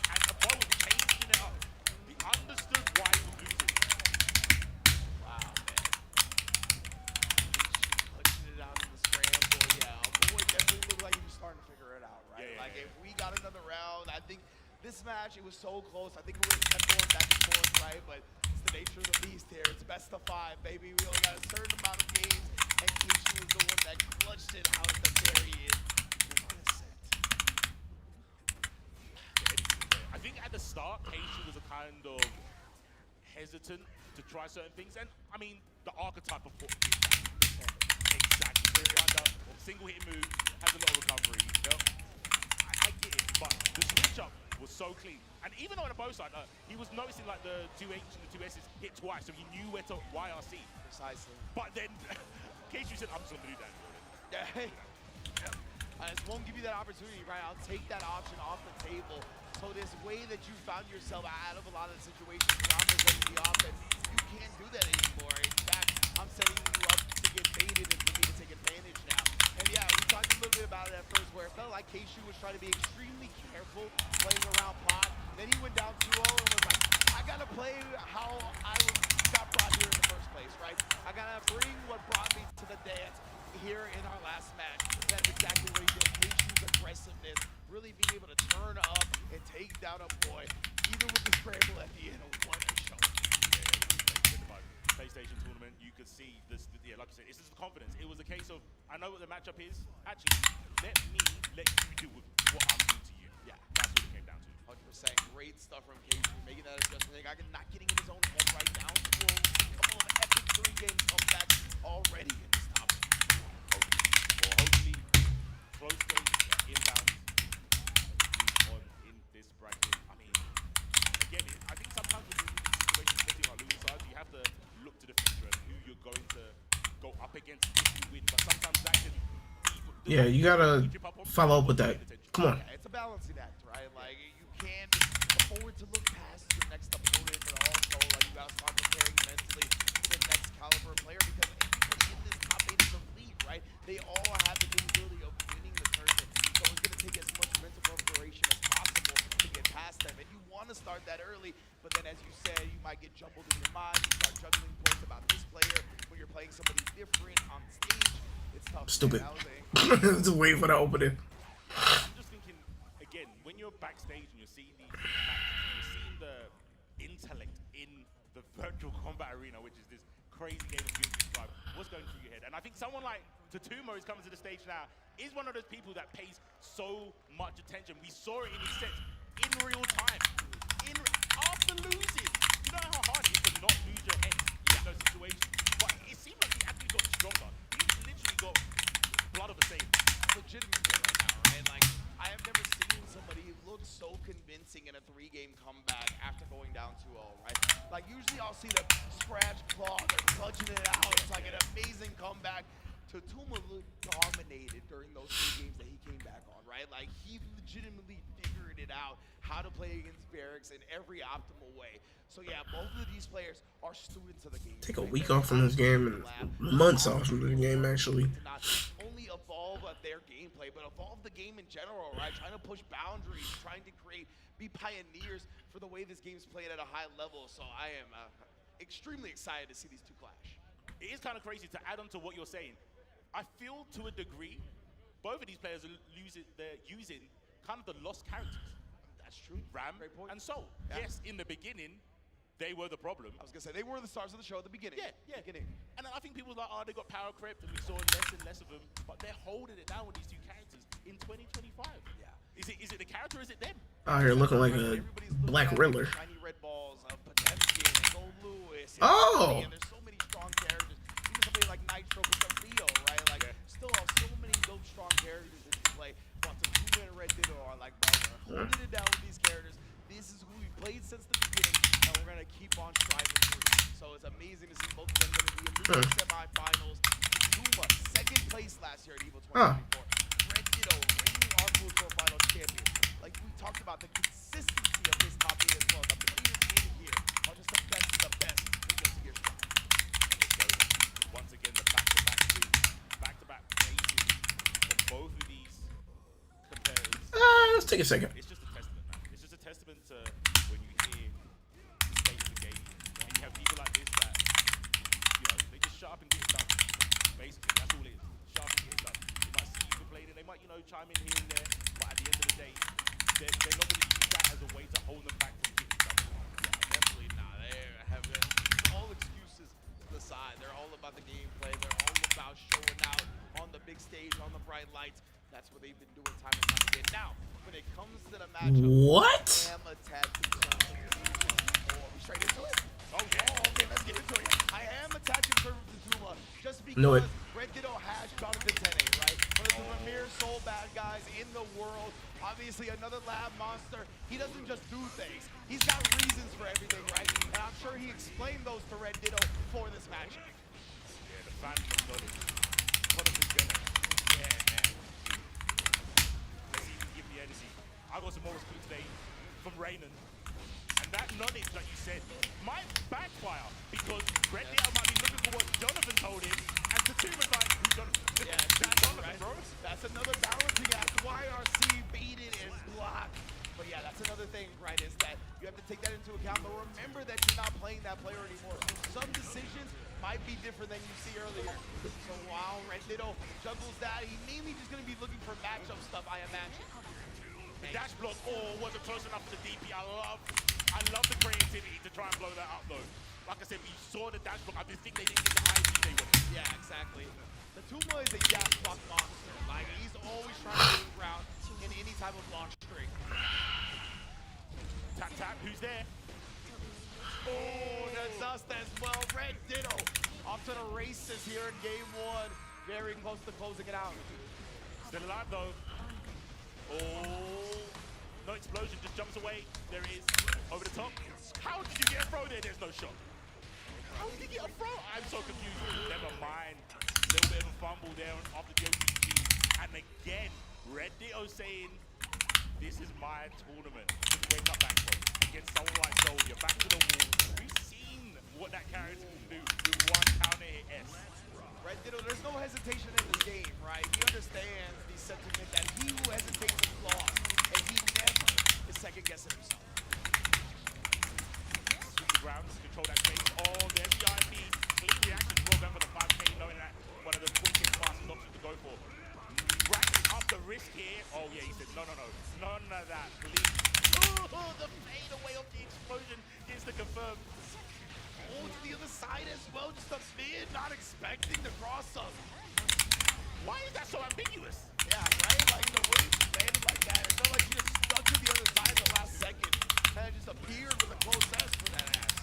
And the ball was changing it up. He understood why he was losing. Wow, man. Pushing it out in the scramble, yeah. Boy, definitely looked like he was starting to figure it out, right? Yeah, like, if we got another round, I think this match, it was so close. I think it would have kept going back and forth, right? But it's the nature of the beast here. It's best of 5, baby. We only got a certain amount of games, and Keishu was the one that clutched it out at the very end. I think at the start, Keishu was a kind of hesitant to try certain things. And, I mean, the archetype of football is that. Exactly. Single hit move, has a lot of recovery. You know? I get it, but the switch up was so clean. And even on the both side, he was noticing like the 2H and the 2S's hit twice, so he knew where to YRC. Precisely. But then, Keishu said, I'm just going to do that. Yeah. I just won't give you that opportunity, right? I'll take that option off the table. So this way that you found yourself out of a lot of the situations where I'm presenting the offense, you can't do that anymore. In fact, I'm setting you up to get baited and for me to take advantage now. And yeah, we talked a little bit about it at first where it felt like Keishu was trying to be extremely careful playing around pot. Then he went down 2-0 and was like, I gotta play how I got brought here in the first place, right? I gotta bring what brought me to the dance here in our last match. That's exactly what he did. Keishu's aggressiveness, really being able to turn up and take down a boy, even with the scramble at the end of one show. PlayStation tournament, you could see this, yeah, like I said, this is the confidence. It was a case of, I know what the matchup is. Actually, let you do with what I'm doing to you. Yeah. That's what it came down to. 100%. Great stuff from Keishu, making that adjustment. Not getting in his own head right now. A couple of epic 3-game comebacks already in this top. Hopefully, close game, inbound, move on in this bracket. I mean, again, I think sometimes when you're in these situations, especially on losing sides, you have to look to the future and who you're going to go up against if you win. But sometimes that can Yeah, you gotta follow up with that. Come on. Yeah, it's a balancing act, right? Like, you can't afford to look past your next opponent, but also, like, you gotta start preparing mentally for the next caliber player because everybody in this top 8 is elite, right? They all have the capability of winning the tournament. So it's gonna take as much mental preparation as possible to get past them. And you want to start that early, but then as you said, you might get jumbled in your mind. You start juggling points about this player when you're playing somebody different on stage. It's tough. Stupid. Man. Just wait for the opening. I'm just thinking, again, when you're backstage and you're seeing these matches, you're seeing the intellect in the virtual combat arena, which is this crazy game of Guilty Strive. What's going through your head? And I think someone like Tatumo is coming to the stage now, is one of those people that pays so much attention. We saw it in his sets in real time. After losing, you know how hard it is to not lose your head in those situations. But it seemed like he actually got stronger. He literally got blood of a saint. Legitimately right now, right? Like, I have never seen somebody look so convincing in a 3-game comeback after going down 2-0, right? Like, usually I'll see them scratch, claw, they're clutching it out. It's like an amazing comeback. Tatumo looked dominated during those 3 games that he came back on, right? Like, he legitimately figured it out how to play against Barracks in every optimal way. So yeah, both of these players are students of the game. Take a week off from this game and months off from the game, actually. To not only evolve their gameplay, but evolve the game in general, right? Trying to push boundaries, trying to be pioneers for the way this game's played at a high level. So I am extremely excited to see these two clash. It is kind of crazy to add on to what you're saying. I feel to a degree, both of these players they're using kind of the lost characters. That's true. Ram and Soul. Yeah. Yes, in the beginning, they were the problem. I was gonna say they were the stars of the show at the beginning. Yeah. And I think people were like, oh, they got power crept, and we saw less and less of them. But they're holding it down with these two characters in 2025. Yeah. Is it the character? Or is it them? Out here looking like a Black Riddler. Shiny red balls of Potemkin and Gold Lewis. Oh. And there's so many strong characters. Even somebody like Nitro with Leo, right? Like still so many dope strong characters that you play. But Takuma and Red Ditto are like, bro, we're holding it down with these characters. This is who we played since the beginning, and we're gonna keep on striving through. So it's amazing to see both of them going to the Elite semifinals. Takuma, second place last year at EVO 2024. Red Ditto, reigning Arco Tour Finals champion. Like we talked about, the consistency of this top 8 as well. The players in here are just the best of the best. We go to your shot. So once again, the back-to-back wins, back-to-back places from both of these competitors. Let's take a second. It's just a testament, man. It's just a testament to when you hear the state of the game, and you have people like this that, you know, they just shut up and get it done. Basically, that's all it is. Shut up and get it done. They might see you complaining, they might, you know, chime in here and there, but at the end of the day, they're not going to use that as a way to hold them back from getting it done. Yeah, definitely not. They have all excuses to the side. They're all about the gameplay. They're all about showing out on the big stage, on the bright lights. That's what they've been doing time and time again. Now, when it comes to the matchup, what? I am attacking straight into it. Oh, okay, let's get into it. I am attaching Server Tatuma just because Red Ditto has Jonathan Tene, right? One of the premier soul bad guys in the world. Obviously, another lab monster. He doesn't just do things. He's got reasons for everything, right? And I'm sure he explained those to Red Ditto for this matchup. Yeah, the fans of knowledge. What a big game. Yeah, man. Let's see if he can give the energy. I got some more respect today from Raynon. And that knowledge, like you said, might backfire because Red Ditto might be looking for what Jonathan told him, and Tatuma's like, who's Jonathan? Yeah, that's Jonathan, right? bro. That's another balancing act. YRC baited and blocked. But yeah, that's another thing, right, is that you have to take that into account. But remember that you're not playing that player anymore. Some decisions might be different than you see earlier. So while Red Ditto juggles that, he's mainly just going to be looking for matchup stuff, I imagine. The dash block, wasn't close enough to the DP. I love the creativity to try and blow that up, though. Like I said, we saw the dash block. I just think they didn't get the ID they wanted. Yeah, exactly. Tatuma is a dash block monster. Like, he's always trying to move around in any type of launch string. Tap, tap, who's there? Oh, that's us as well. Red Ditto off to the races here in game 1. Very close to closing it out. Still alive, though. Oh, no explosion, just jumps away. There it is, over the top. How did you get a throw there? There's no shot. How did he get a throw? I'm so confused. Never mind. A little bit of a fumble there after the OTG. And again, Red Ditto saying, this is my tournament. Just wake up back from against someone like Soul. You're back to the wall. We've seen what that character can do with one counter hit S. Red Ditto, there's no hesitation in this game, right? He understands the sentiment that he who hesitates is lost, and he never is second-guessing himself. Sweep the ground, control that space. Oh, there's the IP. Clean reaction to Rogan for the 5K, knowing that one of the quickest, fastest options to go for. Racking up the risk here. Oh, yeah, he said, no. None of that, please. Oh, the fade away of the explosion is the confirm. Oh, to the other side as well, just a mid, not expecting the cross-up. Why is that so ambiguous? Yeah, right? Like, the way she landed like that, it felt like she just stuck to the other side at the last second. And it just appeared with a close S for that ass.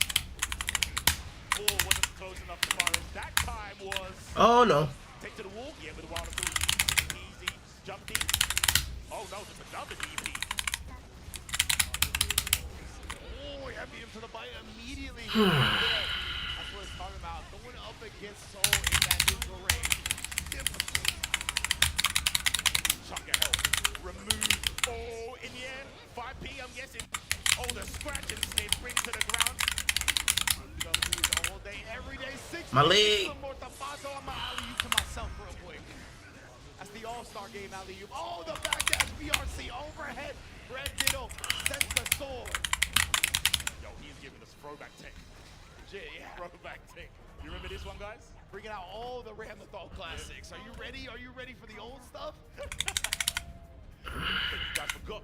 Oh, wasn't close enough to fire. That time was... Oh, no. Take to the wall. Yeah, with the wild approach. Easy. Jump deep. Oh, no, just another DP. Oh, yeah, beat him to the bite immediately. That's what it's talking about. Going up against Soul in that neutral range. Difficult. Chunk of health. Remove. Oh, in the end. 5P, I'm guessing. Oh, the scratch and snip brings to the ground. All day, every day, 6 My leg. I'm going to alley-oop to myself real quick. That's the all-star game alley-oop. Oh, the backdash BRC overhead. Red Ditto sends the sword. Yo, he is giving us throwback tech. Yeah. Throwback tech. You remember this one, guys? Bringing out all the Ramlethal classics. Are you ready? Are you ready for the old stuff? You guys forgot.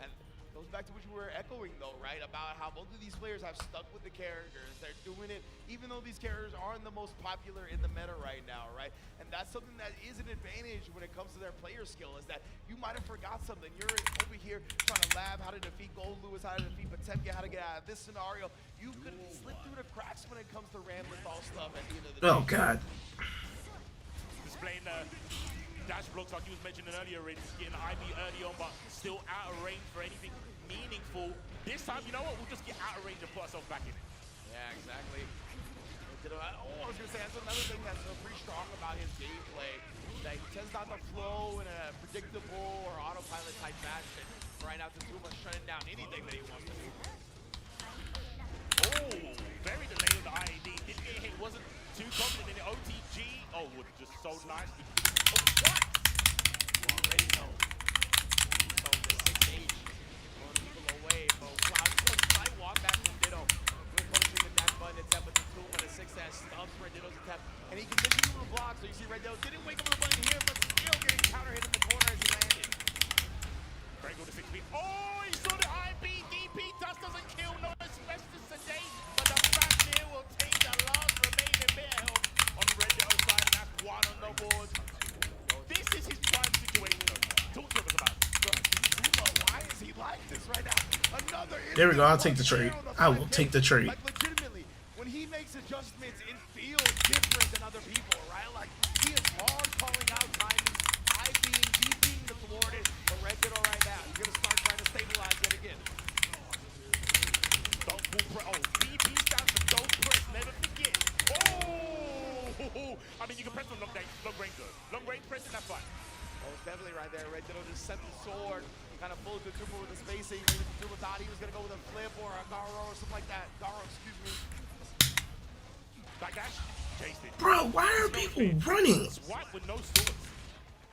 And goes back to what you were echoing though, right? About how both of these players have stuck with the characters. They're doing it even though these characters aren't the most popular in the meta right now, right? And that's something that is an advantage when it comes to their player skill, is that you might have forgot something. You're over here trying to lab how to defeat Gold Lewis, how to defeat Potemkin, how to get out of this scenario. You could slip through the cracks when it comes to Ramlethal stuff at the end of the day. Oh God. Displaying the dash blocks like you was mentioning earlier, Rince, getting IB early on, but still out of range for anything meaningful. This time, you know what? We'll just get out of range and put ourselves back in it. Yeah, exactly. I was gonna say that's another thing that's pretty strong about his gameplay. That he tends not to flow in a predictable or autopilot type fashion. Right now, Tsuma's shutting down anything that he wants to do. Oh, very delayed on the IAD. Didn't get hit, wasn't too confident in the OTG. Oh, just so nice. Oh, what? You already know. So the 6H pulling people away. But Cloud still try to walk back from Ditto. We're pushing the dash button attempt with the 2 and a 6S stuffs Red Ditto's attempt. And he continues to block, so you see Red Ditto didn't wake up with the button here, but still getting counter hit in the corner as he landed. Very good to 6 feet. Oh, he saw the IB. DP dust doesn't kill, no asbestos today. But the fact here will take the last remaining bit of health on Red Ditto's side, and that's 1 on the board. This is his prime situation, though. Talk to us about it. Why is he like this right now? Another. There we go. I'll take the trade. I will take the trade. Like legitimately, when he makes adjustments, it feels different than other people, right? Like he is hard calling out timings, IBing, DPing the thwarted, but Red Ditto right now, he's gonna start trying to stabilize yet again. Don't pull press. Oh, DP stands for don't press. Never forget. Oh, I mean you can press from long range though. Long range pressing, that's fine. Oh, it's definitely right there. Red Ditto just sent the sword. Kind of pulled the Tuma with the spacing. Tuma thought he was going to go with a flip or a Garo or something like that. Garo, excuse me. Backdash, chased it. Bro, why are people running? Swipe with no swords.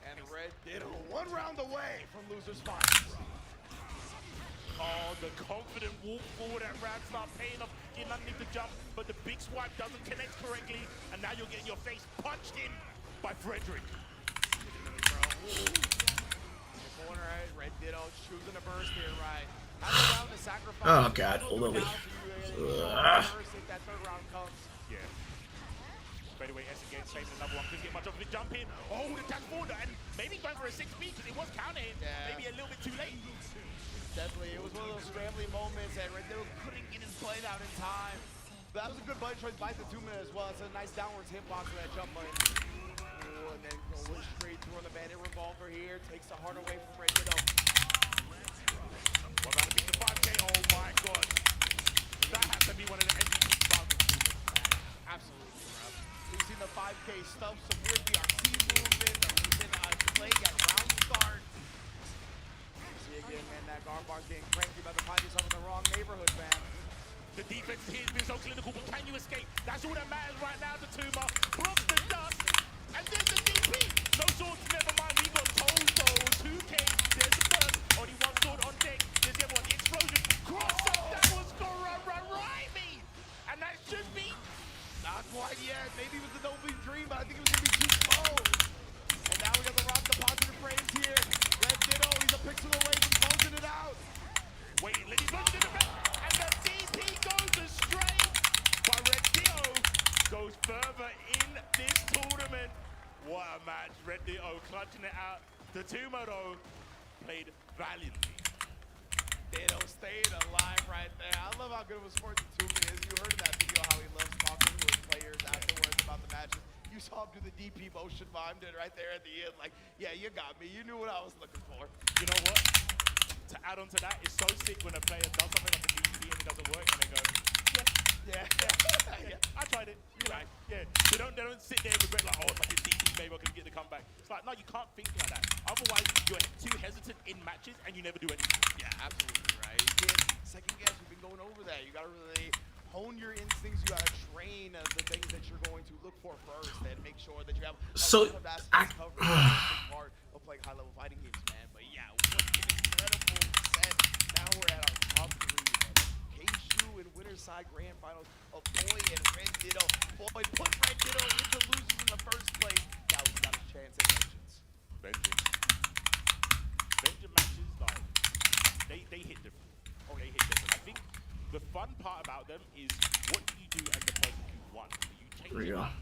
And Red Ditto 1 round away from loser spot. Oh, the confident walk forward at round start paying off. Getting underneath the jump, but the big swipe doesn't connect correctly. And now you're getting your face punched in by Frederick. Corner, right? Red Ditto choosing a burst here, right? Oh God, hold on. If that 3rd round comes. Yeah. Straightaway S again, saving another one. Couldn't get much of the jump in. Oh, the dash forward, and maybe going for a 6B because it was counter hit. Yeah. Maybe a little bit too late. Definitely, it was one of those scrambling moments, and Red Ditto couldn't get his blade out in time. But that was a good button choice by the 2 minutes as well. It's a nice downwards hitbox for that jump button. And then going straight through on the bandit revolver here. Takes the heart away from Red Ditto. What about to beat the 5K? Oh my God. That has to be one of the MVP spots. Absolutely, bro. We've seen the 5K stuff, some weird BRC movement. We've seen Plague at round start. You see again, man, that guard bar's getting cranky. About to find yourself in the wrong neighborhood, man. The defense here has been so clinical, but can you escape? That's all that matters right now to Tuma. Blocks the dust. And there's the DP! No swords, never mind, we got Tozo, 2K, there's the burst, only 1 sword on deck, there's the other one, the explosion, cross up, that was Raimi! And that should be... Not quite yet, maybe it was the Noble Dream, but I think it was going to be too slow. And now we got the rock deposited frames here. Red Ditto, he's a pixel away from closing it out. Wait, Liddy's going to the back, and the DP goes astray, but Red Ditto goes further in this tournament. What a match, Red Ditto clutching it out. The Tuma though played valiantly. Ditto stayed alive right there. I love how good of a sport the Tuma is. You heard in that video how he loves talking to his players afterwards about the matches. You saw him do the DP motion mime did right there at the end. Like, yeah, you got me. You knew what I was looking for. You know what? To add on to that, it's so sick when a player does something like the DP and it doesn't work and they go, yeah, I tried it. You're right. Yeah. They don't sit there and regret like, oh, if I did DP, maybe I could get the comeback. It's like, no, you can't think like that. Otherwise, you're too hesitant in matches and you never do anything. Yeah, absolutely right. You can't second guess. We've been going over that. You gotta really hone your instincts. You gotta train the things that you're going to look for first, and make sure that you have a lot of aspects covered. That's a big part of playing high-level fighting games, man. But yeah, what an incredible set. Now we're at our top 3. In Winterside Grand Finals of Boy and Red Ditto. Boy put Red Ditto into losers in the first place. Now he's got a chance at Vengeance. Vengeance matches, like, they hit different. them is what do you do as the person who won? Do you change There it you go. up,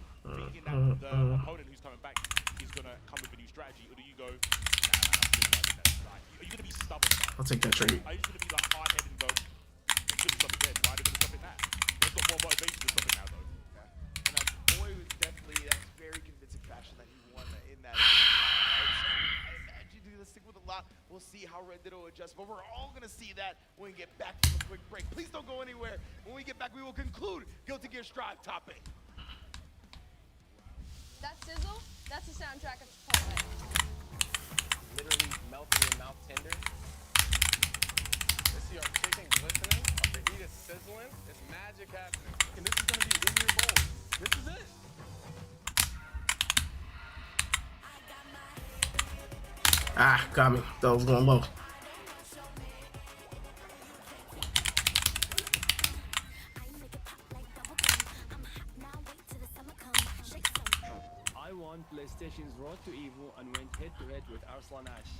thinking that the opponent who's coming back is going to come with a new strategy, or do you go, nah, I'm still like that. Like, are you going to be stubborn about it? I'll take that trade. Are you going to be like hard-headed and go, they couldn't stop it then, why are they going to stop it now? They've got more motivation to stop it now, though. And a boy who's definitely, that's very convincing fashion that he won in that game, right? So I imagine he's gonna stick with a lot. We'll see how Red Ditto adjusts, but we're all gonna see that when we get back from a quick break. Please don't go anywhere. When we get back, we will conclude Guilty Gear Strive top 8. That sizzle, that's the soundtrack of Chipotle. Literally melting your mouth tender. You see our chicken glistening, our fajita sizzling. It's magic happening. And this is gonna be in your bowl. This is it. Ah, got me. That was going low. I won PlayStation's Road to EVO and went head-to-head with Arslan Ash.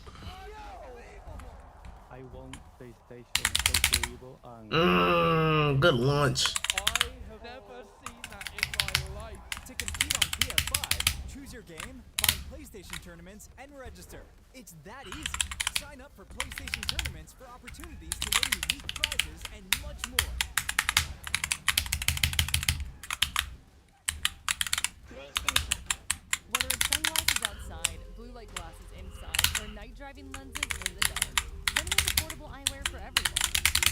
I won PlayStation Road to EVO and Good lunch. I have never seen that in my life. To compete on PS5, choose your game, find PlayStation tournaments, and register. It's that easy. Sign up for PlayStation tournaments for opportunities to win unique prizes and much more. Whether it's sunglasses outside, blue light glasses inside, or night driving lenses in the dark, Zenni has affordable eyewear for everyone.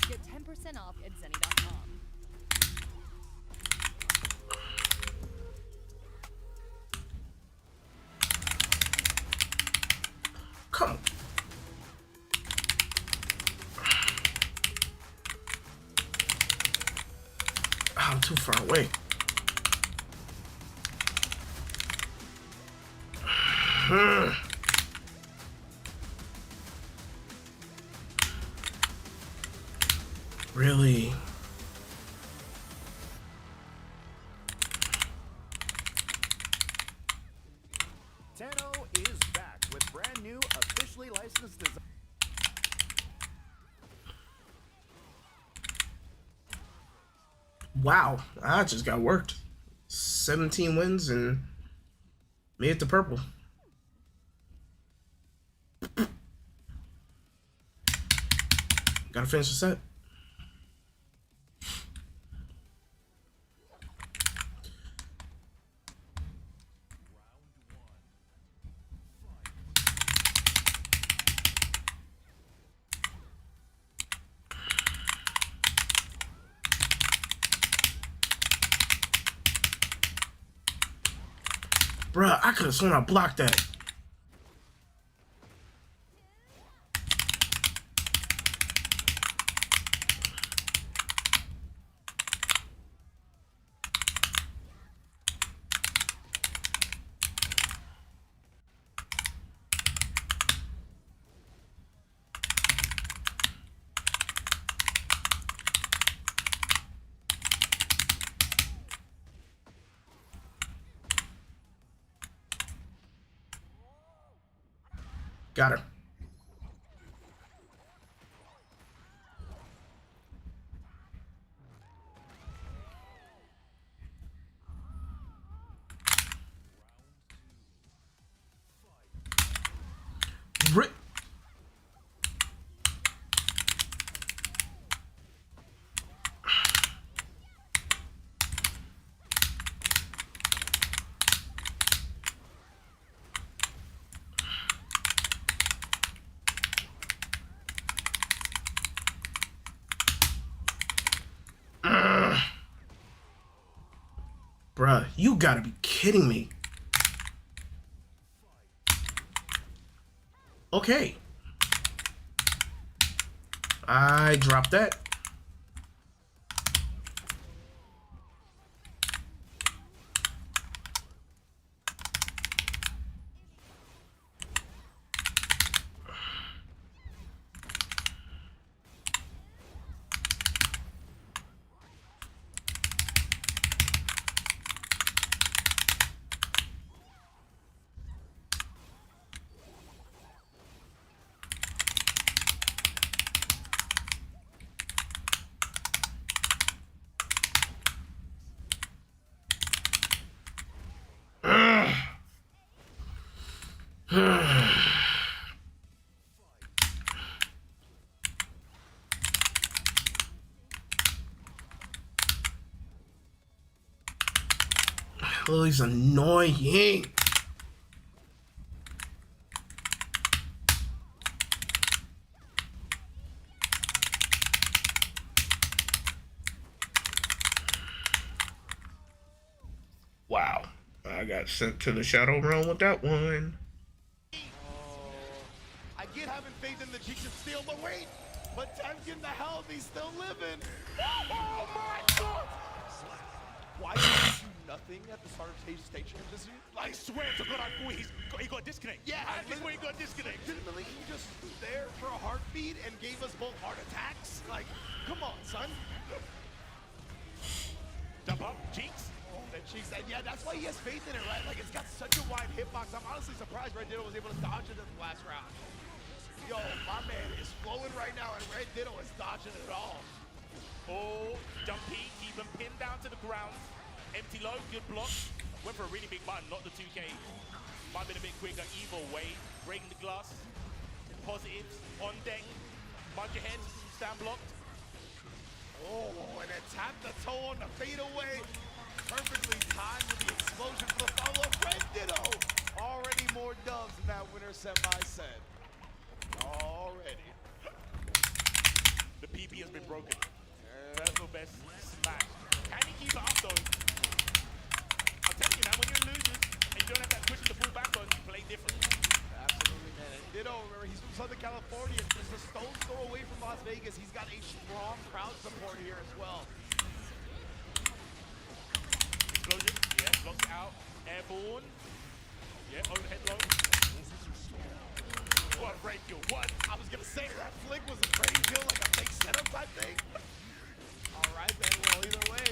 Get 10% off at Zenni.com. Come on. Oh, I'm too far away. Really? Tenno is back with brand new, officially licensed design. Wow, I just got worked. 17 wins and made it to purple. Gotta finish the set. Bruh, I could have sworn I blocked that. Got her. Rip. Bruh, you gotta be kidding me. Okay. I dropped that. Lily's annoying. Wow. I got sent to the Shadow Realm with that one. I get having faith in the Cheeks of Steel, but wait! But Temkin, the hell, he's still living! Oh my god! Why did he do nothing at the start of stage transition? I swear to God, I thought he got disconnected. Yeah, I just thought he got disconnected. Legitimately, he just stood there for a heartbeat and gave us both heart attacks. Like, come on, son. Jump up, Cheeks. Oh, that Cheeks, and yeah, that's why he has faith in it, right? Like, it's got such a wide hitbox. I'm honestly surprised Red Ditto was able to dodge it in the last round. Yo, my man is flowing right now, and Red Ditto is dodging it all. Oh, jumpy, keep him pinned down to the ground. Empty low, good block. Went for a really big button, not the 2K. Might have been a bit quicker. EVO way, breaking the glass. Positives, on deck. Mind your head, stand blocked. Oh, and it tapped the toe on the fadeaway. Perfectly timed with the explosion for the follow-up. Red Ditto already more dubs in that winner semi-set. Already. The PP has been broken. Personal best smash. Can he keep it up though? I'm telling you, man, when you're losers and you don't have that cushion to pull back on, you play different. Absolutely, man. And Ditto, remember, he's from Southern California. Just a stone's throw away from Las Vegas. He's got a strong crowd support here as well. Explosion, yeah, blocks it out. Airborne. Yeah, overhead low. What a great kill, what? I was gonna say that flick was a great kill, like a fake setup type thing. All right, then, well, either way,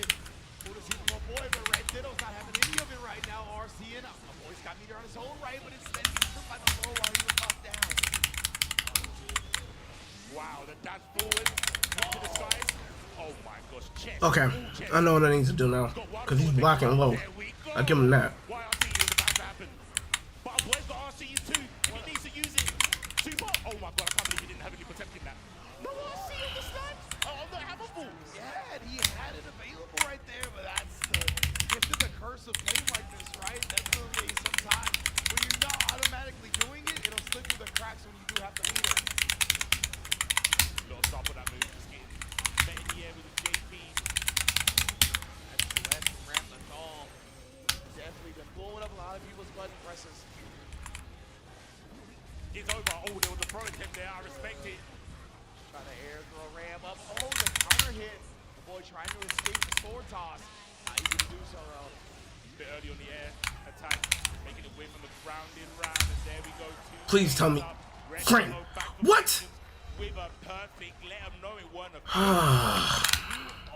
cool to see from my boy, but Red Ditto's not having any of it right now. RC and my boy's got meter on his own right, but instead he's put by the low while he was knocked down. Wow, the dash forward into the skies. Oh my gosh, chest. Okay, I know what I need to do now. Because he's blocking low. I give him that. Why RC is about to happen? But our boy's got RCs too. He needs to use it. Super. Oh my god, I can't believe he didn't have any protecting that. No RC on the snipe. Oh, the hammer ball. Yeah, and he had it available right there, but that's the gift of the curse of playing like this, right? Definitely sometimes when you're not automatically doing it, it'll slip through the cracks when you do have to beat it. Little stop with that move. Just getting met in the air with the JP. That's the West from Ramblin' all. Definitely been blowing up a lot of people's button presses. It's over. Oh, there was a throw attempt there. I respect it. Trying to air throw ram up. Oh, the counter hit. The boy trying to escape the sword toss. Not easy to do so, though. A bit early on the air attack, making it win from the ground in round, and there we go. Please tell me. Frank, what? With a perfect, let him know it wasn't a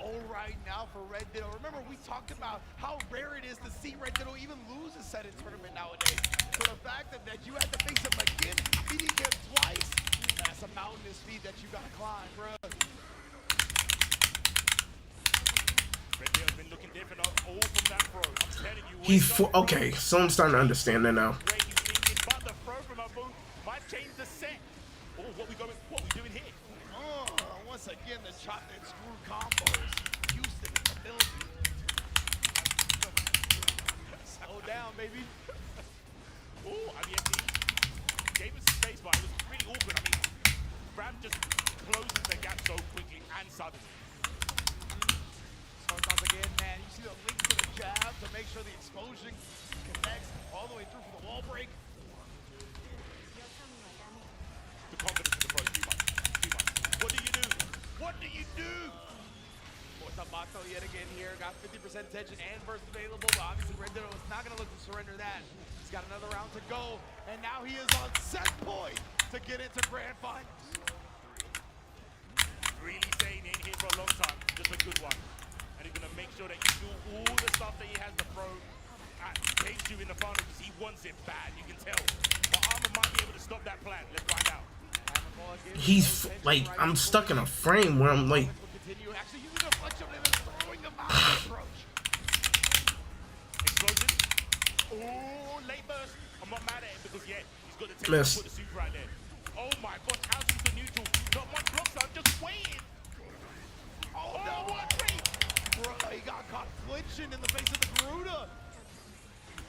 all right now for Red Ditto. Remember, we talked about how rare it is to see Red Ditto even lose a set in tournament nowadays. So the fact that you had to face him again, beating him twice, that's a mountainous feat that you gotta climb, bro. Red Ditto's been looking different all from that throw. I'm telling you. He's okay, so I'm starting to understand that now. Way he's thinking, but the throw from Abu might change the set. Oh, what we doing here? Once again, the chopped and screw combos. Houston in the building. Slow down, baby. Oh, IBFD gave us space, but it was really awkward. I mean, Ram just closes the gap so quickly and suddenly. Sometimes again, man, you see the link to the jab to make sure the explosion connects all the way through for the wall break. The confidence of the pro, too much. What do you do? What do you do? Tabaco yet again here, got 50% attention and burst available, but obviously Red Ditto is not going to look to surrender that. He's got another round to go, and now he is on set point to get into grand finals. Really staying in here for a long time, just a good one. And he's going to make sure that you do all the stuff that he has to throw against you in the final, because he wants it bad, you can tell. But Armor might be able to stop that plan. Let's find out. He's like, I'm stuck in a frame where I'm like, Actually using a flexion and then throwing them out of the approach. Explosion. Oh, late burst. I'm not mad at him because, yeah, he's got to take Miss. put the super right there. Oh my gosh, how's the neutral? Not much blocks, I'm just waiting. Oh no, what? Bro, he got caught flinching in the face of the Garuda.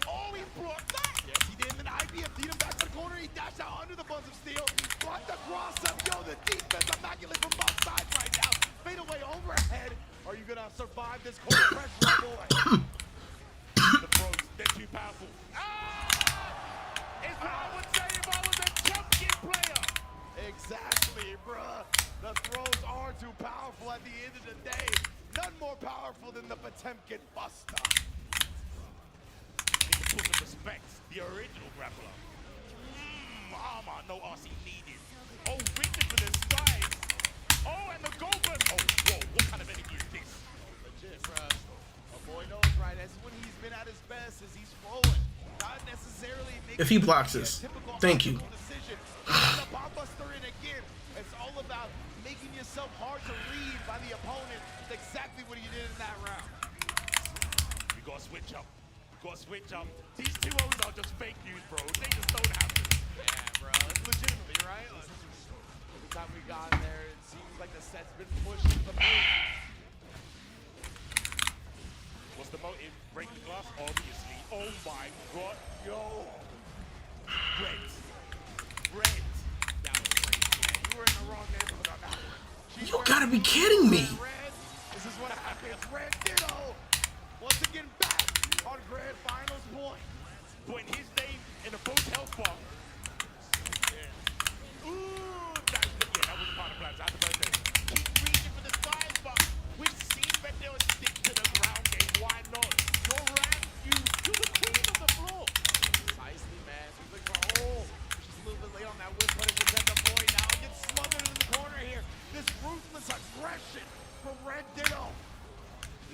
Oh, he blocked that. Yes, he did. And then IBM beat him back to the corner. He dashed out under the buns of steel. Blocked the cross up. Yo, the defense immaculate from both sides right now. Fade away overhead. Are you gonna survive this corner pressure, boy? The pros, they're too powerful. It's what I would say if I was a champion player. Exactly, bruh. The throws are too powerful at the end of the day. None more powerful than the Potemkin Buster. Need to put some respect. The original grappler. Armor, no RC needed. Oh, reaching for the skies. Oh, and the goal burst. Oh, whoa, what kind of energy is this? Legit, bruh. A boy knows, right? That's when he's been at his best, as he's rolling. Not necessarily making If he blocks this, thank you. decision. The bomb buster in again. It's all about making yourself hard to read by the opponent. It's exactly what he did in that round. We gotta switch up. We gotta switch up. These 2-0s are just fake news, bro. They just don't happen. Yeah, bro. It's legitimately, right? Every time we got in there, it seems like the set's been pushed to the moon. What's the motive? Breaking the glass? Obviously. Oh my god. Yo. Red. Red. That was crazy, man. You were in the wrong neighborhood on that one. You gotta be kidding me. Red. This is what happens. Red Ditto. Once again back on grand finals point. Putting his name in a post health bar. Yeah. Ooh, that was a part of plans. Happy birthday. Keep reaching for the sides, but we've seen Red Ditto stick to the ground game. Why not? You're you're the queen of the floor. Precisely, man. So he's looking for a hole. She's a little bit late on that whip, but it's at the point now. Gets smothered in the corner here. This ruthless aggression from Red Ditto.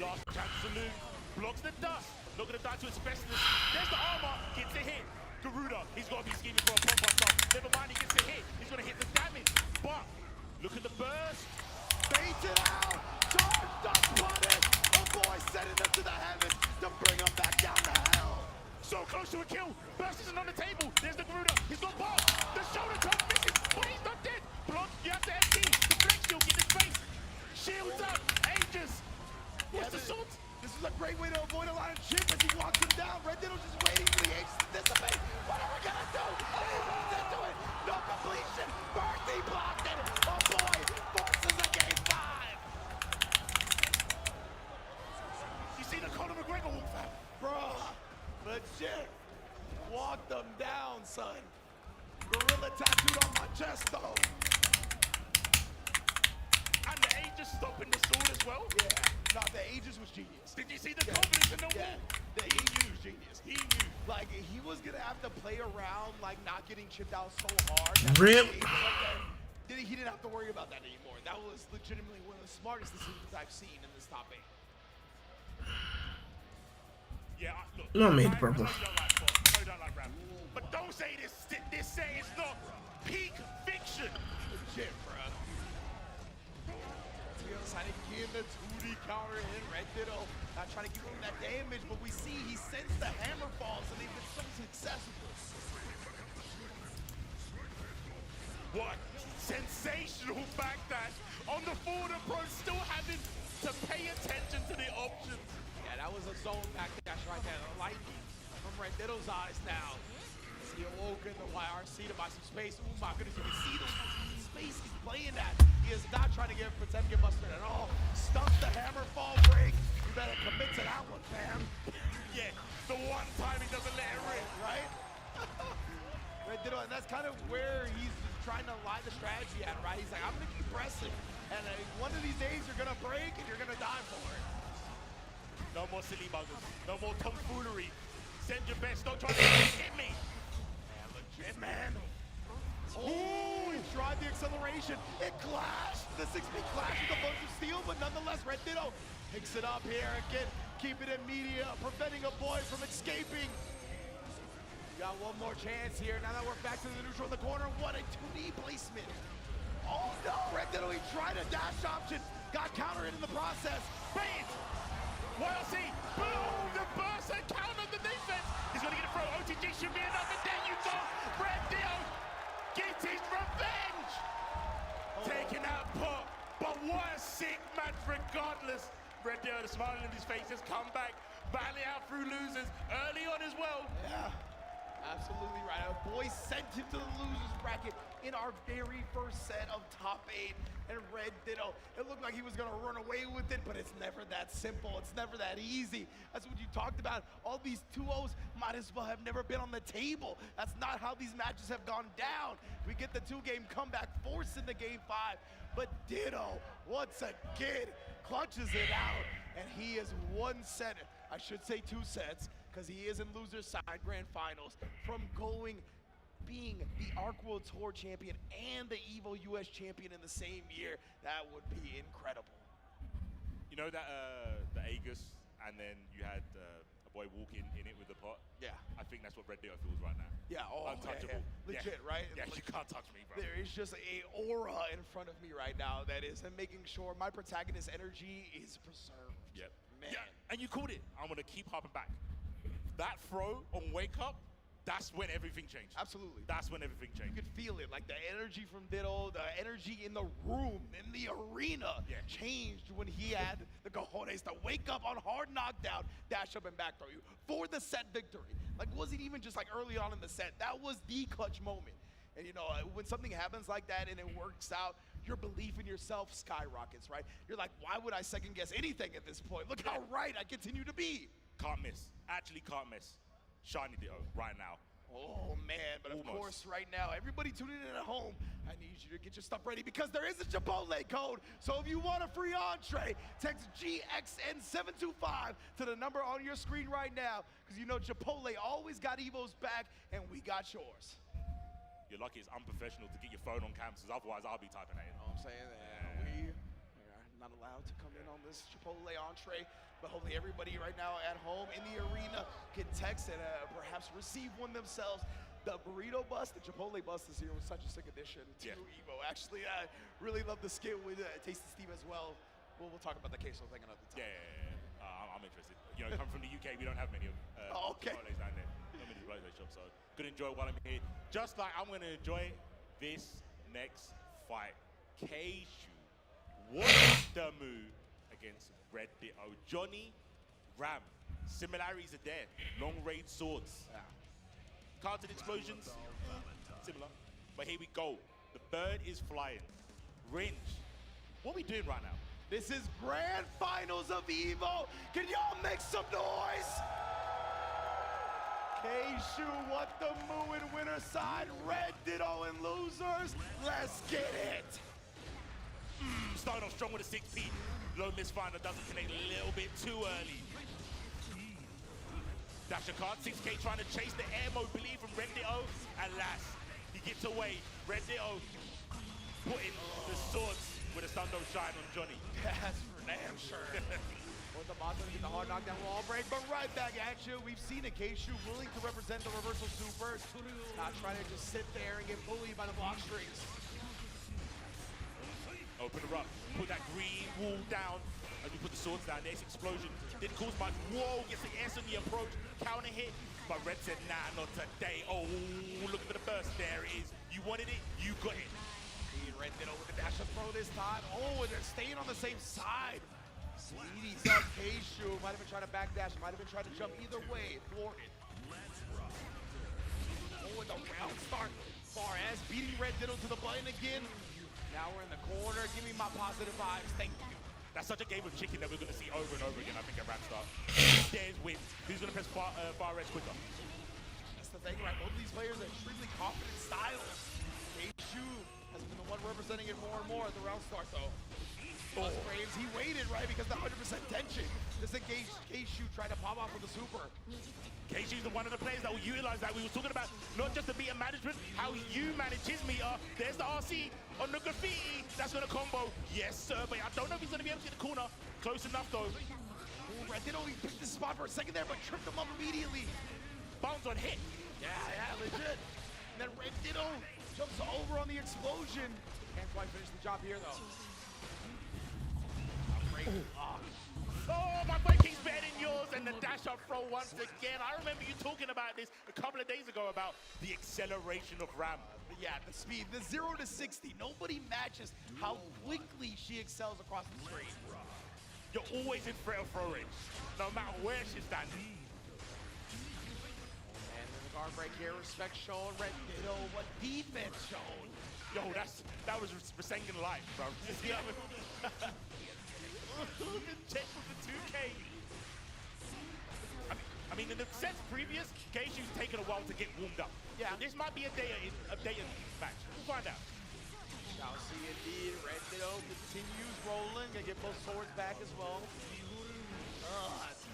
Last chance saloon. Blocks the dust. Not gonna die to its bestness. There's the armor. Gets a hit. Garuda, he's gotta be scheming for a pop buster. Never mind, he gets a hit. He's gonna hit the damage. But look at the burst. Baits it out. Charged up, punish. A boy sending them to the heavens to bring them back down to hell. So close to a kill. Burst isn't on the table. There's the Garuda. He's got bar. The shoulder top misses, but he's not dead. Block, you have to FT. The flex shield in his face. Shields up. Aegis. What's the salt? This is a great way to avoid a lot of chip as he walks him down. Red Dittle's just waiting for the Aegis to dissipate. What are we gonna do? He runs into it. No completion. Berthy blocked it. Oh boy, forces a game 5. You see the Conor McGregor walk out? Bruh, legit. Walk them down, son. Gorilla tattooed on my chest, though. And the Aegis stopping the sword as well? Yeah. No, the Aegis was genius. Did you see the confidence in the wall? He knew genius. He knew. Like, he was going to have to play around, like, not getting chipped out so hard. Rip. He didn't have to worry about that anymore. That was legitimately one of the smartest decisions I've seen in this top 8. Yeah, look. No, made purple. I know you don't like rap. But don't say this say it's not peak fiction. Legit, bruh. Trying to give the 2D counter in. Red Ditto not trying to give him that damage, but we see he sends the hammer falls, and they've been so successful. What sensational backdash on the forward approach, still having to pay attention to the options. Yeah, that was a zone backdash right there. The lightning from Red Ditto's eyes now. He awoke in the YRC to buy some space. Oh my goodness, you can see the space he's playing at. He is not trying to give Potemkin Buster at all. Stumps the hammer fall break. You better commit to that one, fam. Yeah, the one time he doesn't let it rip. Right? Red Ditto, and that's kind of where he's trying to lie the strategy at, right? He's like, I'm gonna keep pressing, and one of these days you're gonna break and you're gonna die for it. No more silly buggers. No more tomfoolery. Send your best. Don't try to hit me. Legit, man. Oh, he tried the acceleration. It clashed. The 6-speed clashed with a bunch of steel, but nonetheless, Red Ditto picks it up here again. Keep it in media, preventing a boy from escaping. We got one more chance here. Now that we're back to the neutral in the corner, what a 2D placement. Oh no, Red Ditto, he tried a dash option. Got countered in the process. Bait! YLC, boom! The burst and counter the defense. He's gonna get a throw. OTG should be enough, and there you go. Red Ditto smiling on his face, has come back, battling out through losers early on as well. Yeah, absolutely right. Our boy sent him to the losers bracket in our very first set of top 8, and Red Ditto. It looked like he was gonna run away with it, but it's never that simple. It's never that easy. That's what you talked about. All these 2-0s might as well have never been on the table. That's not how these matches have gone down. We get the 2-game comeback, forcing the game 5, but Ditto, once again, clutches it out, and he is 1 set, I should say 2 sets, because he is in loser side grand finals, from being the Arc World Tour champion and the EVO US champion in the same year. That would be incredible. You know that the Aegis, and then you had a boy walking in it with the pot? Yeah. I think that's what Red Ditto feels right now. Yeah, oh, untouchable. Yeah. Legit, right? Yeah, Like, you can't touch me, bro. there is just a aura in front of me right now that is making sure my protagonist energy is preserved. Yep. Man. Yeah, and you called it. I'm gonna keep hopping back. That throw on Wake Up, that's when everything changed. Absolutely. That's when everything changed. You could feel it, like the energy from Ditto, the energy in the room, in the arena, changed when he had the cojones to wake up on hard knockdown, dash up and back throw you for the set victory. Like, wasn't even just like early on in the set. That was the clutch moment. And you know, when something happens like that and it works out, your belief in yourself skyrockets, right? You're like, why would I second guess anything at this point? Look how right I continue to be. Can't miss. Actually can't miss. Shiny Ditto right now. Oh man, but of course right now, everybody tuning in at home, I need you to get your stuff ready because there is a Chipotle code. So if you want a free entree, text GXN725 to the number on your screen right now, because you know Chipotle always got EVO's back and we got yours. You're lucky it's unprofessional to get your phone on campuses, otherwise I'll be typing that in. You know what I'm saying? We are not allowed to come in on this Chipotle entree. But hopefully everybody right now at home in the arena can text and perhaps receive one themselves. The burrito bus, the Chipotle bus this year was such a sick addition to EVO. Actually, I really love the skit with Tasty Steve as well. We'll talk about the queso thing another time. Yeah. I'm interested. You know, come from the UK, we don't have many of Chipotles down there. Not many burrito shops, so gonna enjoy while I'm here. Just like I'm gonna enjoy this next fight. Keishu, what's the move against Red Ditto? Johnny, Ram, similarities are there. Long range swords. Countered explosions, similar. But here we go. The bird is flying. Ringe, what are we doing right now? This is grand finals of EVO. Can y'all make some noise? Keishu, what the moo in winner side. Red Ditto in losers. Let's get it. Starting off strong with a 6P. Low misfinder doesn't connect a little bit too early. Dasher card, 6K trying to chase the air mobility from Red Ditto. Alas, he gets away. Red Ditto putting the swords with a Sundo shine on Johnny. That's for damn sure. The bottom get the hard knockdown wall break, but right back at you. We've seen a Keishu willing to represent the reversal super. Not trying to just sit there and get bullied by the block strings. Open her up, put that green wall down, and you put the swords down. There's explosion. Didn't cause much. Whoa, gets the S on the approach, counter hit. But Red said, nah, not today. Oh, looking for the burst. There it is. You wanted it, you got it. Red Ditto with the dash of throw this time. Oh, and they're staying on the same side. Easy's up, Keishu. Might have been trying to backdash, might have been trying to jump either way. Thwarted. Oh, with the round start. Far as beating Red Ditto to the button again. Now we're in the corner. Give me my positive vibes. Thank you. That's such a game of chicken that we're going to see over and over again, I think, at Ramstar. There's wins. Who's going to press far edge quicker? That's the thing, right? Both of these players are extremely confident styles. Keishu has been the one representing it more and more at the round start, though. Frames, he waited, right? Because the 100% tension. This engaged Keishu tried to pop off with a super. Keishu's one of the players that will utilize that. We were talking about not just the meter management, how you manage his meter. There's the RC on the graffiti. That's going to combo. Yes, sir, but I don't know if he's going to be able to get the corner. Close enough, though. Ooh, Red Ditto, he picked this spot for a second there, but tripped him up immediately. Bounds on hit. Yeah, legit. And then Red Ditto jumps over on the explosion. Can't quite finish the job here, though. Oh, my Viking's better than yours, and the dash up throw once again. I remember you talking about this a couple of days ago about the acceleration of Ram. Yeah, the speed, the 0 to 60. Nobody matches how quickly she excels across the screen. you're always in threat of throw range, no matter where she's standing. And then the guard break here, respect shown, Red Ditto, what defense shown? Yo, that was Rasengan life, bro. Check with the 2K. I mean, in the sets previous, Keishu's taken a while to get warmed up. Yeah. So this might be a data match. We'll find out. Shall see indeed. Red Ditto continues rolling. Gonna get both swords back as well.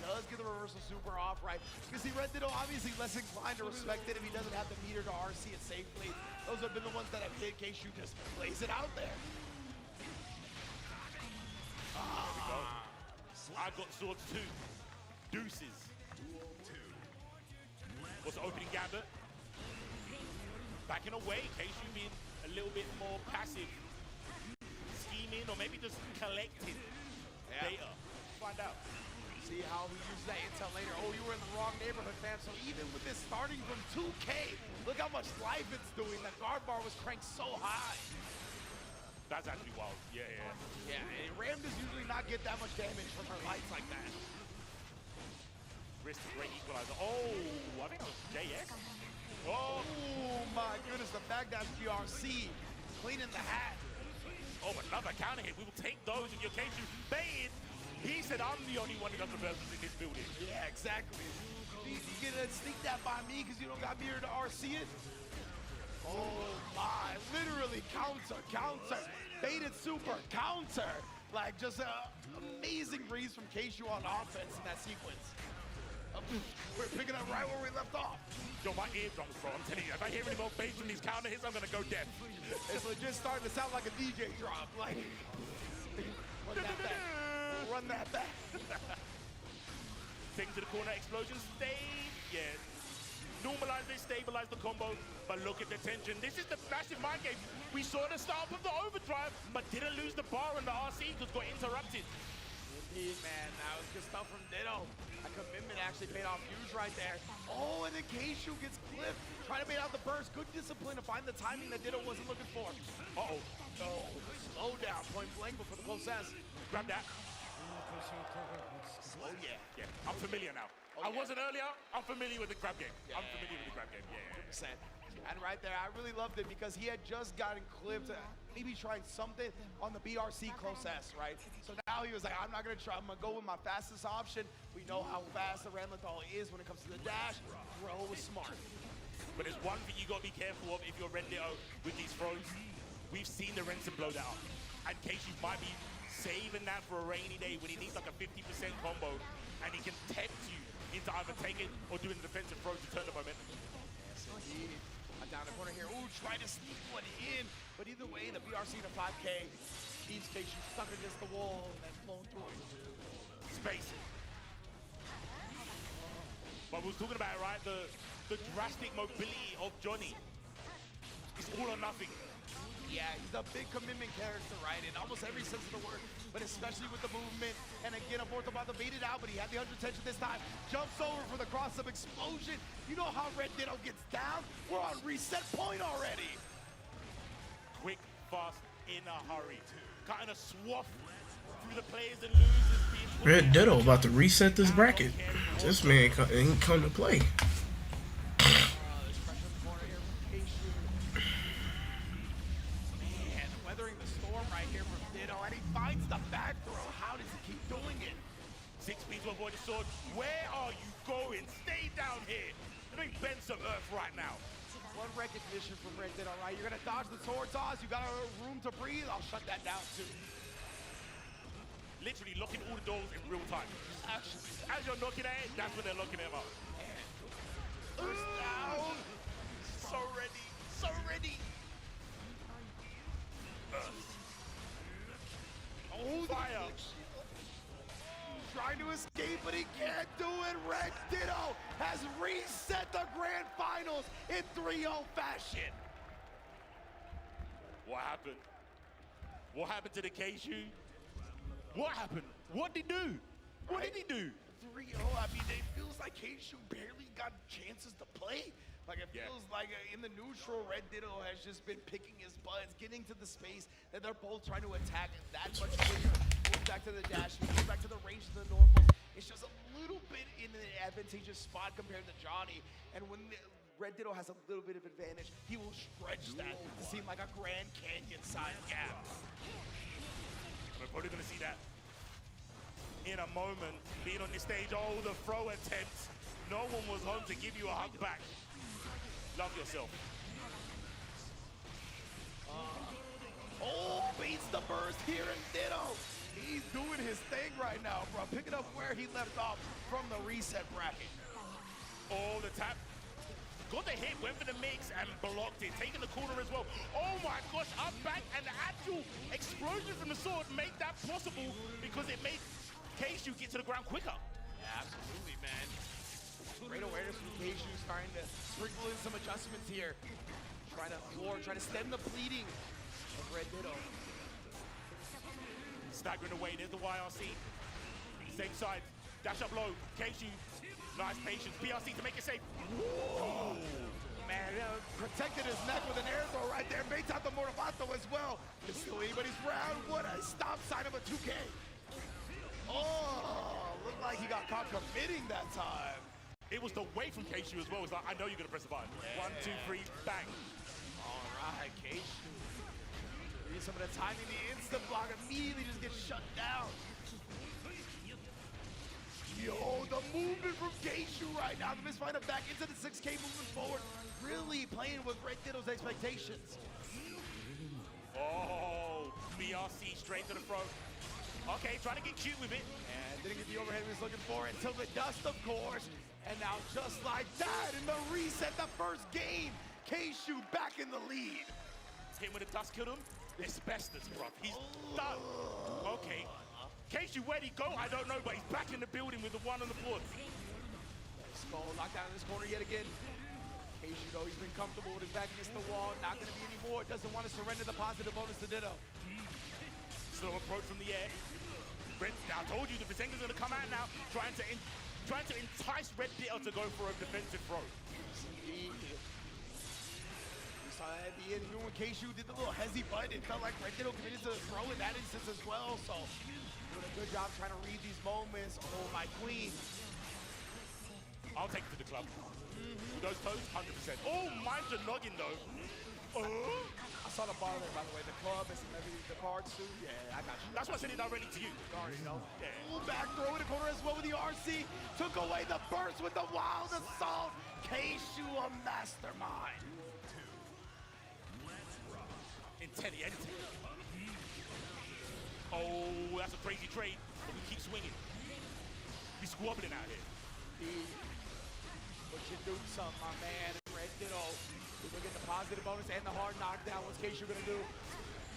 Does get the reversal super off, right? You see Red Ditto obviously less inclined to respect it if he doesn't have the meter to RC it safely. Those have been the ones that have hit. Keishu just lays it out there. I got swords too. Deuces. What's the opening gambit? Backing away, Keishu being a little bit more passive. Scheming or maybe just collecting data. Find out. See how he uses that intel later. Oh, you were in the wrong neighborhood, fam. So even with this starting from 2K, look how much life it's doing. That guard bar was cranked so high. That's actually wild. Yeah. Yeah, and Ram does usually not get that much damage from her lights like that. Wrist great equalizer. Oh, I think it was JX. Oh my goodness, the Baghdad GRC cleaning the hat. Oh, another counter hit. We will take those in your case. You baited. He said, I'm the only one who does reversals in this building. Yeah, exactly. You gonna sneak that by me because you don't got meter to RC it? Oh my, literally counter. Baited super, counter. Like just an amazing reads from Keishu on offense in that sequence. We're picking up right where we left off. Yo, my eardrums, bro. I'm telling you, if I hear any more bass from these counter hits, I'm gonna go deaf. It's legit starting to sound like a DJ drop. Like, run that back. Take to the corner, explosion, stay. Yeah. Normalize this, stabilize the combo, but look at the tension. This is the massive mind game. We saw the start of the overdrive, but didn't lose the bar and the RC because got interrupted. Indeed, man. That was good stuff from Ditto. That commitment actually paid off huge right there. Oh, and then Keishu gets clipped. Trying to bait out the burst. Good discipline to find the timing that Ditto wasn't looking for. Uh-oh. No, slow down, point blank before the close S. Grab that. Oh, yeah. Yeah, I'm familiar now. I wasn't earlier. I'm familiar with the grab game. Yeah. I'm familiar with the grab game. Yeah. 100%. And right there, I really loved it because he had just gotten clipped, maybe trying something on the BRC close S, right? So now he was like, I'm not gonna try, I'm gonna go with my fastest option. We know how fast the Ranlathal is when it comes to the dash. Throw was smart. But there's one thing you gotta be careful of if you're Red Ditto with these throws. We've seen the Renson blow that up. And Keishu might be saving that for a rainy day when he needs like a 50% combo and he can tempt you into either taking or doing the defensive throw to turn the momentum. Yes, indeed. Down the corner here. Ooh, trying to sneak one in. But either way, the BRC to 5K keeps Keishu stuck against the wall and then flown through. Space. But we was talking about it, right? The drastic mobility of Johnny. It's all or nothing. Yeah, he's a big commitment character, right? In almost every sense of the word, but especially with the movement. And again, Abortobata baited out, but he had the 100 tension this time. Jumps over for the cross-up explosion. You know how Red Ditto gets down? We're on reset point already. Quick, fast, in a hurry. Cutting a swath through the players and losers. Red Ditto about to reset this bracket. This man ain't come to play. Weathering the storm right here from Ditto, and he finds the back throw. How does he keep doing it? 6 speed to avoid the sword. Where are you going? Stay down here. Let me bend some earth right now. One recognition from Red Ditto, right? You're gonna dodge the sword toss. You got a room to breathe. I'll shut that down too. Literally locking all the doors in real time. Actually, as you're knocking at it, that's when they're locking them up. First down. So ready. So ready. Oh, fire. Trying to escape, but he can't do it. Red Ditto has reset the grand finals in 3-0 fashion. What happened? What happened to the Keishu? What happened? What did he do? What did he do? 3-0, I mean, it feels like Keishu barely got chances to play. Like, it feels like in the neutral, Red Ditto has just been picking his butts, getting to the space that they're both trying to attack that much quicker. back to the dash, he goes back to the range of the normal. It's just a little bit in an advantageous spot compared to Johnny. And when Red Ditto has a little bit of advantage, he will stretch that to seem like a Grand Canyon-sized gap. We're probably gonna see that in a moment. Being on this stage, oh, the throw attempt. No one was home to give you a hug back. Love yourself. Oh, beats the burst here in Ditto. He's doing his thing right now, bro. Picking up where he left off from the reset bracket. Oh, the tap. Got the hit, went for the mix and blocked it. Taking the corner as well. Oh my gosh, up back, and the actual explosion from the sword made that possible because it made Keishu get to the ground quicker. Yeah, absolutely, man. Great awareness from Keishu, starting to sprinkle in some adjustments here. Trying to stem the bleeding of Red Ditto. Staggering away, there's the YRC. Same side, dash up low, Keishu, nice patience. BRC to make it safe. Whoa. Man, protected his neck with an air throw right there. Baits out the Morvato as well. It's still anybody's round. What a stop sign of a 2K. Oh, looked like he got caught committing that time. It was the weight from Keishu as well. It's like, I know you're gonna press the button. Yeah. 1, 2, 3, bang. All right, Keishu. Some of the timing, the instant block immediately just gets shut down. Yo, the movement from Keishu right now. The misfinder back into the 6K, moving forward. Really playing with Red Ditto's expectations. Oh, BRC straight to the throat. Okay, trying to get cute with it. And didn't get the overhead he was looking for until the dust, of course. And now just like that, in the reset, the first game, Keishu back in the lead. Hit with the dust killed him. Asbestos, bro. He's done. Okay. Keishu, where'd he go? I don't know, but he's back in the building with the one on the floor. Skull locked down in this corner yet again. Keishu, though, he's been comfortable with his back against the wall. Not going to be any more. Doesn't want to surrender the positive bonus to Ditto. Slow approach from the air. I told you the Visenga's going to come out now, trying to entice Red Ditto to go for a defensive throw. At the end, even when Keishu did the little hezzy butt, it felt like Red Ditto committed to the throw in that instance as well. So, doing a good job trying to read these moments. Oh, my queen. I'll take it to the club. Those toes, 100%. Oh, mine's a noggin, though. I saw the bar there, by the way. The club is the cards, too. Yeah, I got you. That's why I said it directly to you. Sorry, you know. Yeah. Back throw in the corner as well with the RC. Took away the burst with the wild assault. Keishu, a mastermind. Intelligente. Oh, that's a crazy trade, but we keep swinging. We squabbling out here. What you do, son, my man. Red Ditto. We're gonna get the positive bonus and the hard knockdown. What's Keishu gonna do?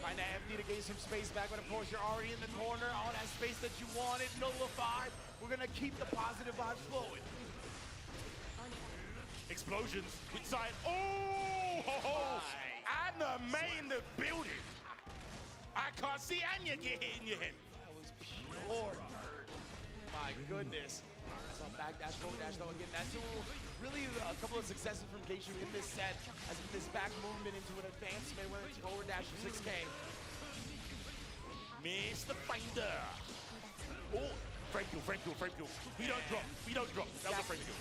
Trying to empty to gain some space back, but of course you're already in the corner. All that space that you wanted, nullified. We're gonna keep the positive vibes flowing. Explosions with side. Oh! Ho, ho. And the main the building. I can't see Anya get hit in your head. That was pure dirt. My goodness. So back dash, forward dash though again. That's really a couple of successes from Keishu in this set as this back movement into an advancement, whether it's forward dash or 6K. Mr. Finder. Oh, frame kill. We don't drop. That was a frame kill.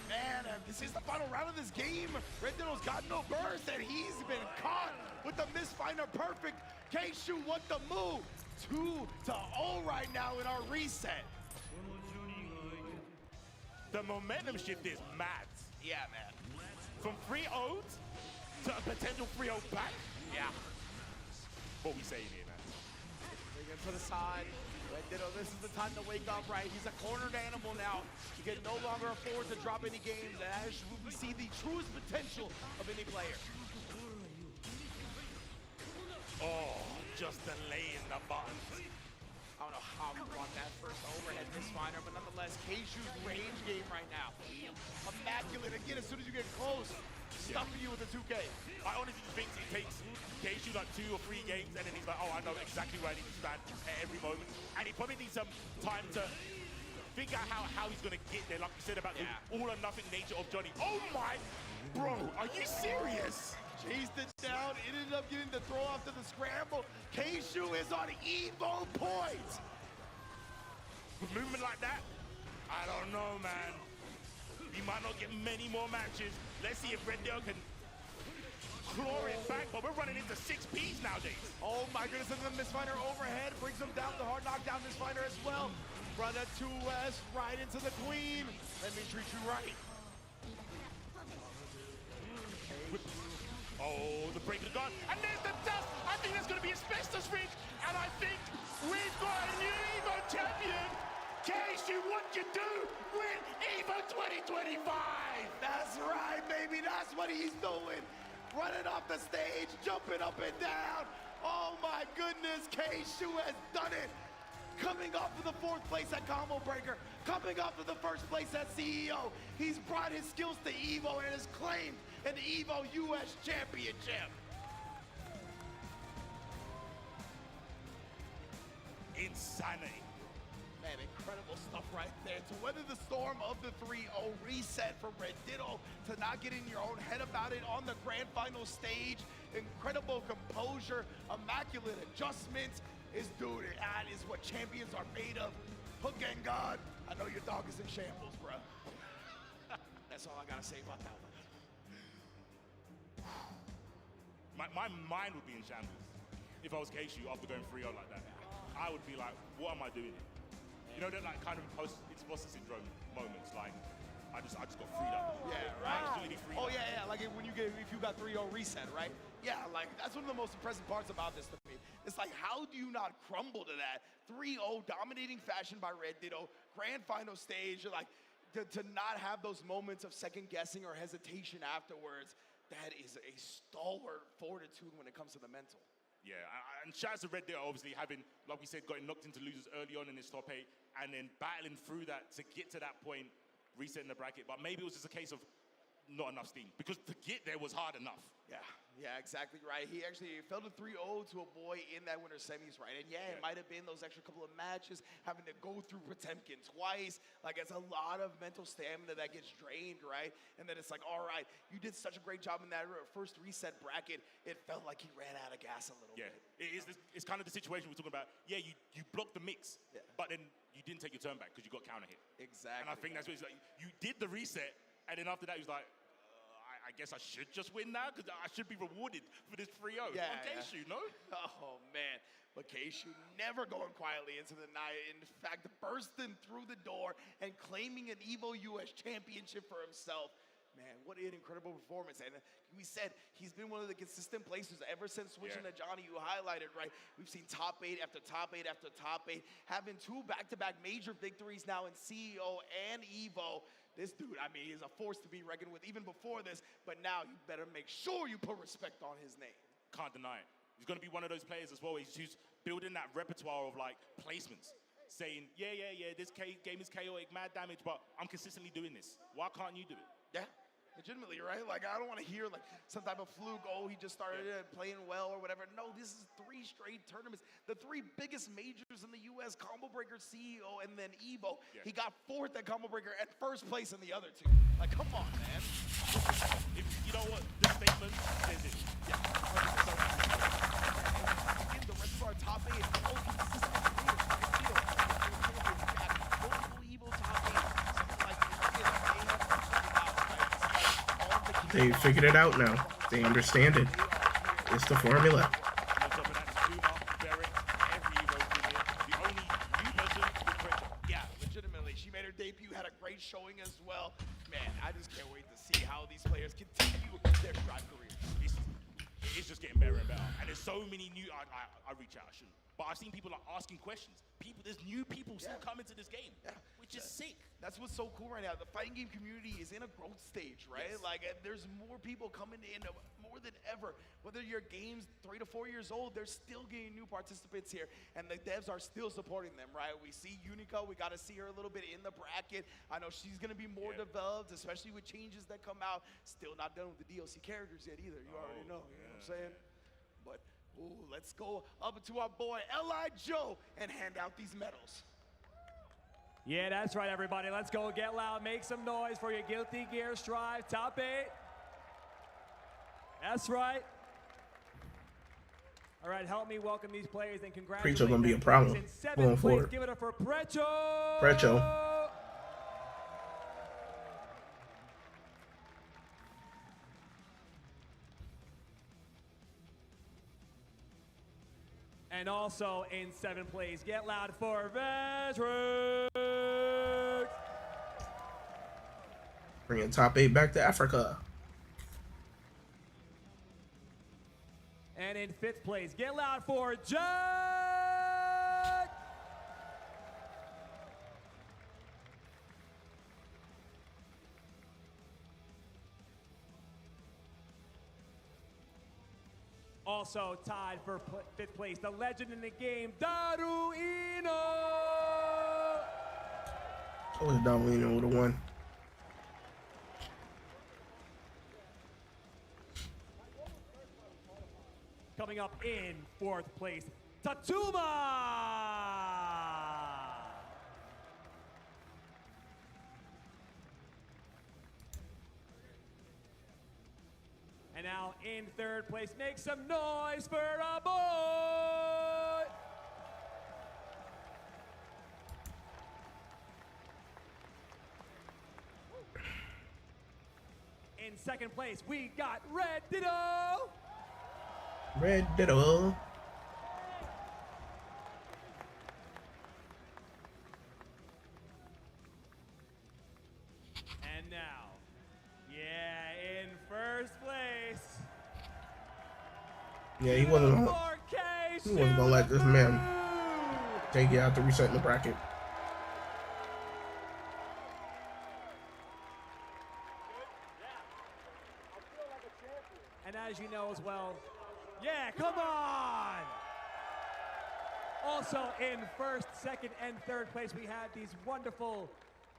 Man, this is the final round of this game. Red Ditto's got no burst, and he's been caught with the misfinder perfect. Keishu, what the move? 2-0 right now in our reset. The momentum shift is mad. Yeah, man. From 3-0 to a potential 3-0 back? Yeah. What we saying here, man? Bring him to the side. Red Ditto, this is the time to wake up, right? He's a cornered animal now. He can no longer afford to drop any games. And as we see the truest potential of any player. Oh, just delaying the buttons. I don't know how he brought that first overhead misfinder, but nonetheless, Keishu's range game right now. Immaculate. Again, as soon as you get close, stuffing you with a 2K. I honestly think it takes Keishu like 2 or 3 games, and then he's like, oh, I know exactly where I need to stand at every moment. And he probably needs some time to figure out how he's going to get there, like you said about the all-or-nothing nature of Johnny. Oh my, bro, are you serious? Chased it down, ended up getting the throw off to the scramble. Keishu is on EVO points. With movement like that, I don't know, man. He might not get many more matches. Let's see if Red Deal can claw it back, but we're running into 6Ps nowadays. Oh my goodness, and the Mistfinder overhead brings him down. The hard knockdown Mistfinder as well. Run a 2S right into the queen. Let me treat you right. Oh, the break of gun, and there's the dust. I think there's going to be asbestos rig, and I think we've got a new EVO champion. Casey, what you do with EVO 2025? That's right, baby. That's what he's doing. Running off the stage, jumping up and down. Oh my goodness, K-Shu has done it. Coming off of the 4th place at Combo Breaker, coming off of the 1st place at CEO. He's brought his skills to EVO and has claimed an EVO US championship. Insanity. Man, incredible stuff right there. To weather the storm of the 3-0 reset for Red Ditto, to not get in your own head about it on the grand final stage. Incredible composure, immaculate adjustments. Dude, that is what champions are made of. Hook and God, I know your dog is in shambles, bro. That's all I gotta say about that one. My mind would be in shambles if I was Keishu after going 3-0 like that. I would be like, what am I doing? You know, that like kind of post-imposter syndrome moments, like I just got freed up. Yeah, right. Absolutely freed up. Oh yeah, like if you got 3-0 reset, right? Yeah, like that's one of the most impressive parts about this to me. It's like, how do you not crumble to that? 3-0 dominating fashion by Red Ditto, grand final stage, like to not have those moments of second guessing or hesitation afterwards. That is a stalwart fortitude when it comes to the mental. Yeah, and shout out to Red Deal, obviously having, like we said, gotten knocked into losers early on in this top 8 and then battling through that to get to that point, resetting the bracket. But maybe it was just a case of not enough steam, because to get there was hard enough. Yeah, exactly right. He actually fell to 3-0 to avoid in that winter semis, right? And yeah, it might have been those extra couple of matches, having to go through Potemkin twice. Like, it's a lot of mental stamina that gets drained, right? And then it's like, all right, you did such a great job in that first reset bracket. It felt like he ran out of gas a little bit. It's kind of the situation we're talking about. Yeah, you blocked the mix, but then you didn't take your turn back because you got counter hit. Exactly. And I think that's what it's like. You did the reset, and then after that, he was like, I guess I should just win now because I should be rewarded for this 3-0. Yeah, on Keishu, no? Oh, man. But Keishu never going quietly into the night. In fact, bursting through the door and claiming an EVO US championship for himself. Man, what an incredible performance. And we said he's been one of the consistent placers ever since switching to Johnny, you highlighted, right? We've seen top 8 after top 8 after top 8, having 2 back-to-back major victories now in CEO and EVO. This dude, I mean, is a force to be reckoned with even before this, but now you better make sure you put respect on his name. Can't deny it. He's going to be one of those players as well. He's building that repertoire of, like, placements, saying, yeah, this game is chaotic, mad damage, but I'm consistently doing this. Why can't you do it? Yeah. Legitimately, right? Like, I don't want to hear like some type of fluke, oh, he just started playing well or whatever. No, this is 3 straight tournaments. The 3 biggest majors in the US, Combo Breaker, CEO, and then EVO. He got 4th at Combo Breaker and 1st place in the other 2. Like, come on, man. If you know what, this statement says it. Yeah, 100%. Again, the rest of our top 8 is all consistent players. Multiple EVO top 8. They figured it out now. They understand it. It's the formula. Yeah, legitimately. She made her debut, had a great showing as well. Man, I just can't wait to see how these players continue their Strive careers. It's just getting better and better. And there's so many new, I reach out, I shouldn't. But I've seen people like asking questions. There's new people still coming to this game, which is sick. That's what's so cool right now. The fighting game community is in a growth stage, right? Yes. Like, there's more people coming in more than ever. Whether your game's 3 to 4 years old, they're still getting new participants here, and the devs are still supporting them, right? We see Unica. We got to see her a little bit in the bracket. I know she's going to be more developed, especially with changes that come out. Still not done with the DLC characters yet either. You already know, you know what I'm saying? But, ooh, let's go up to our boy, L.I. Joe, and hand out these medals. Yeah, that's right, everybody. Let's go get loud. Make some noise for your Guilty Gear Strive top 8. That's right. All right, help me welcome these players and congratulate Preacher gonna be a them. problem In seventh going place, forward. give it up for Precho. Precho. And also in 7th place, get loud for Veterans. Bringing top 8 back to Africa. And in 5th place, get loud for Jack. Also tied for 5th place, the legend in the game, Daruino. I was Daruino with a 1. Coming up in 4th place, Tatuma. And now in 3rd place, make some noise for our boy. In 2nd place, we got Red Ditto. Red Ditto. And now, yeah, in 1st place. Yeah, he wasn't gonna let this man take it out to reset in the bracket. And as you know as well, yeah, come on! Also in 1st, 2nd, and 3rd place, we had these wonderful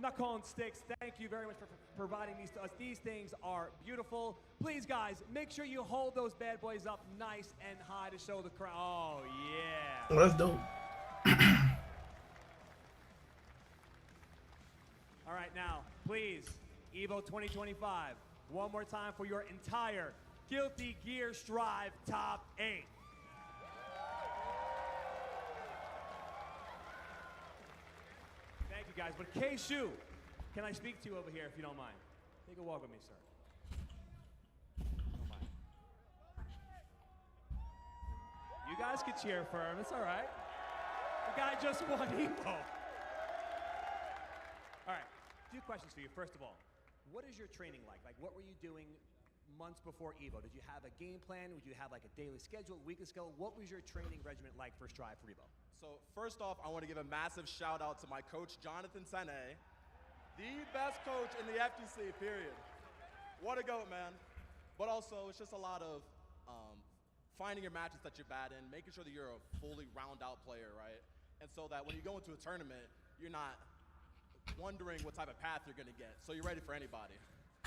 Nakon sticks. Thank you very much for providing these to us. These things are beautiful. Please, guys, make sure you hold those bad boys up nice and high to show the crowd. Oh, yeah. Well, that's dope. All right, now, please, EVO 2025, one more time for your entire Guilty Gear Strive Top 8. Thank you, guys. But K-Shu, can I speak to you over here if you don't mind? Take a walk with me, sir. Don't mind. You guys can cheer for him. It's all right. The guy just won EVO. All right, 2 questions for you. First of all, what is your training like? Like, what were you doing months before EVO? Did you have a game plan? Would you have like a daily schedule, weekly schedule? What was your training regimen like for Strive for EVO? So first off, I want to give a massive shout out to my coach, Jonathan Sene, the best coach in the FTC, period. What a goat, man. But also, it's just a lot of finding your matches that you're bad in, making sure that you're a fully round-out player, right? And so that when you go into a tournament, you're not wondering what type of path you're going to get. So you're ready for anybody.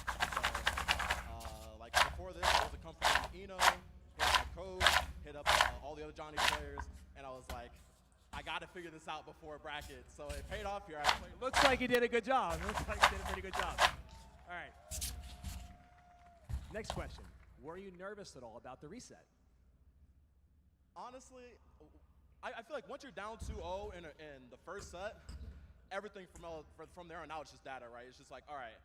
So, like before this, I was a comfort in Eno, hit up my coach, hit up all the other Johnny players, and I was like, I got to figure this out before a bracket. So it paid off here. Looks like you did a good job. Looks like you did a pretty good job. All right. Next question. Were you nervous at all about the reset? Honestly, I feel like once you're down 2-0 in the first set, everything from there on out is just data, right? It's just like, all right,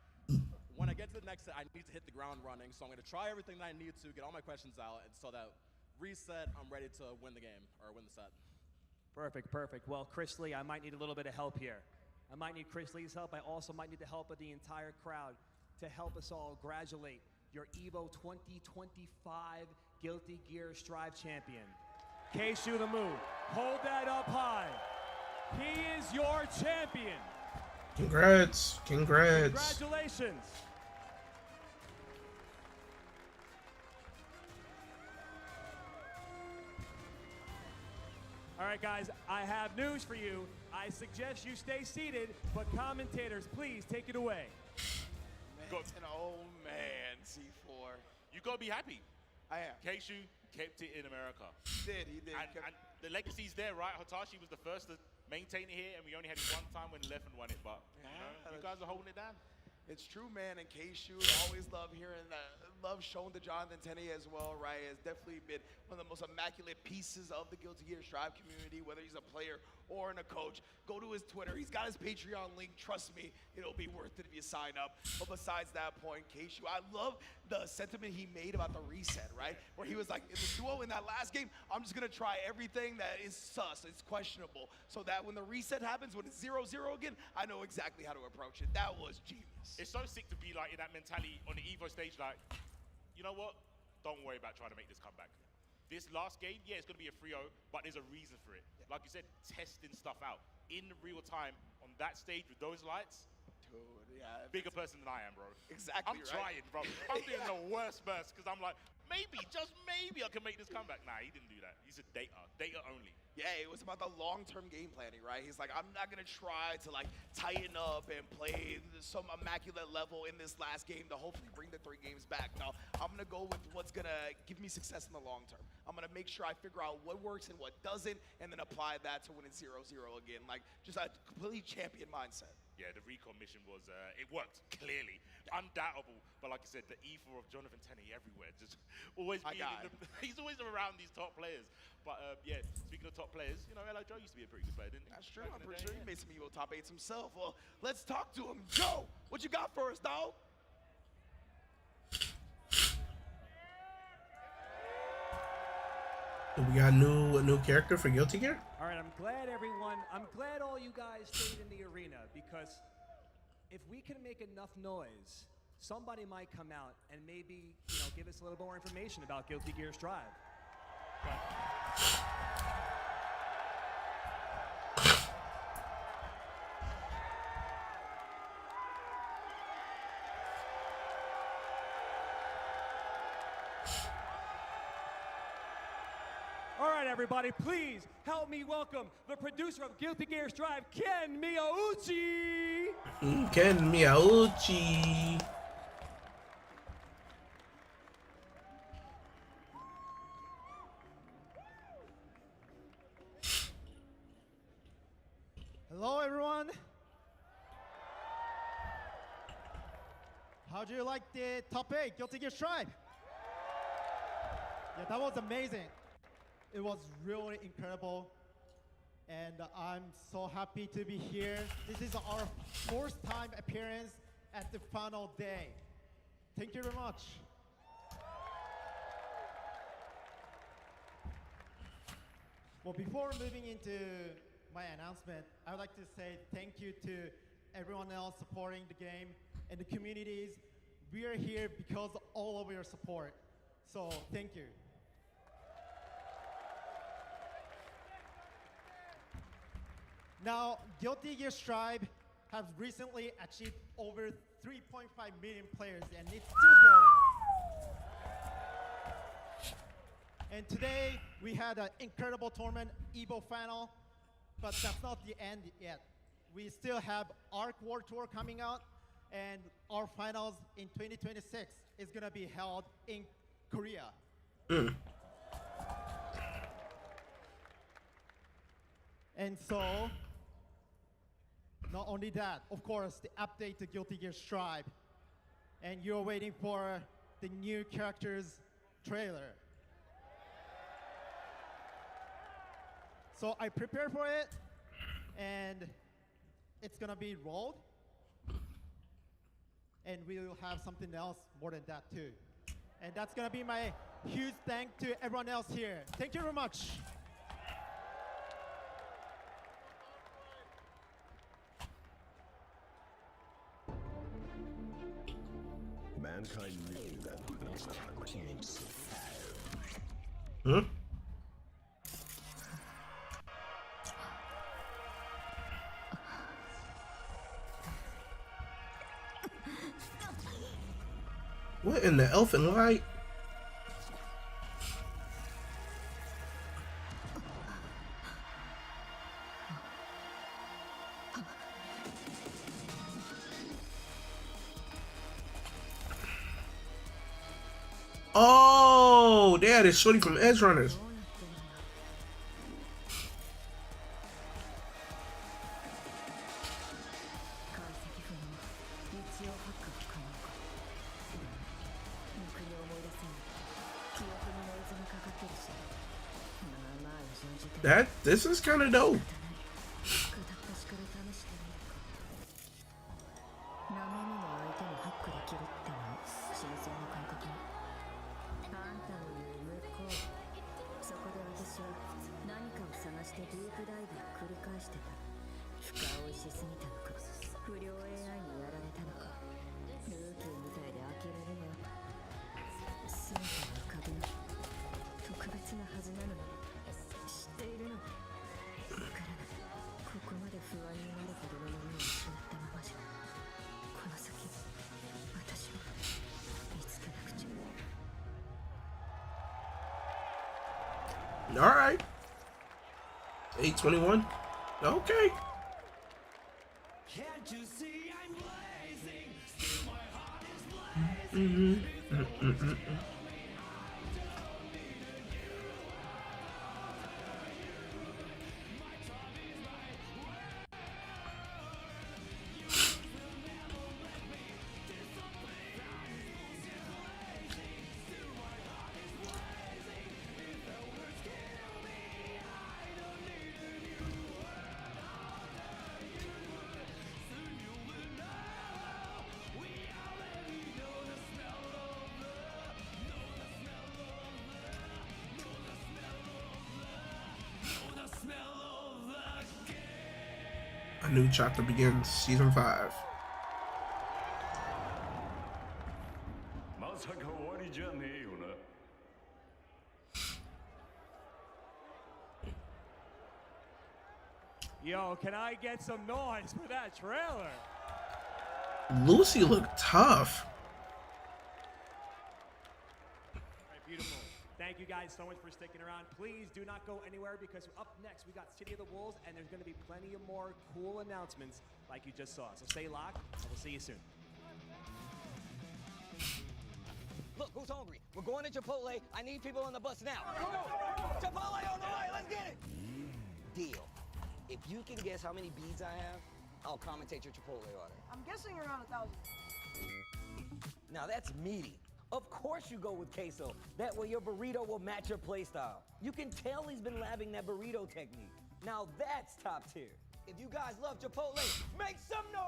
when I get to the next set, I need to hit the ground running. So I'm going to try everything that I need to, get all my questions out, and so that reset, I'm ready to win the game or win the set. Perfect, perfect. Well, Chris Lee, I might need a little bit of help here. I might need Chris Lee's help. I also might need the help of the entire crowd to help us all graduate your EVO 2025 Guilty Gear Strive champion. K-Shu the Move, hold that up high. He is your champion. Congrats, congrats. Congratulations. All right, guys, I have news for you. I suggest you stay seated, but commentators, please take it away. Oh, man, C4. You gotta be happy. I am. K-Shu kept it in America. He did. And the legacy's there, right? Hitachi was the first to maintain it here, and we only had it one time when Leffen won it, but you guys are holding it down. It's true, man. And K-Shoot, always love hearing that. Love shown to Jonathan Tenney as well, right? Has definitely been one of the most immaculate pieces of the Guilty Gear Strive community, whether he's a player or a coach. Go to his Twitter. He's got his Patreon link. Trust me, it'll be worth it if you sign up. But besides that point, K-Shoot, I love the sentiment he made about the reset, right? Where he was like, in the duo in that last game, I'm just going to try everything that is sus, it's questionable, so that when the reset happens, when it's 0-0 again, I know exactly how to approach it. That was genius. It's so sick to be like in that mentality on the EVO stage, like, you know what? Don't worry about trying to make this comeback. This last game, yeah, it's going to be a 3-0, but there's a reason for it. Like you said, testing stuff out in real time on that stage with those lights. Dude, yeah. Bigger person than I am, bro. Exactly, I'm trying, bro. I'm doing the worst burst because I'm like, maybe, just maybe I can make this comeback. Nah, he didn't do that. He said data only. Yeah, it was about the long-term game planning, right? He's like, I'm not gonna try to like tighten up and play some immaculate level in this last game to hopefully bring the 3 games back. No, I'm gonna go with what's gonna give me success in the long term. I'm gonna make sure I figure out what works and what doesn't, and then apply that to when it's 0-0 again. Like, just a completely champion mindset. Yeah, the recon mission was, it worked, clearly. Undoubtable. But like I said, the ether of Jonathan Tenney everywhere. Just always being he's always around these top players. But yeah, speaking of top players, you know, L.O. Joe used to be a pretty good player, didn't he? That's true. I'm pretty sure he made some EVO top 8s himself. Well, let's talk to him. Joe, what you got for us, dog? We got a new character for Guilty Gear? All right, I'm glad all you guys stayed in the arena, because if we can make enough noise, somebody might come out and maybe, you know, give us a little more information about Guilty Gear Strive. All right, everybody, please help me welcome the producer of Guilty Gear Strive, Ken Miyauchi. Ken Miyauchi. Hello, everyone. How do you like the top 8 Guilty Gear Strive? Yeah, that was amazing. It was really incredible, and I'm so happy to be here. This is our 4th time appearance at the final day. Thank you very much. Well, before moving into my announcement, I would like to say thank you to everyone else supporting the game and the communities. We are here because of all of your support. So thank you. Now, Guilty Gear Strive has recently achieved over 3.5 million players, and it's still growing. And today, we had an incredible tournament, EVO final, but that's not the end yet. We still have ARC World Tour coming out, and our finals in 2026 is gonna be held in Korea. And so, not only that, of course, the update to Guilty Gear Strive, and you're waiting for the new characters trailer. So I prepared for it, and it's gonna be rolled, and we will have something else more than that too. And that's gonna be my huge thank to everyone else here. Thank you very much. Mankind knew that monster came so fast. Huh? What in the elfin light? Oh, that is Shorty from Edge Runners. This is kind of dope. 生身の相手にハックできるってのも新鮮な感覚ね。あんたの言う向こう。そこで私は何かを探してディープダイブを繰り返してた。深追いしすぎたのか、不良 AI にやられたのか、ルーキーみたいで呆れるよ。全ては影の特別なはずなのに知っているの。わからない。ここまで不安になるほどのものを失ったままじゃ。 この先、私を見つけなくちゃ。 All right. 8:21. Okay. Can't you see I'm blazing? Still my heart is blazing. A new chapter begins, season 5. Yo, can I get some noise for that trailer? Lucy looked tough. Alright, beautiful. Thank you guys so much for sticking around. Please do not go anywhere because up next we got City of the Wolves and there's going to be plenty of more cool announcements like you just saw. So stay locked and we'll see you soon. Look, who's hungry? We're going to Chipotle. I need people on the bus now. Chipotle on the way. Let's get it. Deal. If you can guess how many beads I have, I'll commentate your Chipotle order. I'm guessing around 1,000. Now that's meaty. Of course you go with queso. That way your burrito will match your playstyle. You can tell he's been labbing that burrito technique. Now that's top tier. If you guys love Chipotle, make some noise!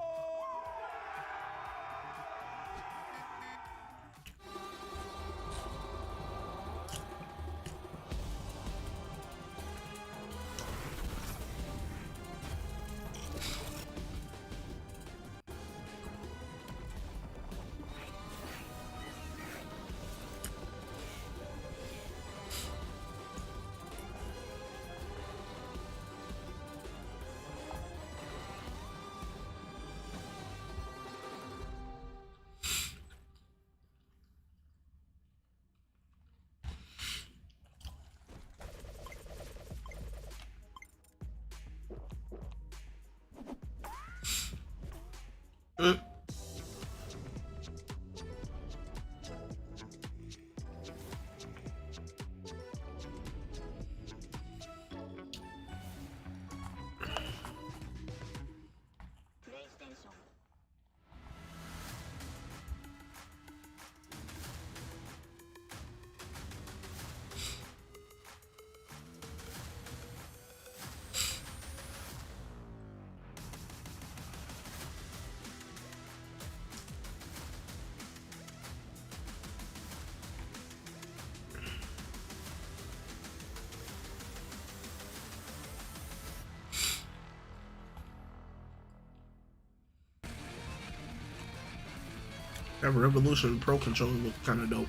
That Revolution Pro controller looked kind of dope.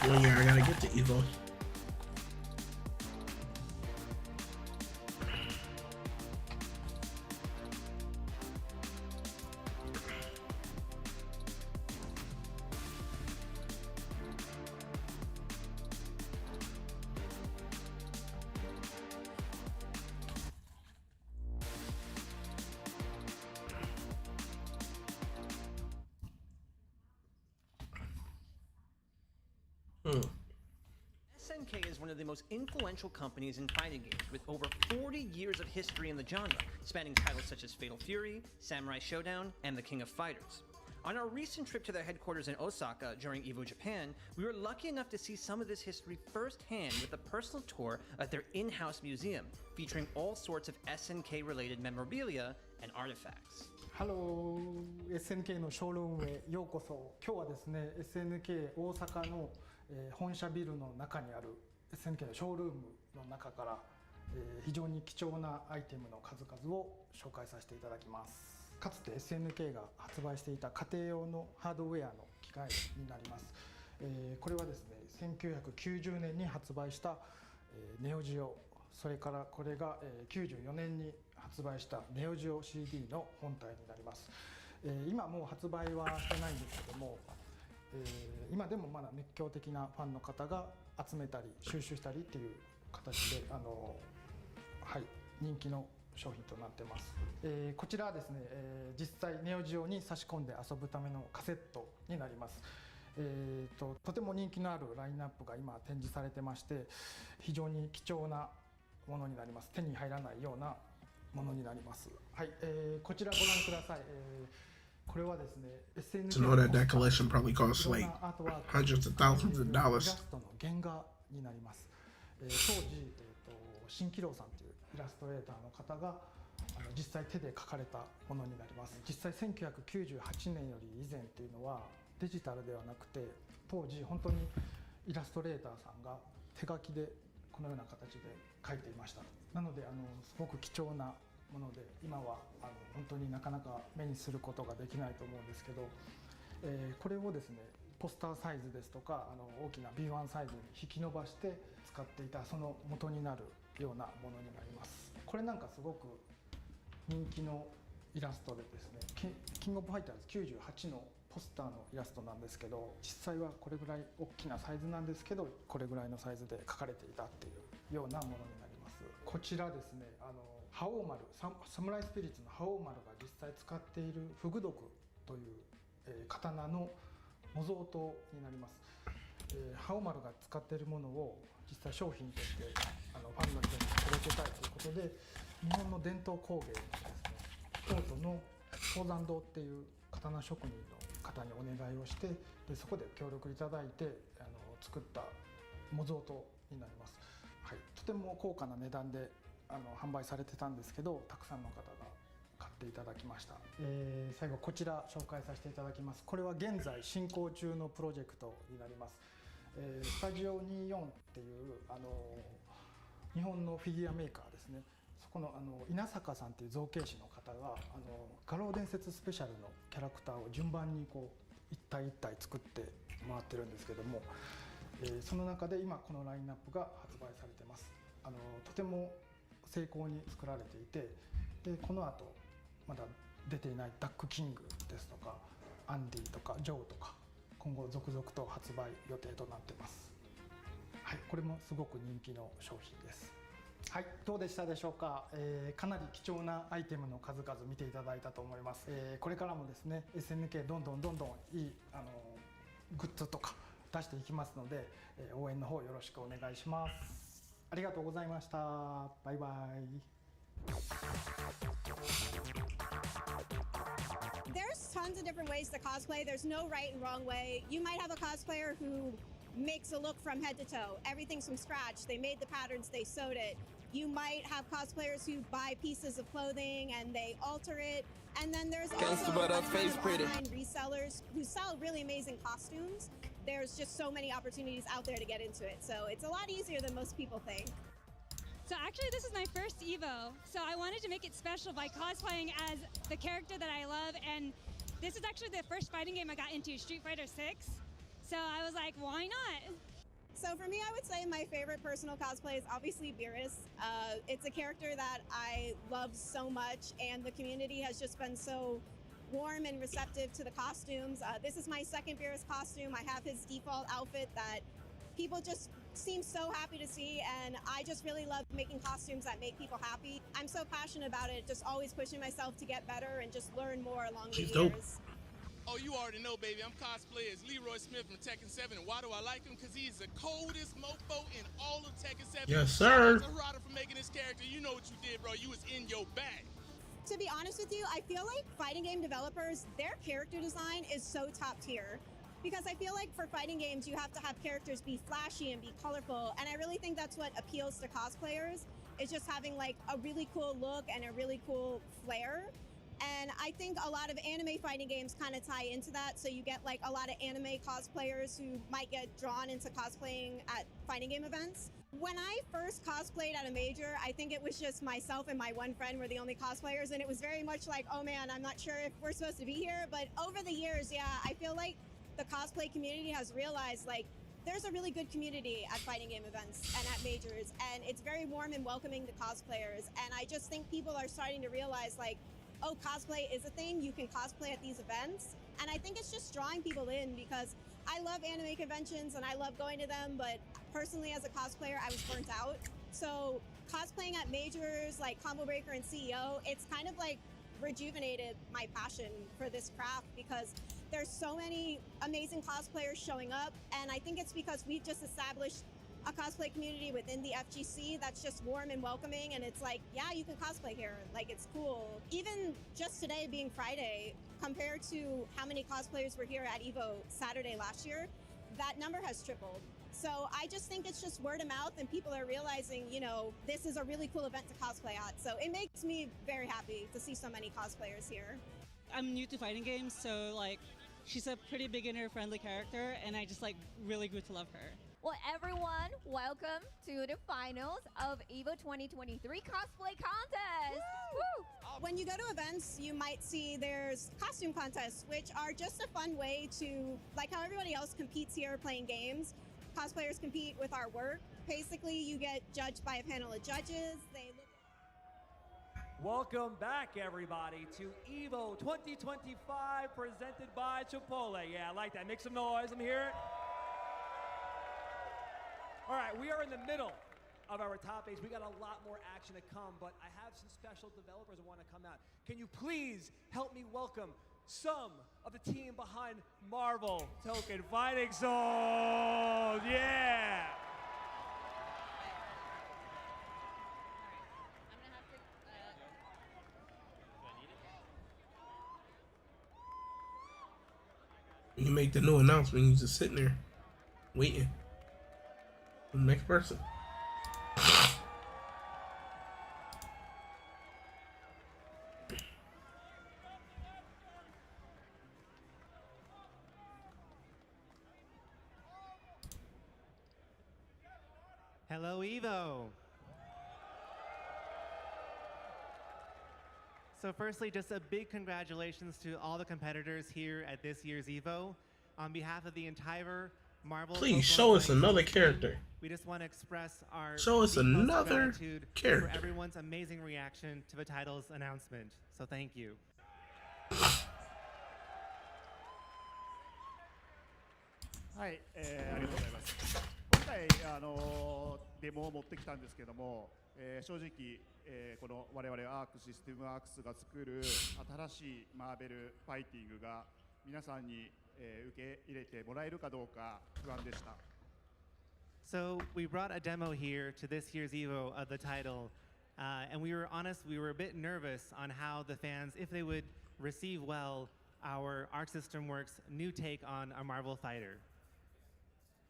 Oh yeah, I gotta get to EVO. SNK is one of the most influential companies in fighting games, with over 40 years of history in the genre, spanning titles such as Fatal Fury, Samurai Showdown, and The King of Fighters. On our recent trip to their headquarters in Osaka during EVO Japan, we were lucky enough to see some of this history firsthand with a personal tour of their in-house museum, featuring all sorts of SNK-related memorabilia and artifacts. ハロー SNK のショールームへようこそ。今日はですね SNK 大阪の、本社ビルの中にある SNK のショールームの中から、非常に貴重なアイテムの数々を紹介させていただきます。かつて SNK が発売していた家庭用のハードウェアの機械になります。これはですね1990年に発売した、ネオジオ、それからこれが、94年に発売したネオジオ CD の本体になります。今もう発売はしてないんですけども、今でもまだ熱狂的なファンの方が集めたり収集したりっていう形ではい、人気の商品となってます。こちらはですね、実際ネオジオに差し込んで遊ぶためのカセットになります。とても人気のあるラインナップが今展示されてまして、非常に貴重なものになります。手に入らないようなものになります。はい、こちらご覧ください。これはですね To know that that collection probably costs like hundreds of thousands of イ dollars. ラストの原画になります。当時、新喜郎さんというイラストレーターの方が実際手で描かれたものになります。実際1998年より以前っていうのはデジタルではなくて、当時本当にイラストレーターさんが手書きでこのような形で描いていました。なのですごく貴重なもので、今は本当になかなか目にすることができないと思うんですけど、これをですねポスターサイズですとか大きな B1 サイズに引き伸ばして使っていたその元になるようなものになります。これなんかすごく人気のイラストでですね、キングオブファイターズ98のポスターのイラストなんですけど、実際はこれぐらい大きなサイズなんですけど、これぐらいのサイズで描かれていたっていうようなものになります。こちらですね、覇王丸、サムライスピリッツの覇王丸が実際使っているフグ毒という、刀の模造刀になります。覇王丸が使っているものを実際商品としてファンの人に届けたいということで、日本の伝統工芸ですね、京都の東山堂っていう刀職人の方にお願いをして、でそこで協力いただいて作った模造刀になります。はい、とても高価な値段で販売されてたんですけど、たくさんの方が買っていただきました。最後こちら紹介させていただきます。これは現在進行中のプロジェクトになります。スタジオ24っていう日本のフィギュアメーカーですね。そこの稲坂さんっていう造形師の方が画廊伝説スペシャルのキャラクターを順番にこう一体一体作って回ってるんですけども、その中で今このラインナップが発売されてます。とても精巧に作られていて、でこの後まだ出ていないダックキングですとかアンディとかジョーとか今後続々と発売予定となってます。はい、これもすごく人気の商品です。はい、どうでしたでしょうか。かなり貴重なアイテムの数々見ていただいたと思います。これからもですね SNK どんどんいいグッズとか出していきますので、応援の方よろしくお願いします。ありがとうございました。バイバイ。There's tons of different ways to cosplay. There's no right and wrong way. You might have a cosplayer who makes a look from head to toe. Everything's from scratch. They made the patterns, they sewed it. You might have cosplayers who buy pieces of clothing and they alter it. And then there's also a ton of online resellers who sell really amazing costumes. There's just so many opportunities out there to get into it. So it's a lot easier than most people think. So actually this is my first EVO, so I wanted to make it special by cosplaying as the character that I love, and this is actually the first fighting game I got into, Street Fighter 6. So I was like, why not? So for me, I would say my favorite personal cosplay is obviously Beerus. It's a character that I love so much, and the community has just been so warm and receptive to the costumes. This is my second Beerus costume. I have his default outfit that people just seem so happy to see, and I just really love making costumes that make people happy. I'm so passionate about it, just always pushing myself to get better and just learn more along the years. Oh, you already know, baby. I'm cosplay as Leroy Smith from Tekken 7. And why do I like him? Because he's the coldest mofo in all of Tekken 7. Yes, Shout sir. out to Harada for making this character. You know what you did, bro. You was in your bag. To be honest with you, I feel like fighting game developers, their character design is so top tier. Because I feel like for fighting games, you have to have characters be flashy and be colorful. And I really think that's what appeals to cosplayers, is just having like a really cool look and a really cool flair. And I think a lot of anime fighting games kind of tie into that. So you get like a lot of anime cosplayers who might get drawn into cosplaying at fighting game events. When I first cosplayed at a major, I think it was just myself and my one friend were the only cosplayers. And it was very much like, oh man, I'm not sure if we're supposed to be here. But over the years, yeah, I feel like the cosplay community has realized like there's a really good community at fighting game events and at majors. And it's very warm and welcoming to cosplayers. And I just think people are starting to realize like, oh, cosplay is a thing. You can cosplay at these events. And I think it's just drawing people in because I love anime conventions and I love going to them. But personally, as a cosplayer, I was burnt out. So cosplaying at majors like Combo Breaker and CEO, it's kind of like rejuvenated my passion for this craft because there's so many amazing cosplayers showing up. And I think it's because we've just established a cosplay community within the FGC that's just warm and welcoming, and it's like, yeah, you can cosplay here, like it's cool. Even just today being Friday, compared to how many cosplayers were here at EVO Saturday last year, that number has tripled. So I just think it's just word of mouth and people are realizing, you know, this is a really cool event to cosplay at. So it makes me very happy to see so many cosplayers here. I'm new to fighting games, so like she's a pretty beginner friendly character and I just like really grew to love her. Well, everyone, welcome to the finals of EVO 2023 Cosplay Contest! Woo! When you go to events, you might see there's costume contests, which are just a fun way to, like how everybody else competes here playing games, cosplayers compete with our work. Basically, you get judged by a panel of judges. They look. Welcome back, everybody, to EVO 2025 presented by Chipotle. Yeah, I like that. Make some noise. Let me hear it. All right, we are in the middle of our top 8. We got a lot more action to come, but I have some special developers that want to come out. Can you please help me welcome some of the team behind Marvel Token Fighting Souls? Yeah! You can make the new announcement. You just sitting there waiting. The next person. Hello, EVO. So firstly, just a big congratulations to all the competitors here at this year's EVO. On behalf of the entire Marvel, please show us another character. We just want to express our show us another gratitude character for everyone's amazing reaction to the title's announcement. So thank you. はい、ありがとうございます。今回デモを持ってきたんですけども、正直、この我々アークシステムアークスが作る新しいマーベルファイティングが皆さんに、受け入れてもらえるかどうか不安でした。So we brought a demo here to this year's EVO of the title, and we were honest, we were a bit nervous on how the fans, if they would receive well our Arc System Works new take on a Marvel fighter.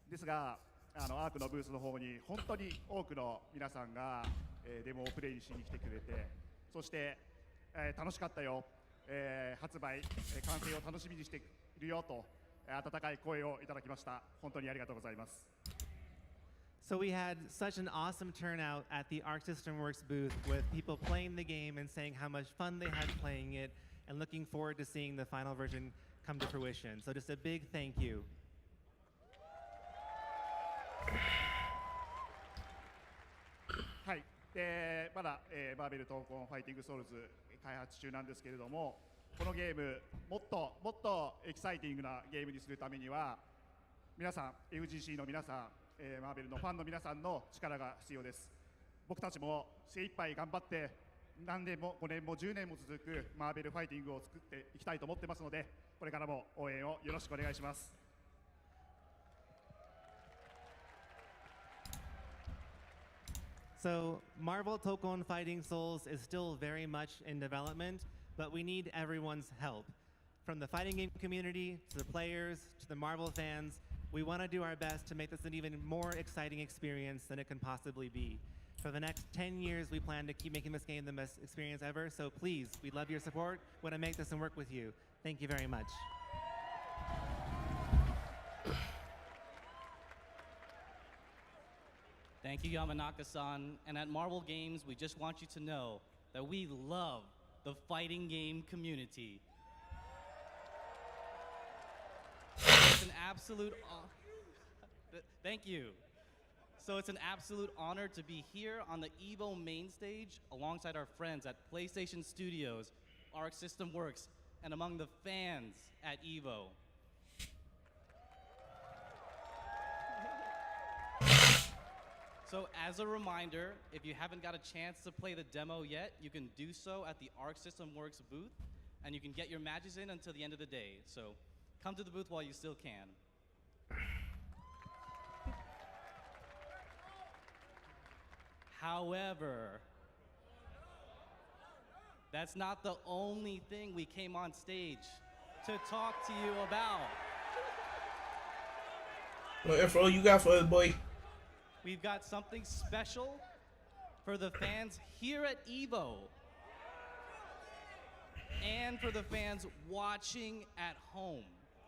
ですが、アークのブースの方に本当に多くの皆さんが、デモをプレイしに来てくれて、そして、楽しかったよ、発売、完成を楽しみにしているよと温かい声をいただきました。本当にありがとうございます。So we had such an awesome turnout at the Arc System Works booth with people playing the game and saying how much fun they had playing it and looking forward to seeing the final version come to fruition. So just a big thank you. はい、まだ、マーベル闘魂ファイティングソウルズ開発中なんですけれども、このゲームもっともっとエキサイティングなゲームにするためには皆さん FGC の皆さん、マーベルのファンの皆さんの力が必要です。僕たちも精一杯頑張って何年も5年も10年も続くマーベルファイティングを作っていきたいと思ってますので、これからも応援をよろしくお願いします。So, Marvel Tokon Fighting Souls is still very much in development, but we need everyone's help. From the fighting game community, to the players, to the Marvel fans, we want to do our best to make this an even more exciting experience than it can possibly be. For the next 10 years, we plan to keep making this game the best experience ever, so please, we'd love your support. We want to make this and work with you. Thank you very much. Thank you, Yamanaka-san. And at Marvel Games, we just want you to know that we love the fighting game community. It's an absolute thank you. So it's an absolute honor to be here on the EVO main stage alongside our friends at PlayStation Studios, Arc System Works, and among the fans at EVO. So as a reminder, if you haven't got a chance to play the demo yet, you can do so at the Arc System Works booth, and you can get your matches in until the end of the day. So come to the booth while you still can. However, that's not the only thing we came on stage to talk to you about. What info you got for us, boy? We've got something special for the fans here at EVO and for the fans watching at home.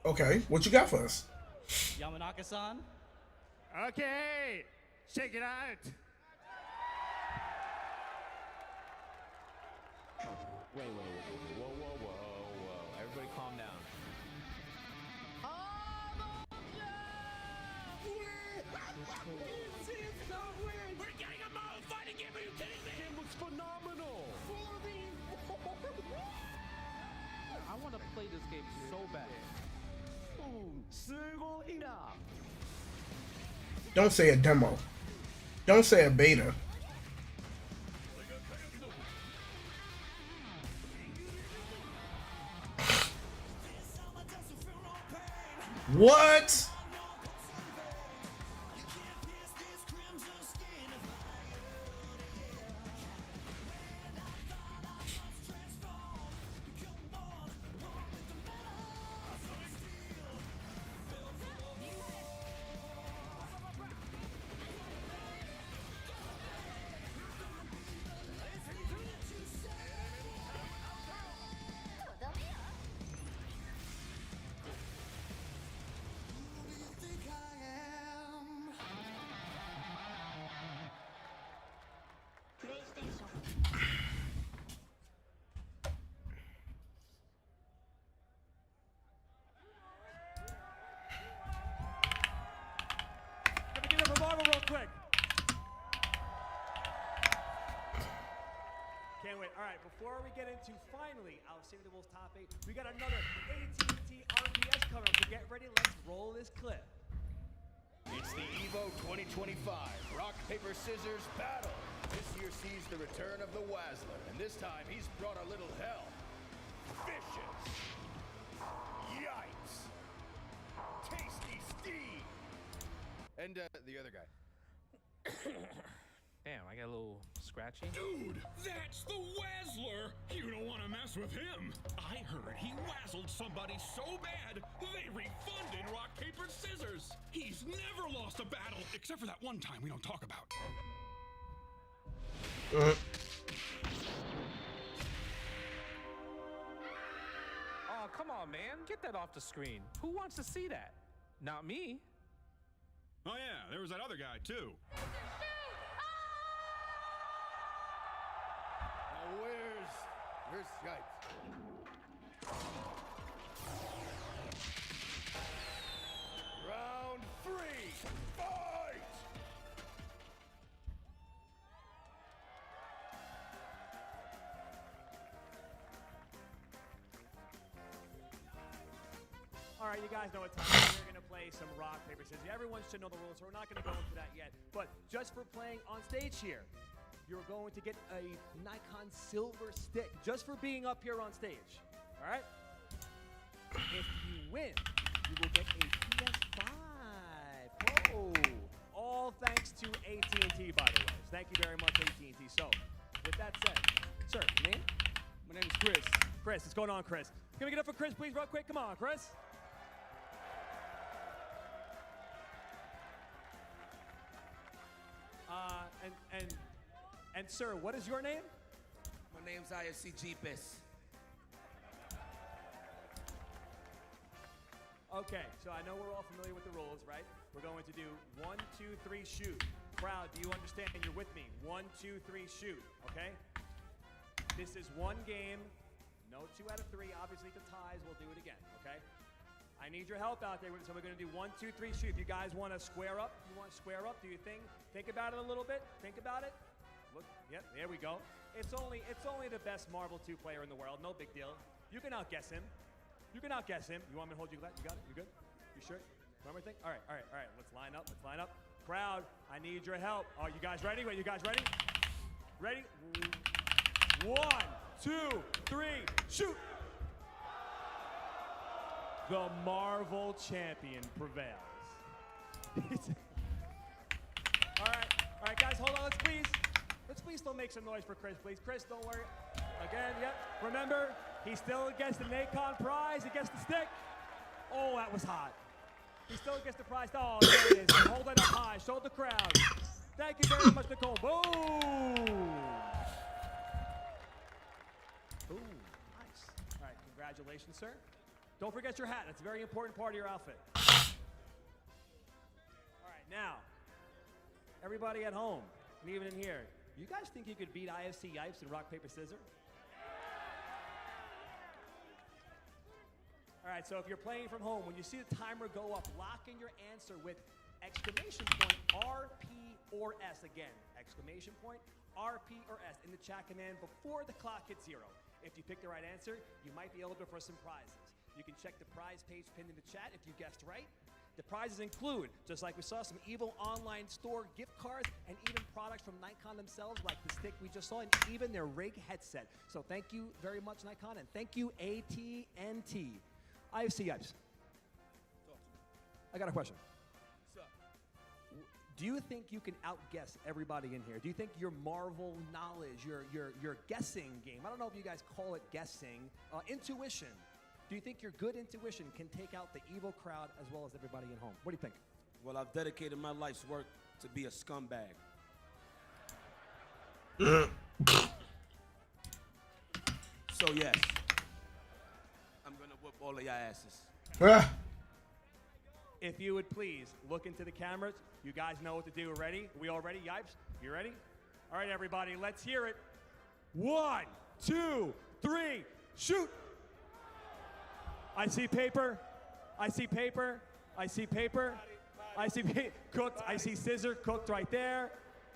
Okay, what you got for us? Yamanaka-san? Okay, check it out. Wait, whoa. Everybody calm down. We're getting a Marvel fighting game. Are you kidding me? It was phenomenal. I want to play this game so bad. Don't say a demo. Don't say a beta. What? Quick. Can't wait. All right, before we get into finally our Savable top 8, we got another AT&T RPS coming up, so get ready. Let's roll this clip. It's the EVO 2025 Rock, Paper, Scissors Battle. This year sees the return of the Wazzler, and this time he's brought a little hell. Vicious. Yikes. Tasty Steve. And the other guy. Damn, I got a little scratchy. Dude, that's the Wazzler! You don't want to mess with him. I heard he wazzled somebody so bad, they refunded rock, paper, scissors. He's never lost a battle, except for that one time we don't talk about. Oh, come on, man. Get that off the screen. Who wants to see that? Not me. Oh yeah, there was that other guy too. Now where's Yikes? Round 3, fight! All right, you guys know what time it is. We're going to play some rock, paper, scissors. Everyone should know the rules, so we're not going to go into that yet. But just for playing on stage here, you're going to get a Nikon silver stick just for being up here on stage. All right? If you win, you will get a PS5. Oh, all thanks to AT&T, by the way. Thank you very much, AT&T. So, with that said, sir, your name? My name is Chris. Chris, what's going on, Chris? Can we get up for Chris, please, real quick? Come on, Chris. And sir, what is your name? My name's IFC Jeepus. Okay, so I know we're all familiar with the rules, right? We're going to do 1, 2, 3, shoot. Crowd, do you understand? You're with me. 1, 2, 3, shoot, okay? This is one game. No 2 out of 3. Obviously, the ties, we'll do it again, okay? I need your help out there. So we're going to do 1, 2, 3, shoot. If you guys want to square up, do your thing. Think about it a little bit. Think about it. Look, yep, there we go. It's only the best Marvel 2 player in the world. No big deal. You can outguess him. You can outguess him. You want me to hold you? You got it? You good? You sure? Remember everything? All right. Let's line up. Crowd, I need your help. Are you guys ready? Wait, you guys ready? Ready? 1, 2, 3, shoot! The Marvel champion prevails. All right, guys, hold on. Let's please still make some noise for Chris, please. Chris, don't worry. Again, yep. Remember, he still gets the Nacon prize. He gets the stick. Oh, that was hot. He still gets the prize. Oh, there it is. Hold it up high. Show the crowd. Thank you very much, Nicole. Boom. Ooh, nice. All right, congratulations, sir. Don't forget your hat. That's a very important part of your outfit. All right, now, everybody at home, and even in here, you guys think you could beat IFC Yipes in rock, paper, scissors? All right, so if you're playing from home, when you see the timer go up, lock in your answer with exclamation point RP or S. Again, exclamation point RP or S in the chat command before the clock hits 0. If you pick the right answer, you might be eligible for some prizes. You can check the prize page pinned in the chat if you guessed right. The prizes include, just like we saw, some EVO online store gift cards and even products from Nikon themselves, like the stick we just saw, and even their rig headset. So thank you very much, Nikon, and thank you, AT&T. IFC Yipes. I got a question. What's up? Do you think you can outguess everybody in here? Do you think your Marvel knowledge, your guessing game, I don't know if you guys call it guessing, intuition, do you think your good intuition can take out the EVO crowd as well as everybody at home? What do you think? Well, I've dedicated my life's work to be a scumbag. So yes, I'm gonna whoop all of your asses. If you would please look into the cameras. You guys know what to do. Ready? Are we all ready? Yipes, you ready? All right, everybody, let's hear it. 1, 2, 3, shoot! I see paper. I see paper. I see paper. I see cooked. I see scissor cooked right there.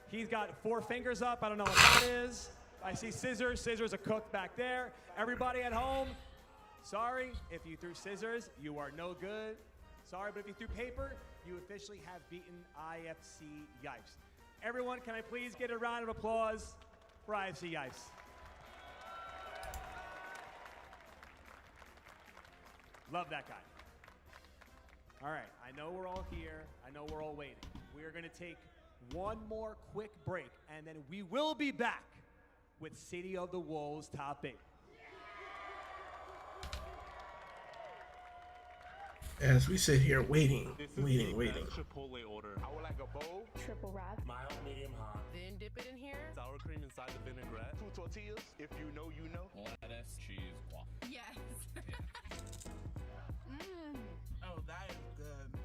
He's got 4 fingers up. I don't know what that is. I see scissors. Scissors are cooked back there. Everybody at home, sorry. If you threw scissors, you are no good. Sorry, but if you threw paper, you officially have beaten IFC Yipes. Everyone, can I please get a round of applause for IFC Yipes? Love that guy. All right, I know we're all here. I know we're all waiting. We are going to take one more quick break, and then we will be back with City of the Wolves Top 8. As we sit here waiting. Chipotle order. I would like a bowl. Triple wrap. Mild, medium, hot. Then dip it in here. Sour cream inside the vinaigrette. 2 tortillas. If you know, you know. Lettuce, cheese, waffle. Yes. Oh, that is good.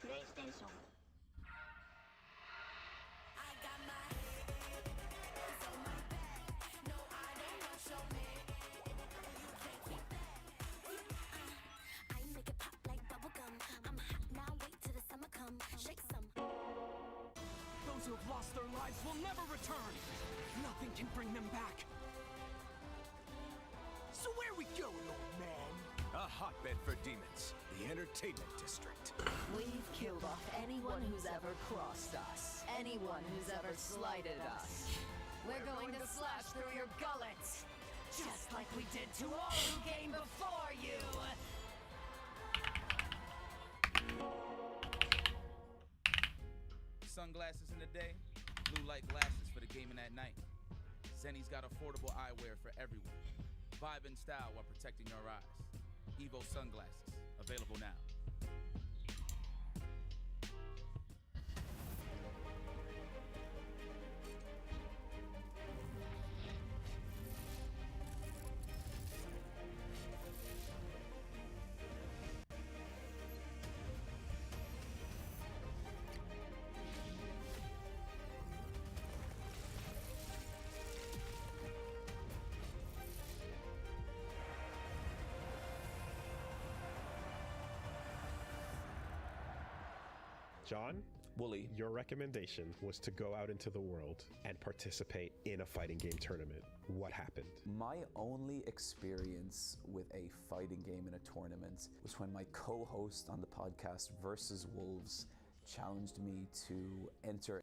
PlayStation Those who have lost their lives will never return. Nothing can bring them back. So where we going, old man? A hotbed for demons. The entertainment district. We've killed off anyone who's ever crossed us. Anyone who's ever slighted us. We're going to slash through your gullets. Just like we did to all who came before you. Sunglasses in the day, blue light glasses for the gaming at night. Zenny's got affordable eyewear for everyone. Vibe and style while protecting your eyes. EVO sunglasses, available now. John, Wooly, your recommendation was to go out into the world and participate in a fighting game tournament. What happened? My only experience with a fighting game in a tournament was when my co-host on the podcast Versus Wolves challenged me to enter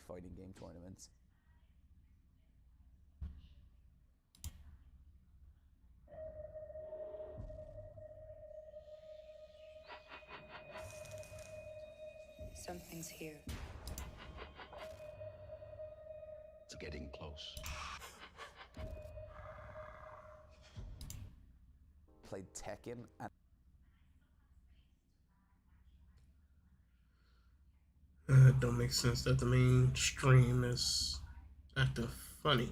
fighting game tournaments. Something's here. It's getting close. Played Tekken and It don't make sense that the main stream is acting funny.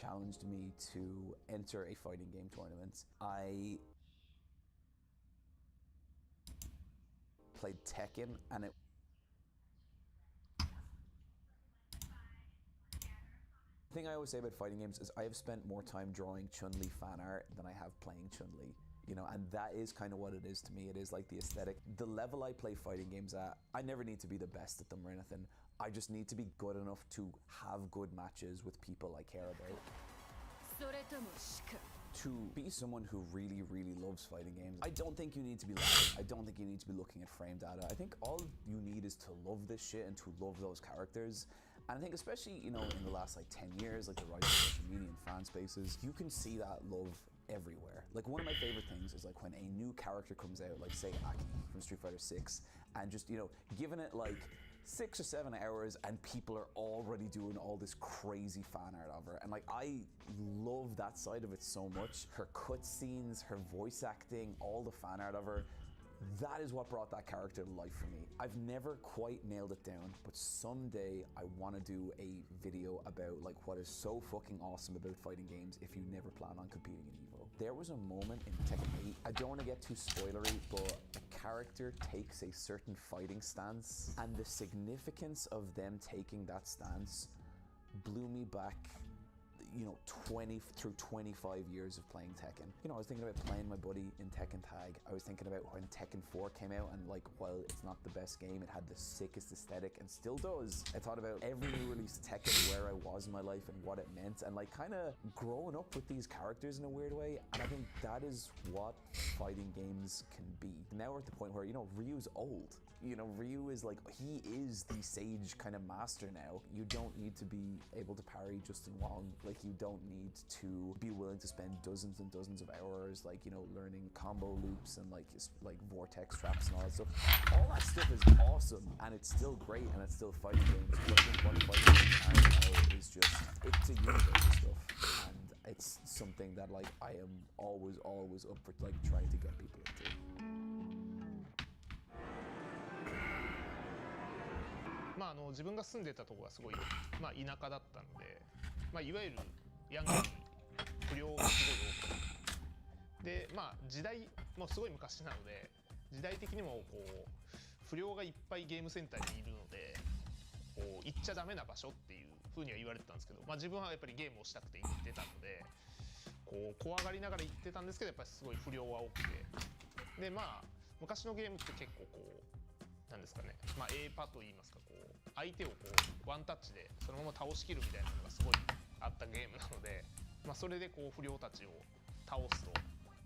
challenged me to enter a fighting game tournament. I played Tekken and it The thing I always say about fighting games is I have spent more time drawing Chun-Li fan art than I have playing Chun-Li. You know, and that is kind of what it is to me. It is like the aesthetic. The level I play fighting games at, I never need to be the best at them or anything. I just need to be good enough to have good matches with people I care about. To be someone who really, really loves fighting games, I don't think you need to be loud. I don't think you need to be looking at frame data. I think all you need is to love this shit and to love those characters. And I think especially, you know, in the last like 10 years, like the rise of social media and fan spaces, you can see that love everywhere. Like one of my favorite things is like when a new character comes out, like say Aki from Street Fighter 6, and just, you know, giving it like 6 or 7 hours and people are already doing all this crazy fan art of her. And like, I love that side of it so much. Her cutscenes, her voice acting, all the fan art of her, that is what brought that character to life for me. I've never quite nailed it down, but someday I want to do a video about like what is so fucking awesome about fighting games if you never plan on competing in EVO. There was a moment in Tekken 8, I don't want to get too spoilery, but a character takes a certain fighting stance, and the significance of them taking that stance blew me back, you know, 20 through 25 years of playing Tekken. You know, I was thinking about playing my buddy in Tekken Tag. I was thinking about when Tekken 4 came out, and like, while it's not the best game, it had the sickest aesthetic and still does. I thought about every new release Tekken, where I was in my life and what it meant, and like kind of growing up with these characters in a weird way. And I think that is what fighting games can be. Now we're at the point where, you know, Ryu's old. You know, Ryu is like, he is the sage kind of master now. You don't need to be able to parry Justin Wong. Like, you don't need to be willing to spend dozens and dozens of hours, like, you know, learning combo loops and like vortex traps and all that stuff. All that stuff is awesome, and it's still great, and it's still fighting games. But I think what fighting games are now is just, it's a universe stuff, and it's something that like I am always up for like trying to get people into. まあ自分が住んでたところがすごい、まあ、田舎だったので、まあ、いわゆるヤンキー不良がすごい多くて、でまあ時代もすごい昔なので、時代的にもこう不良がいっぱいゲームセンターにいるので、こう行っちゃダメな場所っていう風には言われてたんですけど、まあ、自分はやっぱりゲームをしたくて行ってたので、こう怖がりながら行ってたんですけど、やっぱりすごい不良は多くて、でまあ昔のゲームって結構こうなんですかね、まあ A パと言いますか、こう相手をこうワンタッチでそのまま倒しきるみたいなのがすごいあったゲームなので、まあ、それでこう不良たちを倒すと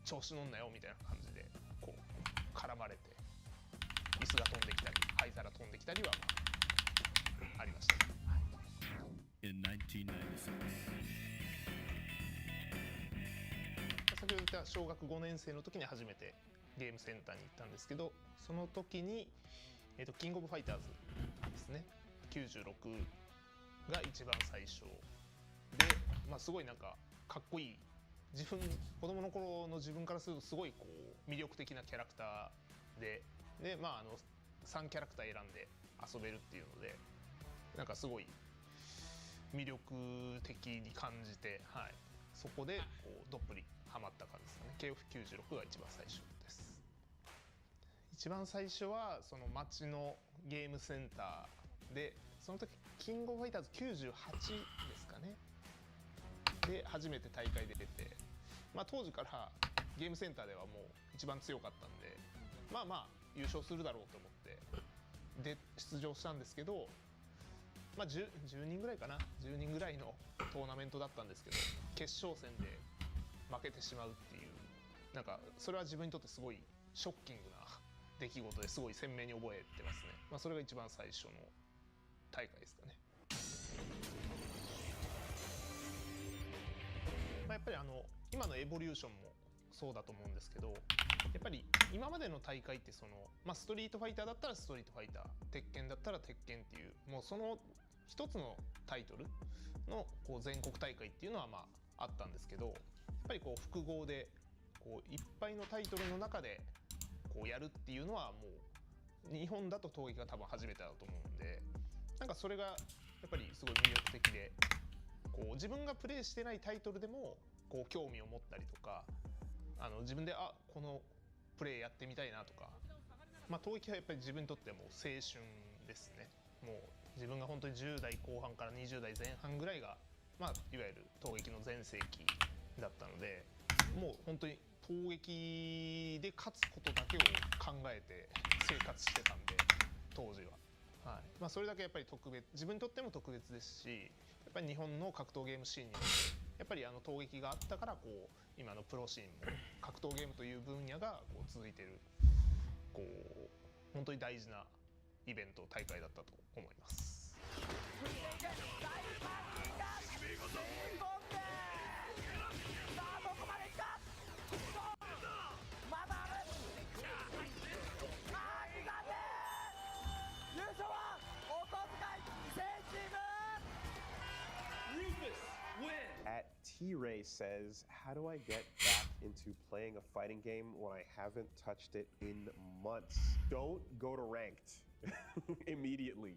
調子乗んなよみたいな感じでこう絡まれて椅子が飛んできたり灰皿飛んできたりはまあありましたね。In 1996. 先ほど言った小学5年生の時に初めてゲームセンターに行ったんですけど、その時に、キングオブファイターズですね、96が一番最初で、まあ、すごいなんかかっこいい、子供の頃の自分からするとすごいこう魅力的なキャラクターで、まあ3キャラクター選んで遊べるっていうので、なんかすごい魅力的に感じて、はい、そこでこうどっぷりハマった感じですかね。KF96 が一番最初です。一番最初はその街のゲームセンターで、その時キングオブファイターズ98ですかねで初めて大会で出て、まあ、当時からゲームセンターではもう一番強かったんで、まあまあ優勝するだろうと思ってで出場したんですけど、まあ 10人ぐらいかな、10人ぐらいのトーナメントだったんですけど、決勝戦で負けてしまうっていう、なんかそれは自分にとってすごいショッキングな出来事ですごい鮮明に覚えてますね。まあ、それが一番最初の大会ですかね。まあ、やっぱり今のエボリューションもそうだと思うんですけど、やっぱり今までの大会ってその、まあ、ストリートファイターだったらストリートファイター、鉄拳だったら鉄拳っていう、もうその一つのタイトルのこう全国大会っていうのはまああったんですけど、やっぱりこう複合でこういっぱいのタイトルの中でこうやるっていうのはもう日本だと闘撃が多分初めてだと思うんで、なんかそれがやっぱりすごい魅力的で、こう自分がプレイしてないタイトルでもこう興味を持ったりとか、自分でこのプレイやってみたいなとか、まあ闘撃はやっぱり自分にとってもう青春ですね。もう自分が本当に10代後半から20代前半ぐらいが、まあ、いわゆる闘撃の全盛期だったので、もう本当に闘撃で勝つことだけを考えて生活してたんで当時は、はい、まあ、それだけやっぱり自分にとっても特別ですし、やっぱり日本の格闘ゲームシーンにもやっぱり闘撃があったからこう今のプロシーンも格闘ゲームという分野がこう続いてる、こう本当に大事なイベント大会だったと思います。T-Ray says, how do I get back into playing a fighting game when I haven't touched it in months? Don't go to ranked immediately.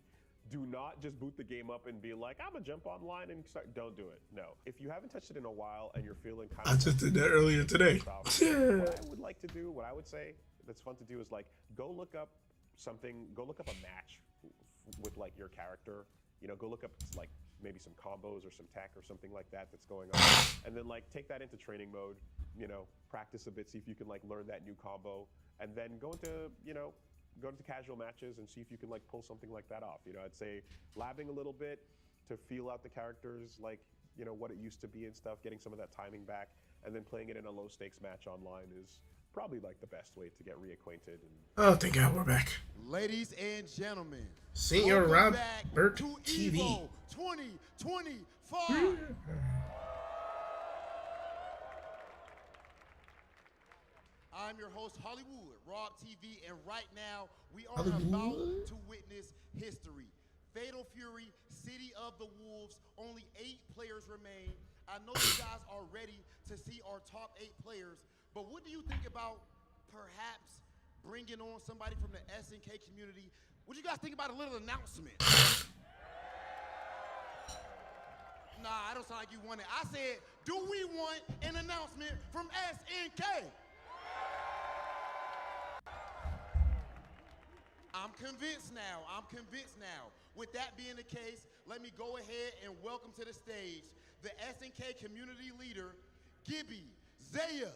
Do not just boot the game up and be like, I'm gonna jump online and start. Don't do it. No. If you haven't touched it in a while and you're feeling kind of... I just did that earlier today. What I would like to do, what I would say that's fun to do is like, go look up a match with like your character. You know, go look up like maybe some combos or some tech or something like that that's going on, and then like take that into training mode, you know, practice a bit, see if you can like learn that new combo, and then go into casual matches and see if you can like pull something like that off. You know, I'd say labbing a little bit to feel out the characters, like, you know, what it used to be and stuff, getting some of that timing back, and then playing it in a low stakes match online is probably like the best way to get reacquainted. Oh, thank God we're back. Ladies and gentlemen, Senior welcome Robert back to TV. EVO 2025. I'm your host, Hollywood, Rob TV, and right now we are about to witness history. Fatal Fury, City of the Wolves, only 8 players remain. I know you guys are ready to see our top 8 players, but what do you think about perhaps bringing on somebody from the SNK community? What do you guys think about a little announcement? Nah, I don't sound like you want it. I said, do we want an announcement from SNK? I'm convinced now. With that being the case, let me go ahead and welcome to the stage the SNK community leader, Gibby Zaya.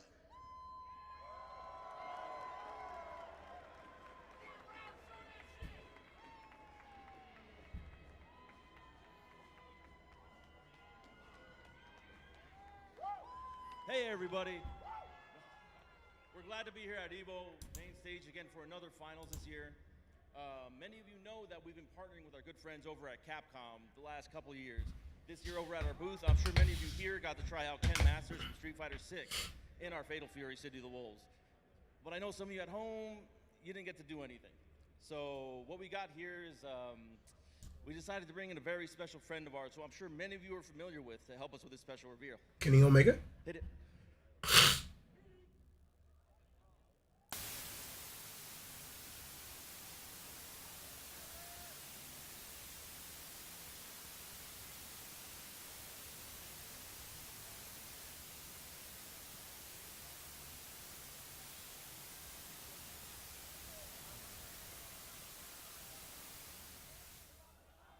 Hey everybody. We're glad to be here at EVO main stage again for another finals this year. Many of you know that we've been partnering with our good friends over at Capcom the last couple of years. This year over at our booth, I'm sure many of you here got to try out Ken Masters from Street Fighter 6 in our Fatal Fury City of the Wolves. But I know some of you at home, you didn't get to do anything. So what we got here is we decided to bring in a very special friend of ours who I'm sure many of you are familiar with to help us with this special reveal. Kenny Omega? Hit it.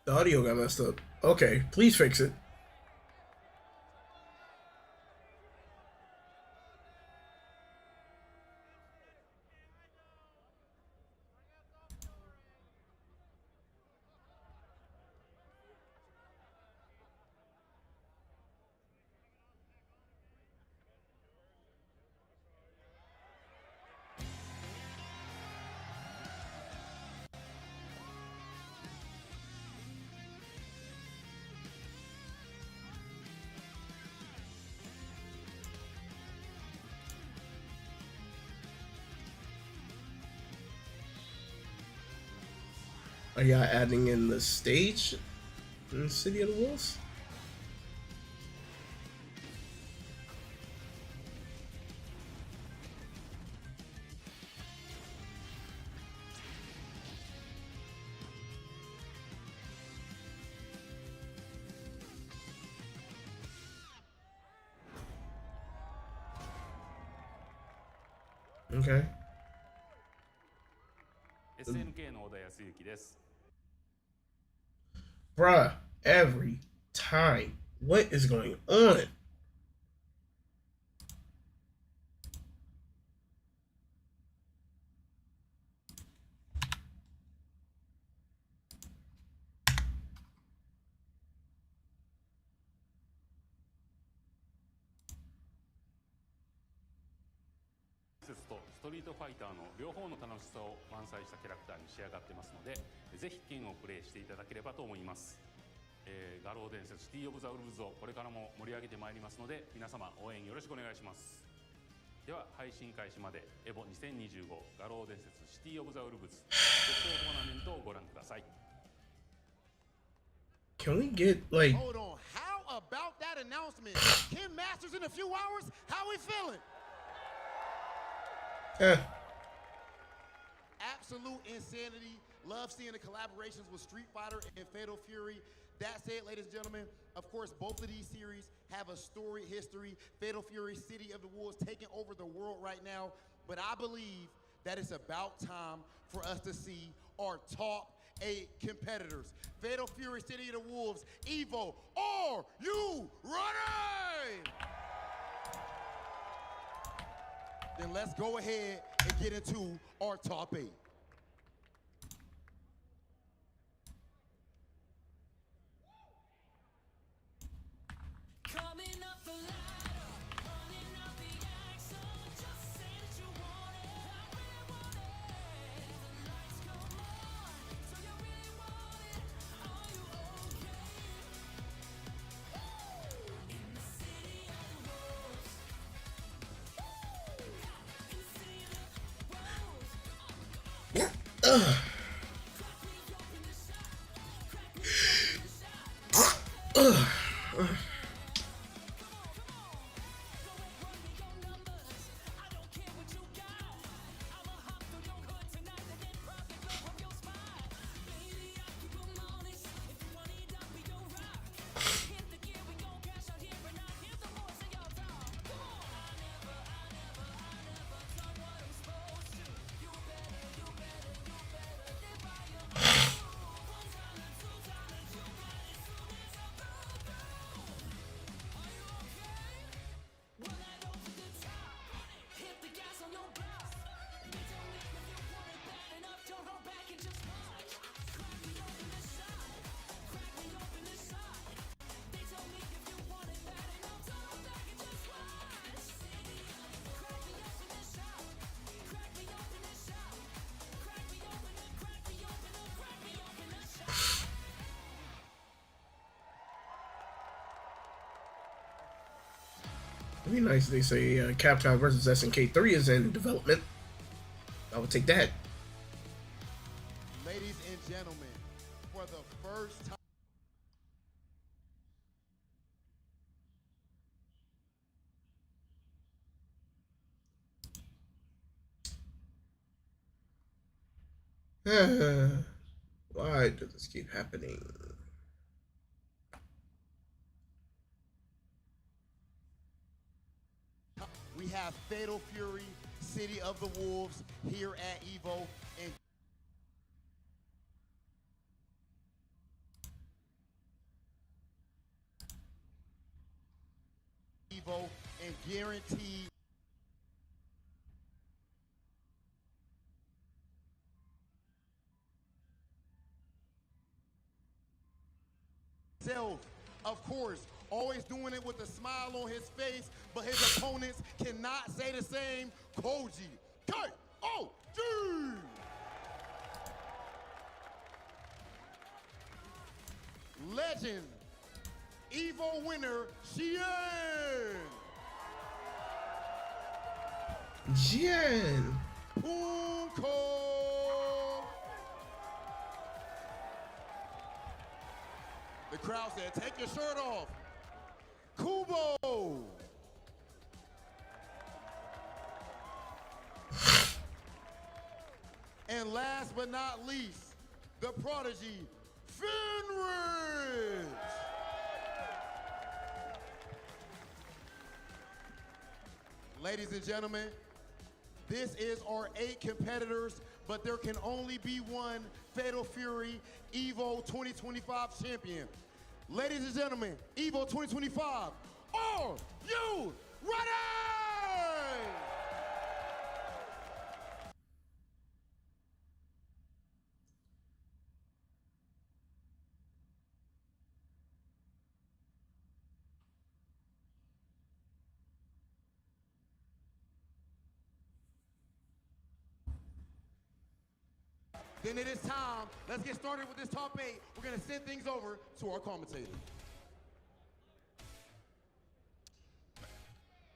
The audio got messed up. Okay, please fix it. Are y'all adding in the stage in the City of the Wolves? Okay. SNK の小田康之です。 Bruh, every time. What is going on?とストリートファイターの両方の楽しさを満載したキャラクターに仕上がってますので、ぜひ剣をプレイしていただければと思います。画廊伝説シティオブザウルブズをこれからも盛り上げてまいりますので、皆様応援よろしくお願いします。では配信開始までエボ2025画廊伝説シティオブザウルブズ決勝トーナメントをご覧ください。 Can we get like Hold on. How about that announcement? Ken Masters in a few hours? How we feeling? Absolute insanity. Love seeing the collaborations with Street Fighter and Fatal Fury. That said, ladies and gentlemen, of course, both of these series have a storied history. Fatal Fury, City of the Wolves, taking over the world right now. But I believe that it's about time for us to see our top 8 competitors. Fatal Fury, City of the Wolves, EVO, are you ready? Then let's go ahead and get into our top 8. Coming up the ladder, running up the axle, just say that you want it. I really want it. The lights come on, so you really want it. Are you okay? In the city of the wolves. In the city of the wolves. It'd be nice if they say Capcom versus SNK 3 is in development. I would take that. Ladies and gentlemen, for the first time. Why does this keep happening? We have Fatal Fury, City of the Wolves here at EVO. And EVO and guaranteed self, of course, always doing it with a smile on his face, but his opponents cannot say the same. Koji, K-O-G! Legend, EVO winner, Xian! Jian! Punko! The crowd said, take your shirt off. Kubo! And last but not least, the prodigy, Fenris! Ladies and gentlemen, this is our 8 competitors, but there can only be one Fatal Fury EVO 2025 champion. Ladies and gentlemen, EVO 2025, are you ready? Then it is time. Let's get started with this top 8. We're going to send things over to our commentator.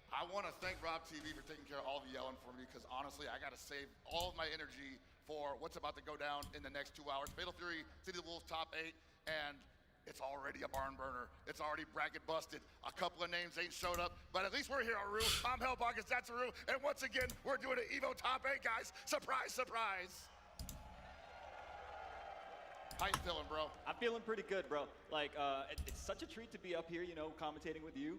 I want to thank Rob TV for taking care of all the yelling for me, because honestly, I got to save all of my energy for what's about to go down in the next 2 hours. Fatal Fury, City of the Wolves, top 8, and it's already a barn burner. It's already bracket busted. A couple of names ain't showed up, but at least we're here, Aru. I'm Hellbog, it's Zatsaru, and once again, we're doing an EVO top 8, guys. Surprise, surprise. How you feeling, bro? I'm feeling pretty good, bro. Like, it's such a treat to be up here, you know, commentating with you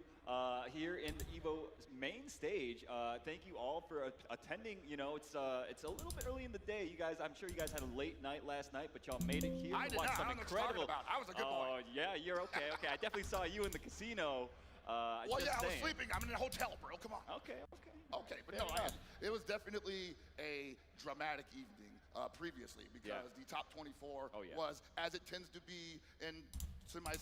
here in the EVO main stage. Thank you all for attending. You know, it's a little bit early in the day. You guys, I'm sure you guys had a late night last night, but y'all made it here. I did not. I don't know what you're talking about. I was a good boy. Yeah, you're okay. Okay, I definitely saw you in the casino. Well, yeah, I was sleeping. I'm in a hotel, bro. Come on. Okay. Okay, but no, it was definitely a dramatic evening previously, because the top 24 was, as it tends to be in semi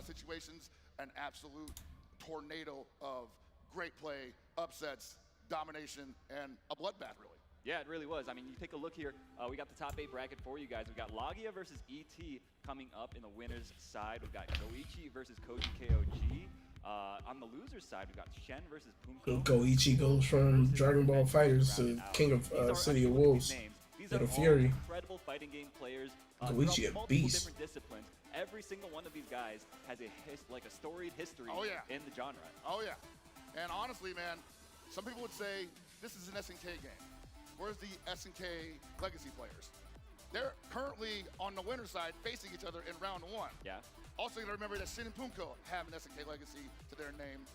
situations, an absolute tornado of great play, upsets, domination, and a bloodbath, really. Yeah, it really was. I mean, you take a look here. We got the top 8 bracket for you guys. We got Logia versus ET coming up in the winner's side. We've got Goichi versus Koji KOG. On the loser's side, we've got Shen versus Punko. Goichi goes from Dragon Ball Fighters to King of City of Wolves. Fatal Fury. Incredible fighting game players. Goichi a beast. Different disciplines. Every single one of these guys has a storied history in the genre. Oh yeah. And honestly, man, some people would say this is an SNK game. Where's the SNK legacy players? They're currently on the winner's side facing each other in round 1. Yeah. Also, you gotta remember that Shin and Punko have an SNK legacy to their name.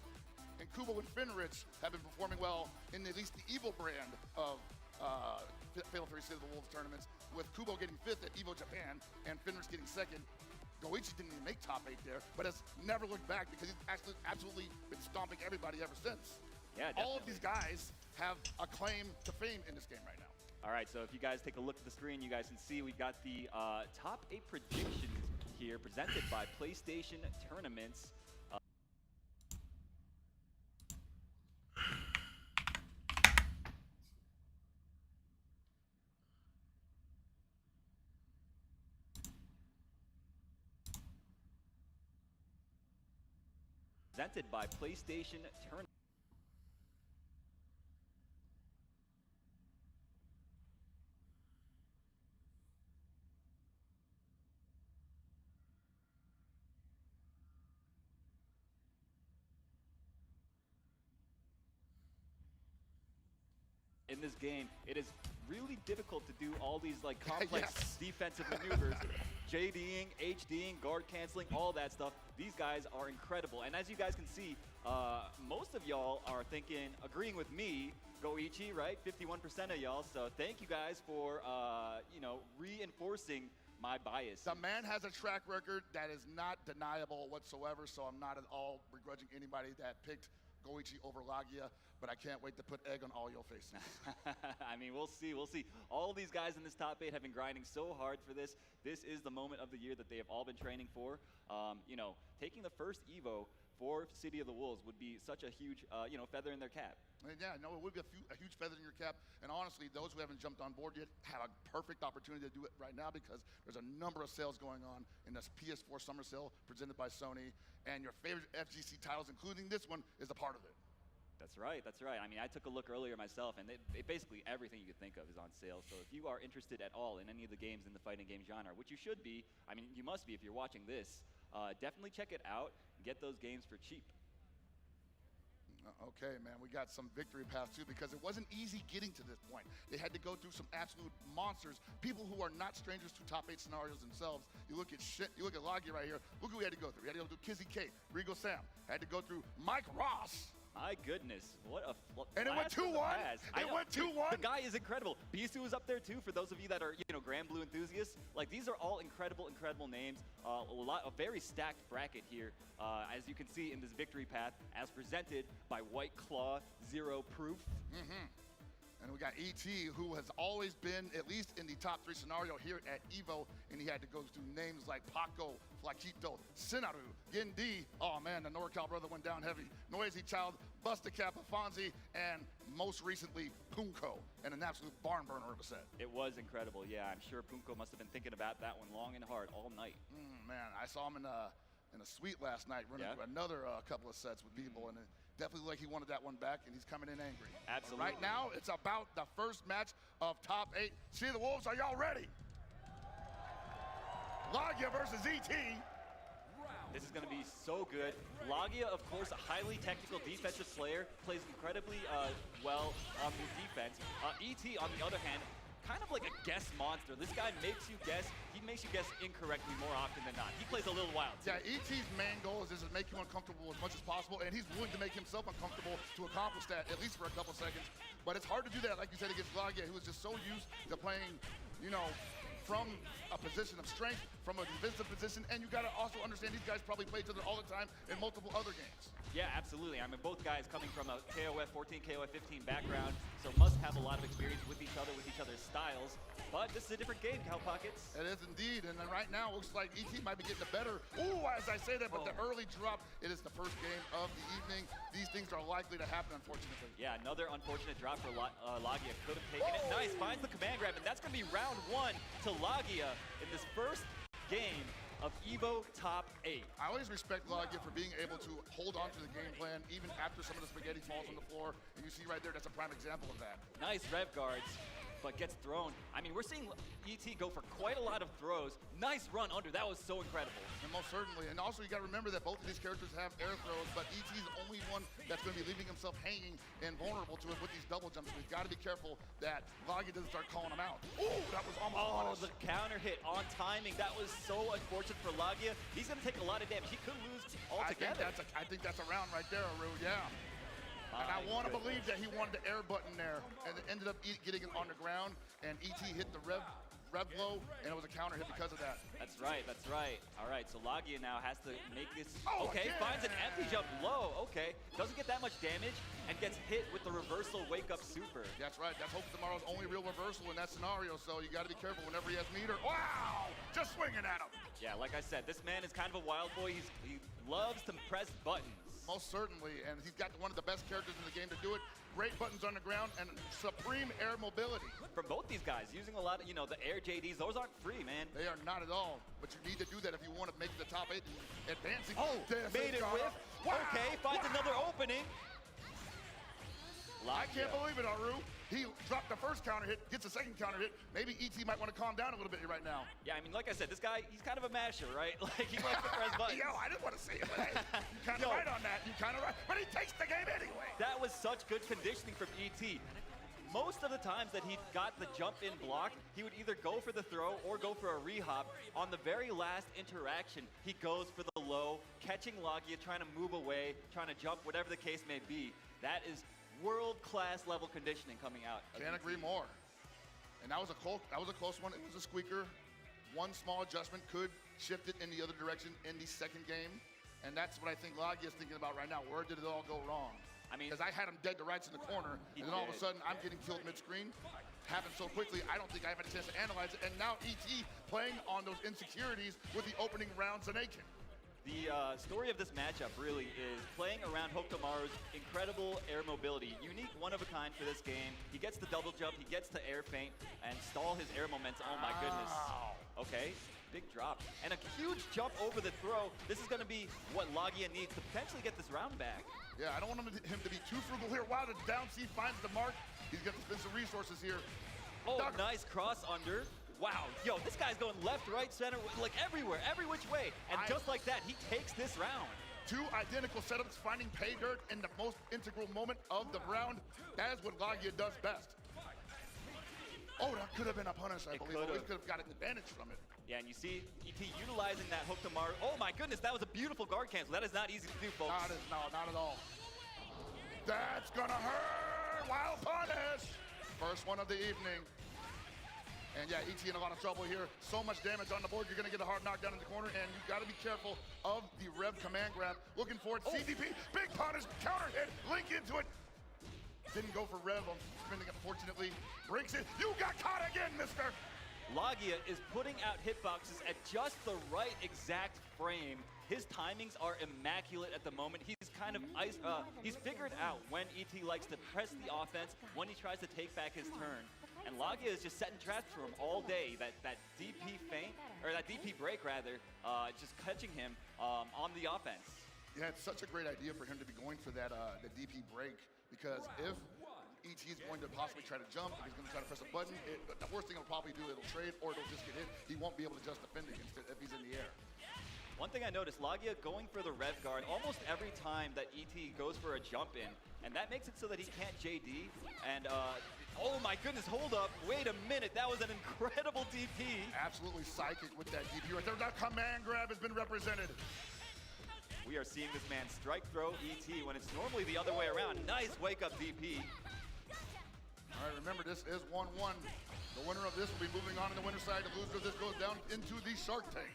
And Kubo and Fenrich have been performing well in at least the EVO brand of Fatal Fury City of the Wolves tournaments, with Kubo getting 5th at EVO Japan and Fenrich getting 2nd. Goichi didn't even make top 8 there, but has never looked back, because he's actually absolutely been stomping everybody ever since. Yeah, definitely. All of these guys have a claim to fame in this game right now. All right, so if you guys take a look at the screen, you guys can see we've got the top 8 predictions here, presented by PlayStation Tournaments. Presented by PlayStation Tournaments. in this game, it is really difficult to do all these like complex defensive maneuvers. JDing, HDing, guard canceling, all that stuff. These guys are incredible. And as you guys can see, most of y'all are thinking, agreeing with me, Goichi, right? 51% of y'all. So thank you guys for, you know, reinforcing my bias. The man has a track record that is not deniable whatsoever, so I'm not at all begrudging anybody that picked Goichi over Lagia, but I can't wait to put egg on all your faces. I mean, we'll see, we'll see. All these guys in this top 8 have been grinding so hard for this. This is the moment of the year that they have all been training for. You know, taking the first EVO for City of the Wolves would be such a huge, you know, feather in their cap. And yeah, no, it would be a huge feather in your cap. And honestly, those who haven't jumped on board yet have a perfect opportunity to do it right now because there's a number of sales going on in this PS4 summer sale presented by Sony. And your favorite FGC titles, including this one, is a part of it. That's right, that's right. I mean, I took a look earlier myself, and basically everything you could think of is on sale. So if you are interested at all in any of the games in the fighting game genre, which you should be, I mean, you must be if you're watching this, definitely check it out and get those games for cheap. Okay, man, we got some victory paths too because it wasn't easy getting to this point. They had to go through some absolute monsters, people who are not strangers to top 8 scenarios themselves. You look at Lagia right here. Look who we had to go through. We had to go through Kizzy K, Rigo Sam. Had to go through Mike Ross. My goodness, what a and it went 2-1. It went 2-1. The guy is incredible. Bisu is up there too. For those of you that are, you know, Grand Blue enthusiasts, like these are all incredible, incredible names. A very stacked bracket here, as you can see in this victory path, as presented by White Claw Zero Proof. And we got ET, who has always been at least in the top 3 scenario here at EVO, and he had to go through names like Paco, Flaquito, Sinaru, Gindi. Oh man, the NorCal brother went down heavy. Noisy Child, Busta Cap, Fonzie, and most recently Punko, and an absolute barn burner of a set. It was incredible. Yeah, I'm sure Punko must have been thinking about that one long and hard all night. Man, I saw him in a suite last night running through another couple of sets with people, and it definitely looked like he wanted that one back, and he's coming in angry. Absolutely. But right now, it's about the first match of top 8. See the Wolves, are y'all ready? Lagia versus ET. This is going to be so good. Lagia, of course, a highly technical defensive player, plays incredibly well on the defense. ET, on the other hand, kind of like a guess monster. This guy makes you guess. He makes you guess incorrectly more often than not. He plays a little wild, too. Yeah, ET's main goal is just to make you uncomfortable as much as possible, and he's willing to make himself uncomfortable to accomplish that, at least for a couple seconds. But it's hard to do that, like you said, against Lagia, who was just so used to playing, you know, from a position of strength, from a defensive position, and you gotta also understand these guys probably play each other all the time in multiple other games. Yeah, absolutely. I mean, both guys coming from a KOF 14, KOF 15 background, so must have a lot of experience with each other's styles. But this is a different game, Cow Pockets. It is indeed, and then right now, it looks like ET might be getting the better. Ooh, as I say that, but the early drop, it is the first game of the evening. These things are likely to happen, unfortunately. Yeah, another unfortunate drop for Lagia. Could have taken it. Nice, finds the command grab, and that's going to be round 1 to Lagia in this first game of EVO Top 8. I always respect Lagia for being able to hold on to the game plan even after some of the spaghetti falls on the floor. And you see right there, that's a prime example of that. Nice rev guards, but gets thrown. I mean, we're seeing ET go for quite a lot of throws. Nice run under, that was so incredible. And most certainly. And also you gotta remember that both of these characters have air throws, but ET is the only one that's gonna be leaving himself hanging and vulnerable to it with these double jumps. We've gotta be careful that Lagia doesn't start calling him out. Ooh, that was almost the counter hit on timing. That was so unfortunate for Lagia. He's gonna take a lot of damage. He could lose altogether. I think that's a round right there, Aru, yeah. And I want to believe that he wanted the air button there, and it ended up getting it on the ground, and ET hit the rev low, and it was a counter hit because of that. That's right, that's right. All right, so Lagia now has to make this. Okay, finds an empty jump low. Okay, doesn't get that much damage, and gets hit with the reversal wake up super. That's right, that's Hope Tomorrow's only real reversal in that scenario, so you got to be careful whenever he has meter. Wow, just swinging at him. Yeah, like I said, this man is kind of a wild boy. He loves to press buttons. Most certainly, and he's got one of the best characters in the game to do it. Great buttons on the ground and supreme air mobility. From both these guys, using a lot of, the air JDs, those aren't free, man. They are not at all, but you need to do that if you want to make the top 8 advancing. Oh, made it whiff. Wow. Okay, finds another opening. I can't believe it, Aru. He dropped the first counter hit, gets a second counter hit. Maybe ET might want to calm down a little bit right now. Yeah, I mean, like I said, this guy, he's kind of a masher, right? Like, he likes to press buttons. Yo, I didn't want to say it, but hey, you kind of right on that. You kind of right. But he takes the game anyway. That was such good conditioning from ET. most of the times that he got the jump in block, he would either go for the throw or go for a rehop. On the very last interaction, he goes for the low, catching Logia, trying to move away, trying to jump, whatever the case may be. That is world-class level conditioning coming out. Can't agree more. And that was a close one. It was a squeaker. One small adjustment could shift it in the other direction in the second game. And that's what I think Logia is thinking about right now. Where did it all go wrong? I mean, because I had him dead to rights in the corner, and then all of a sudden I'm getting killed mid-screen. Happened so quickly, I don't think I have had a chance to analyze it. And now ET playing on those insecurities with the opening round Zanakin. The story of this matchup really is playing around Hokutomaru's incredible air mobility. Unique, one of a kind for this game. He gets the double jump, he gets the air feint, and stall his air momentum. Oh my goodness. Okay, big drop. And a huge jump over the throw. This is going to be what Logia needs to potentially get this round back. Yeah, I don't want him to be too frugal here. Wow, the down C finds the mark. He's got to spend some resources here. Oh, nice cross under. Wow, yo, this guy's going left, right, center, like everywhere, every which way. And just like that, he takes this round. Two identical setups, finding pay dirt in the most integral moment of the round. That is what Logia does best. Oh, that could have been a punish, I believe. We could have got an advantage from it. Yeah, and you see ET utilizing that Hokutomaru. Oh my goodness, that was a beautiful guard cancel. That is not easy to do, folks. Not at all. That's gonna hurt! Wild punish! First one of the evening. And yeah, ET in a lot of trouble here. So much damage on the board, you're gonna get a hard knockdown in the corner, and you gotta be careful of the Rev command grab. Looking for it, CDP, big punish, counter hit, link into it. Didn't go for Rev on spinning, unfortunately. Breaks it, you got caught again, mister! Logia is putting out hitboxes at just the right exact frame. His timings are immaculate at the moment. He's kind of he's figured out when ET likes to press the offense, when he tries to take back his turn. And Logia is just setting traps for him all day. That DP feint, or that DP break rather, just catching him on the offense. Yeah, it's such a great idea for him to be going for that the DP break, because if ET is going to possibly try to jump, if he's going to try to press a button, the worst thing it'll probably do, it'll trade or it'll just get hit. He won't be able to just defend against it if he's in the air. One thing I noticed, Logia going for the Rev guard almost every time that ET goes for a jump in, and that makes it so that he can't JD. And oh my goodness, hold up, wait a minute, that was an incredible DP. Absolutely psychic with that DP right there. That command grab has been represented. We are seeing this man strike throw ET when it's normally the other way around. Nice wake up DP. All right, remember this is 1-1. The winner of this will be moving on to the winner's side. The loser of this goes down into the Shark Tank.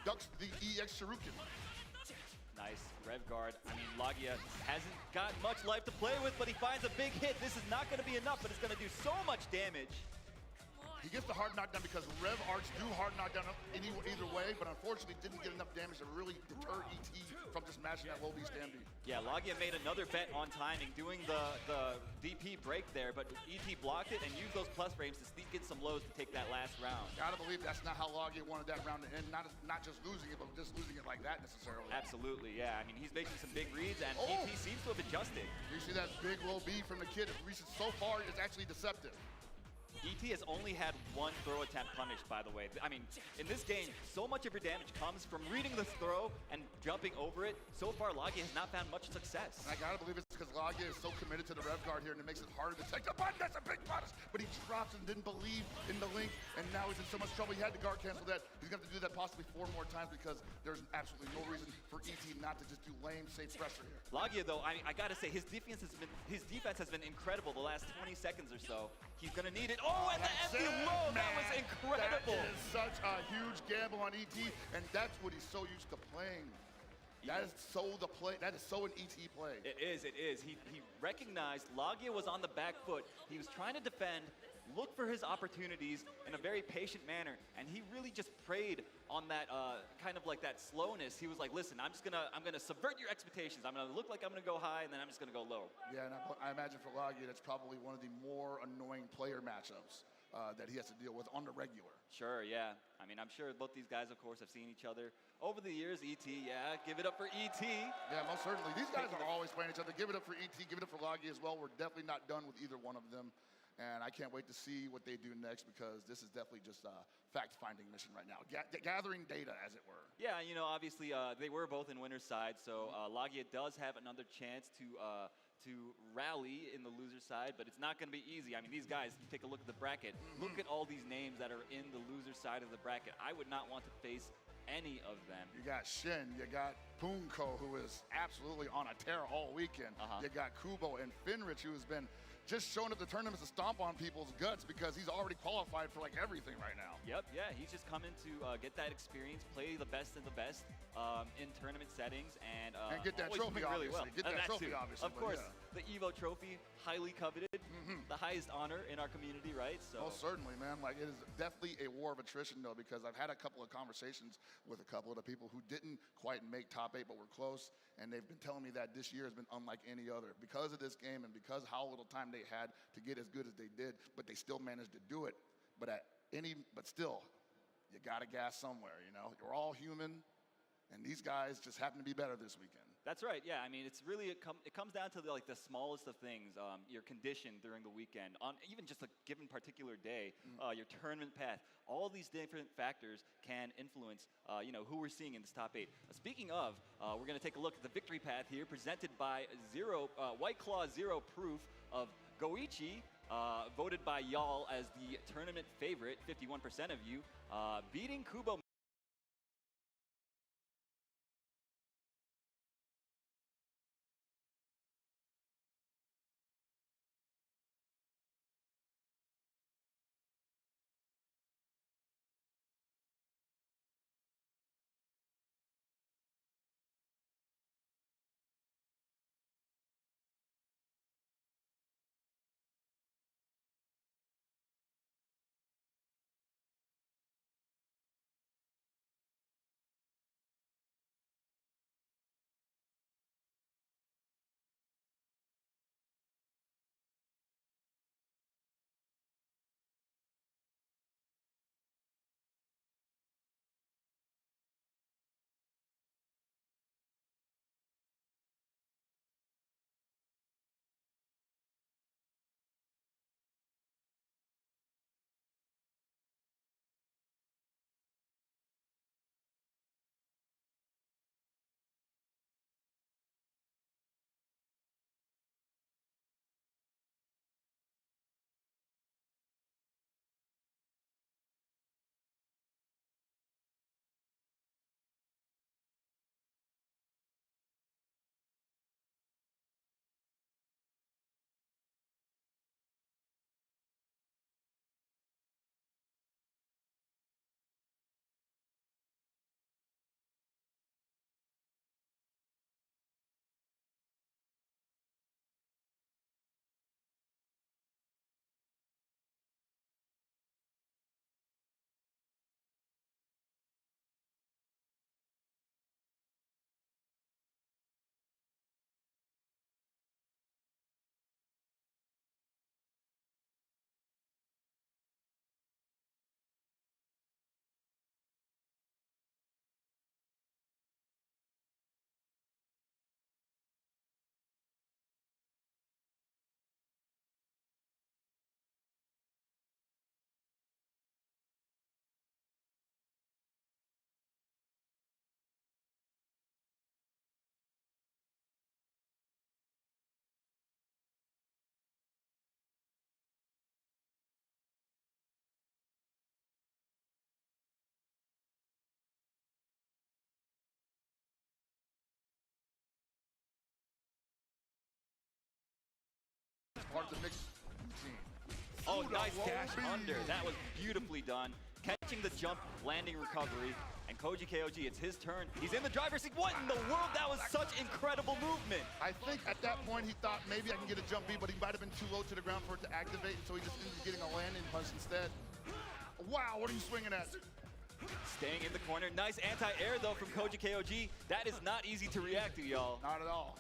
Ducks the EX Shuriken. Nice Rev guard. I mean, Logia hasn't got much life to play with, but he finds a big hit. This is not going to be enough, but it's going to do so much damage. He gets the hard knockdown because Rev arts do hard knockdown either way, but unfortunately didn't get enough damage to really deter ET from just mashing that low B stand B. Yeah, Logia made another bet on timing, doing the DP break there, but ET blocked it and used those plus frames to sneak in some lows to take that last round. Gotta believe that's not how Logia wanted that round to end, not just losing it, but just losing it like that necessarily. Absolutely, yeah. I mean, he's making some big reads, and ET seems to have adjusted. You see that big low B from the kid, it reaches so far, it's actually deceptive. ET has only had one throw attempt punished, by the way. I mean, in this game, so much of your damage comes from reading the throw and jumping over it. So far, Logia has not found much success. And I gotta believe it's because Logia is so committed to the Rev guard here, and it makes it harder to take the button. That's a big punish, but he drops and didn't believe in the link, and now he's in so much trouble. He had to guard cancel that. He's gonna have to do that possibly 4 more times because there's absolutely no reason for ET not to just do lame, safe pressure here. Logia, though, I gotta say, his defense has been incredible the last 20 seconds or so. He's gonna need it. Oh, and the empty low, that was incredible. That is such a huge gamble on ET, and that's what he's so used to playing. That is so the play. That is so an ET play. It is. He recognized Logia was on the back foot. He was trying to defend, look for his opportunities in a very patient manner, and he really just preyed on that kind of like that slowness. He was like, listen, I'm gonna subvert your expectations. I'm gonna look like I'm gonna go high, and then I'm just gonna go low. Yeah, and I imagine for Logia, that's probably one of the more annoying player matchups that he has to deal with on the regular. Sure, yeah. I mean, I'm sure both these guys, of course, have seen each other over the years. ET, yeah, give it up for ET. Yeah, most certainly. These guys are always playing each other. Give it up for ET, give it up for Logia as well. We're definitely not done with either one of them. And I can't wait to see what they do next because this is definitely just a fact-finding mission right now, gathering data, as it were. Yeah, you know, obviously they were both in winner's side, so Lagia does have another chance to rally in the loser side, but it's not going to be easy. I mean, these guys, you take a look at the bracket. Look at all these names that are in the loser side of the bracket. I would not want to face any of them. You got Shin, you got Punko, who is absolutely on a tear all weekend. You got Kubo and Finrich, who has been just showing up the tournaments to stomp on people's guts because he's already qualified for like everything right now. Yep, yeah, he's just coming to get that experience, play the best of the best in tournament settings, and get that always trophy, doing really well. obviously. Get that trophy, too. obviously, Of but course, yeah. the EVO trophy, highly coveted, the highest honor in our community, right? So. Most certainly, man. Like, it is definitely a war of attrition, though, because I've had a couple of conversations with a couple of the people who didn't quite make top 8 but were close, and they've been telling me that this year has been unlike any other because of this game and because how little time they had to get as good as they did, but they still managed to do it. But still, you gotta gas somewhere, you know? You're all human, and these guys just happen to be better this weekend. That's right. Yeah, I mean, it's really it comes down to the smallest of things. Your condition during the weekend, on even just a given particular day, your tournament path. All these different factors can influence, who we're seeing in this top 8. Speaking of, we're going to take a look at the victory path here, presented by White Claw Zero Proof of Goichi, voted by y'all as the tournament favorite. 51% of you beating Kubo. Part of the mix routine. Oh, nice dash under. That was beautifully done. Catching the jump, landing recovery, and Koji KOG, it's his turn. He's in the driver's seat. What in the world? That was such incredible movement. I think at that point he thought maybe I can get a jump B, but he might have been too low to the ground for it to activate, so he just ended up getting a landing punch instead. Wow, what are you swinging at? Staying in the corner. Nice anti-air, though, from Koji KOG. That is not easy to react to, y'all. Not at all.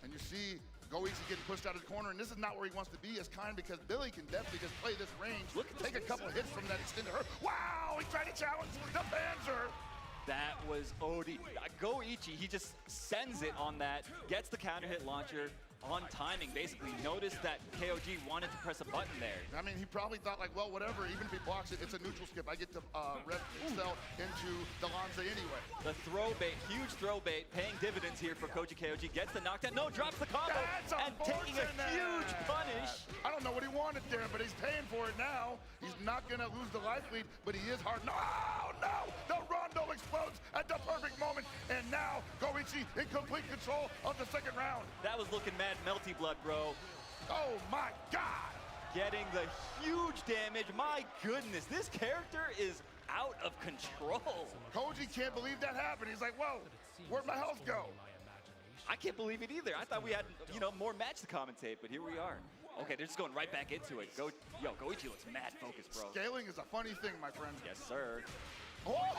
And you see Goichi getting pushed out of the corner, and this is not where he wants to be as kind because Billy can definitely just play this range. Take a couple of hits from that extended hurt. Wow, he tried to challenge the Panzer. That was OD. Goichi, he just sends it on that, gets the counter hit launcher, on timing, basically. Noticed that KOG wanted to press a button there. I mean, he probably thought like, well, whatever, even if he blocks it, it's a neutral skip. I get to red cell into Delonze anyway. The throw bait, huge throw bait, paying dividends here for Koji KOG. Gets the knockdown, no, drops the combo, and taking a huge punish. I don't know what he wanted there, but he's paying for it now. He's not gonna lose the life lead, but he is hard. No, no! The Rondo explodes at the perfect moment, and now Goichi in complete control of the second round. That was looking mad melty blood, bro. Oh my God! Getting the huge damage. My goodness, this character is out of control. Koji can't believe that happened. He's like, whoa, where'd my health go? I can't believe it either. I thought we had, more match to commentate, but here we are. Okay, they're just going right back into it. Goichi looks mad focused, bro. Scaling is a funny thing, my friend. Yes, sir. Oh!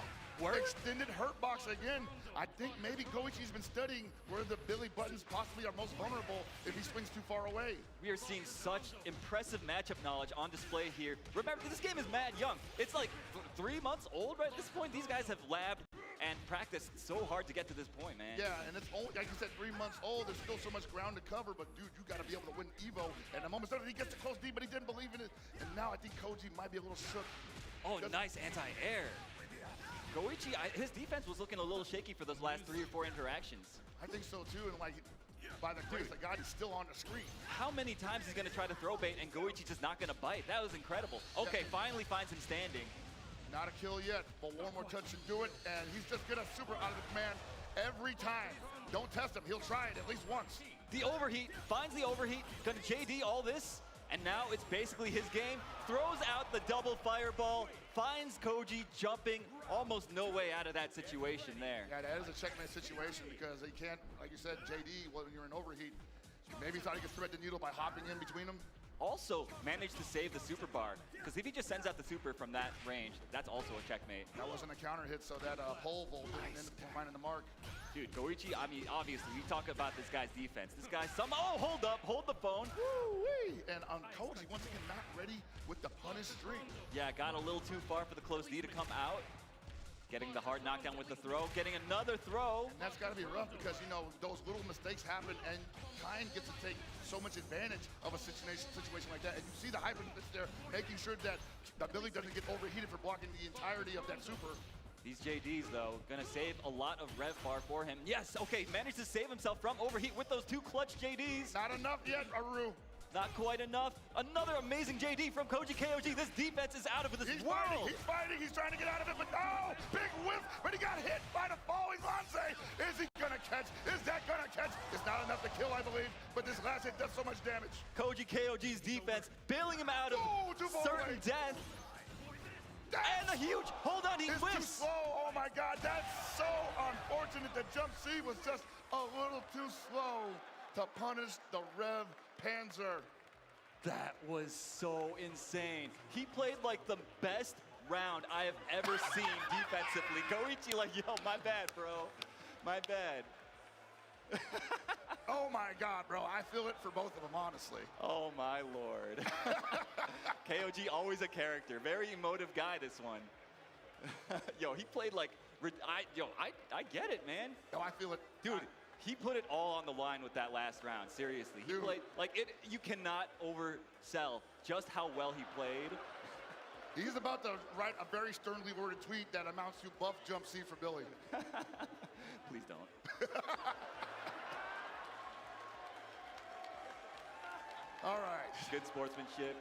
Extended hurt box again. I think maybe Goichi's been studying where the Billy buttons possibly are most vulnerable if he swings too far away. We are seeing such impressive matchup knowledge on display here. Remember, this game is mad young. It's like 3 months old right at this point. These guys have labbed and practiced so hard to get to this point, man. Yeah, and it's only, like you said, 3 months old. There's still so much ground to cover, but dude, you got to be able to win EVO. And the moment he gets to close D, but he didn't believe in it. And now I think Koji might be a little shook. Oh, nice anti-air. Goichi, his defense was looking a little shaky for those last 3 or 4 interactions. I think so too, and like, by the grace of God, he's still on the screen. How many times he's gonna try to throw bait and Goichi's just not gonna bite? That was incredible. Okay, finally finds him standing. Not a kill yet, but one more touch should do it, and he's just gonna super out of the command every time. Don't test him, he'll try it at least once. The overheat, finds the overheat, gonna JD all this, and now it's basically his game. Throws out the double fireball, finds Koji jumping, almost no way out of that situation there. Yeah, that is a checkmate situation because he can't, like you said, JD, when you're in overheat, maybe he thought he could thread the needle by hopping in between them. Also managed to save the super bar, because if he just sends out the super from that range, that's also a checkmate. That wasn't a counter hit, so that pole vault didn't end up finding the mark. Dude, Goichi, I mean, obviously, we talk about this guy's defense. This guy's hold up, hold the phone. Woo-wee! And Koji, once again, not ready with the punish string. Yeah, got a little too far for the close D to come out. Getting the hard knockdown with the throw, getting another throw. And that's got to be rough because, those little mistakes happen and Kine gets to take so much advantage of a situation like that. And you see the hyper that's there, making sure that Billy doesn't get overheated for blocking the entirety of that super. These JDs, though, gonna save a lot of rev bar for him. Yes, okay, managed to save himself from overheat with those 2 clutch JDs. Not enough yet, Aru. Not quite enough. Another amazing JD from Koji KOG. This defense is out of this world. He's fighting, he's trying to get out of it, but no! Big whiff, but he got hit by the falling Lance. Is he gonna catch? Is that gonna catch? It's not enough to kill, I believe, but this last hit does so much damage. Koji KOG's defense bailing him out of certain death. And a huge, hold on, he whiffs. Too slow, oh my God, that's so unfortunate. The jump C was just a little too slow to punish the Rev Panzer. That was so insane. He played like the best round I have ever seen defensively. Goichi like, yo, my bad, bro. My bad. Oh my God, bro. I feel it for both of them, honestly. Oh my Lord. KOG always a character. Very emotive guy, this one. Yo, he played like, I get it, man. Yo, I feel it. Dude, he put it all on the line with that last round, seriously. He played, like, you cannot oversell just how well he played. He's about to write a very sternly worded tweet that amounts to buff jump C for Billy. Please don't. All right. Good sportsmanship.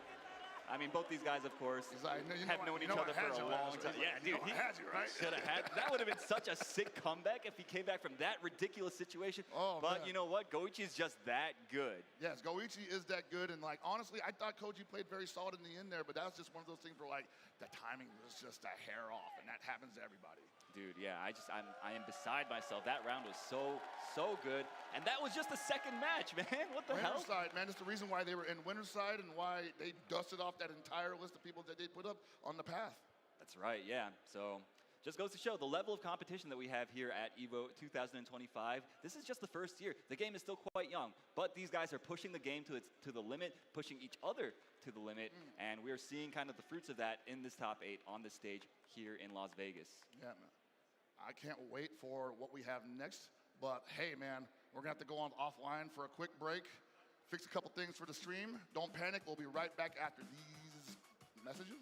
I mean, both these guys, of course, have known each other for a long time. Yeah, dude, he had you, right? Should have had. That would have been such a sick comeback if he came back from that ridiculous situation. Oh, but man. You know what? Goichi is just that good. Yes, Goichi is that good, and like honestly, I thought Koji played very solid in the end there, but that was just one of those things where like the timing was just a hair off, and that happens to everybody. Dude, yeah, I am beside myself. That round was so good, and that was just the second match, man. What the hell? Winterside, man, it's the reason why they were in Winterside and why they dusted off that entire list of people that they put up on the path. That's right, yeah. So just goes to show the level of competition that we have here at EVO 2025. This is just the first year. The game is still quite young, but these guys are pushing the game to the limit, pushing each other to the limit, and we're seeing kind of the fruits of that in this top 8 on this stage here in Las Vegas. Yeah, man. I can't wait for what we have next, but hey, man, we're gonna have to go on offline for a quick break. fix a couple things for the stream. Don't panic. We'll be right back after these messages.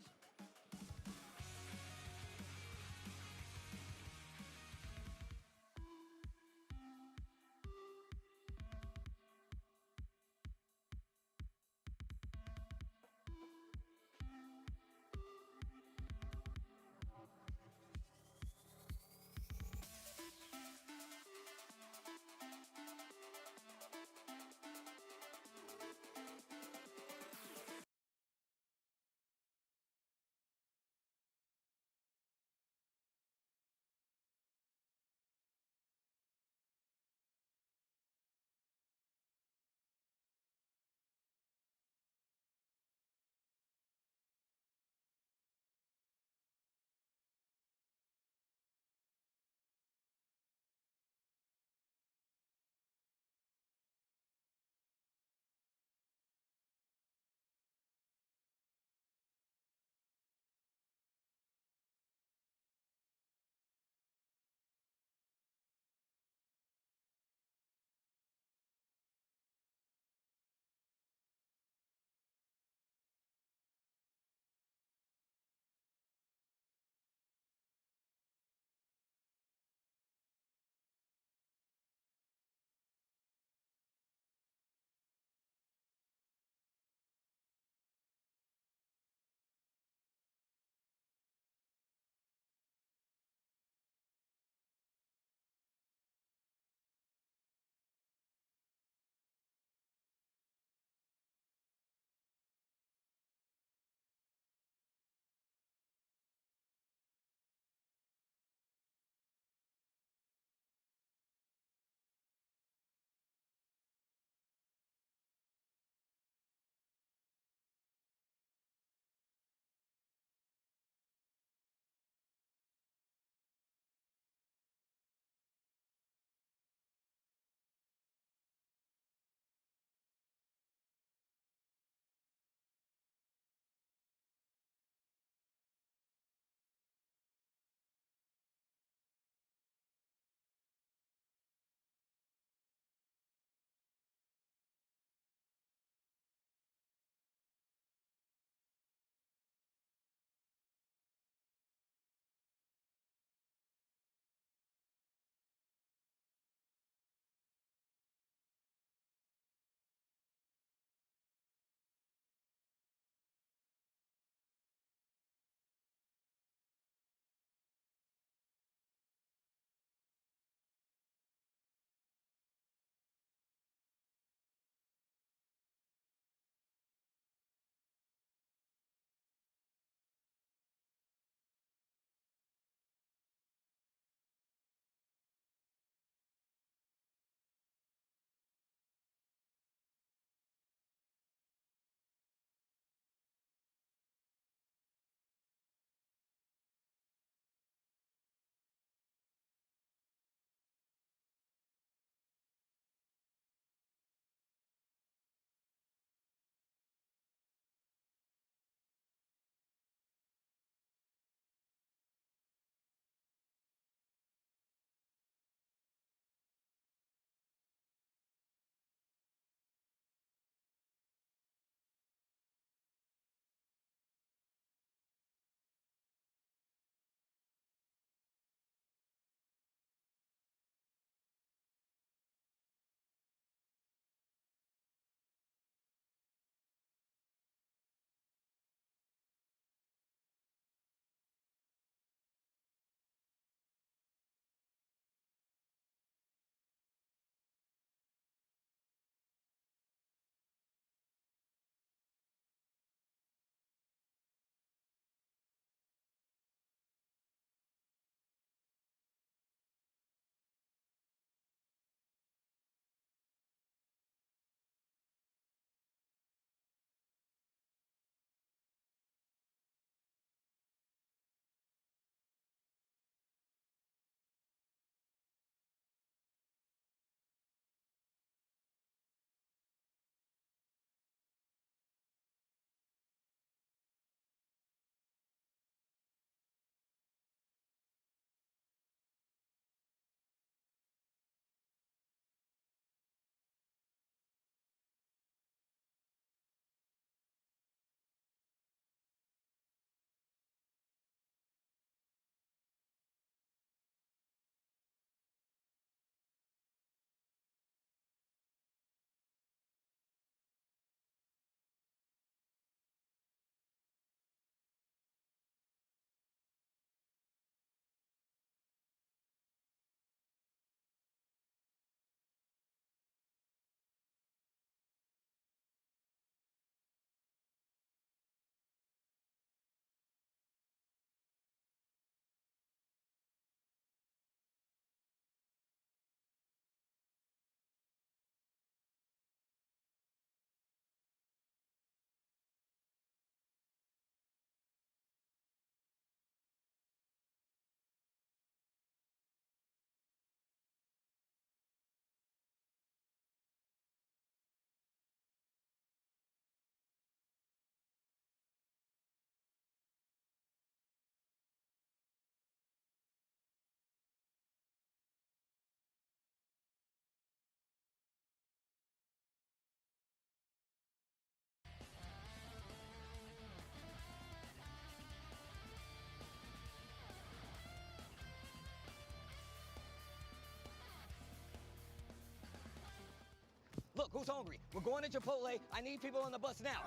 Who's hungry? We're going to Chipotle. I need people on the bus now.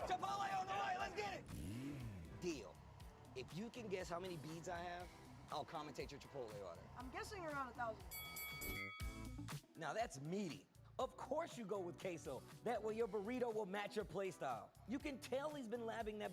Chipotle on the way. Let's get it. Deal. If you can guess how many beads I have, I'll commentate your Chipotle order. I'm guessing around 1,000. Now that's meaty. Of course you go with queso. That way your burrito will match your playstyle. You can tell he's been labbing that burrito.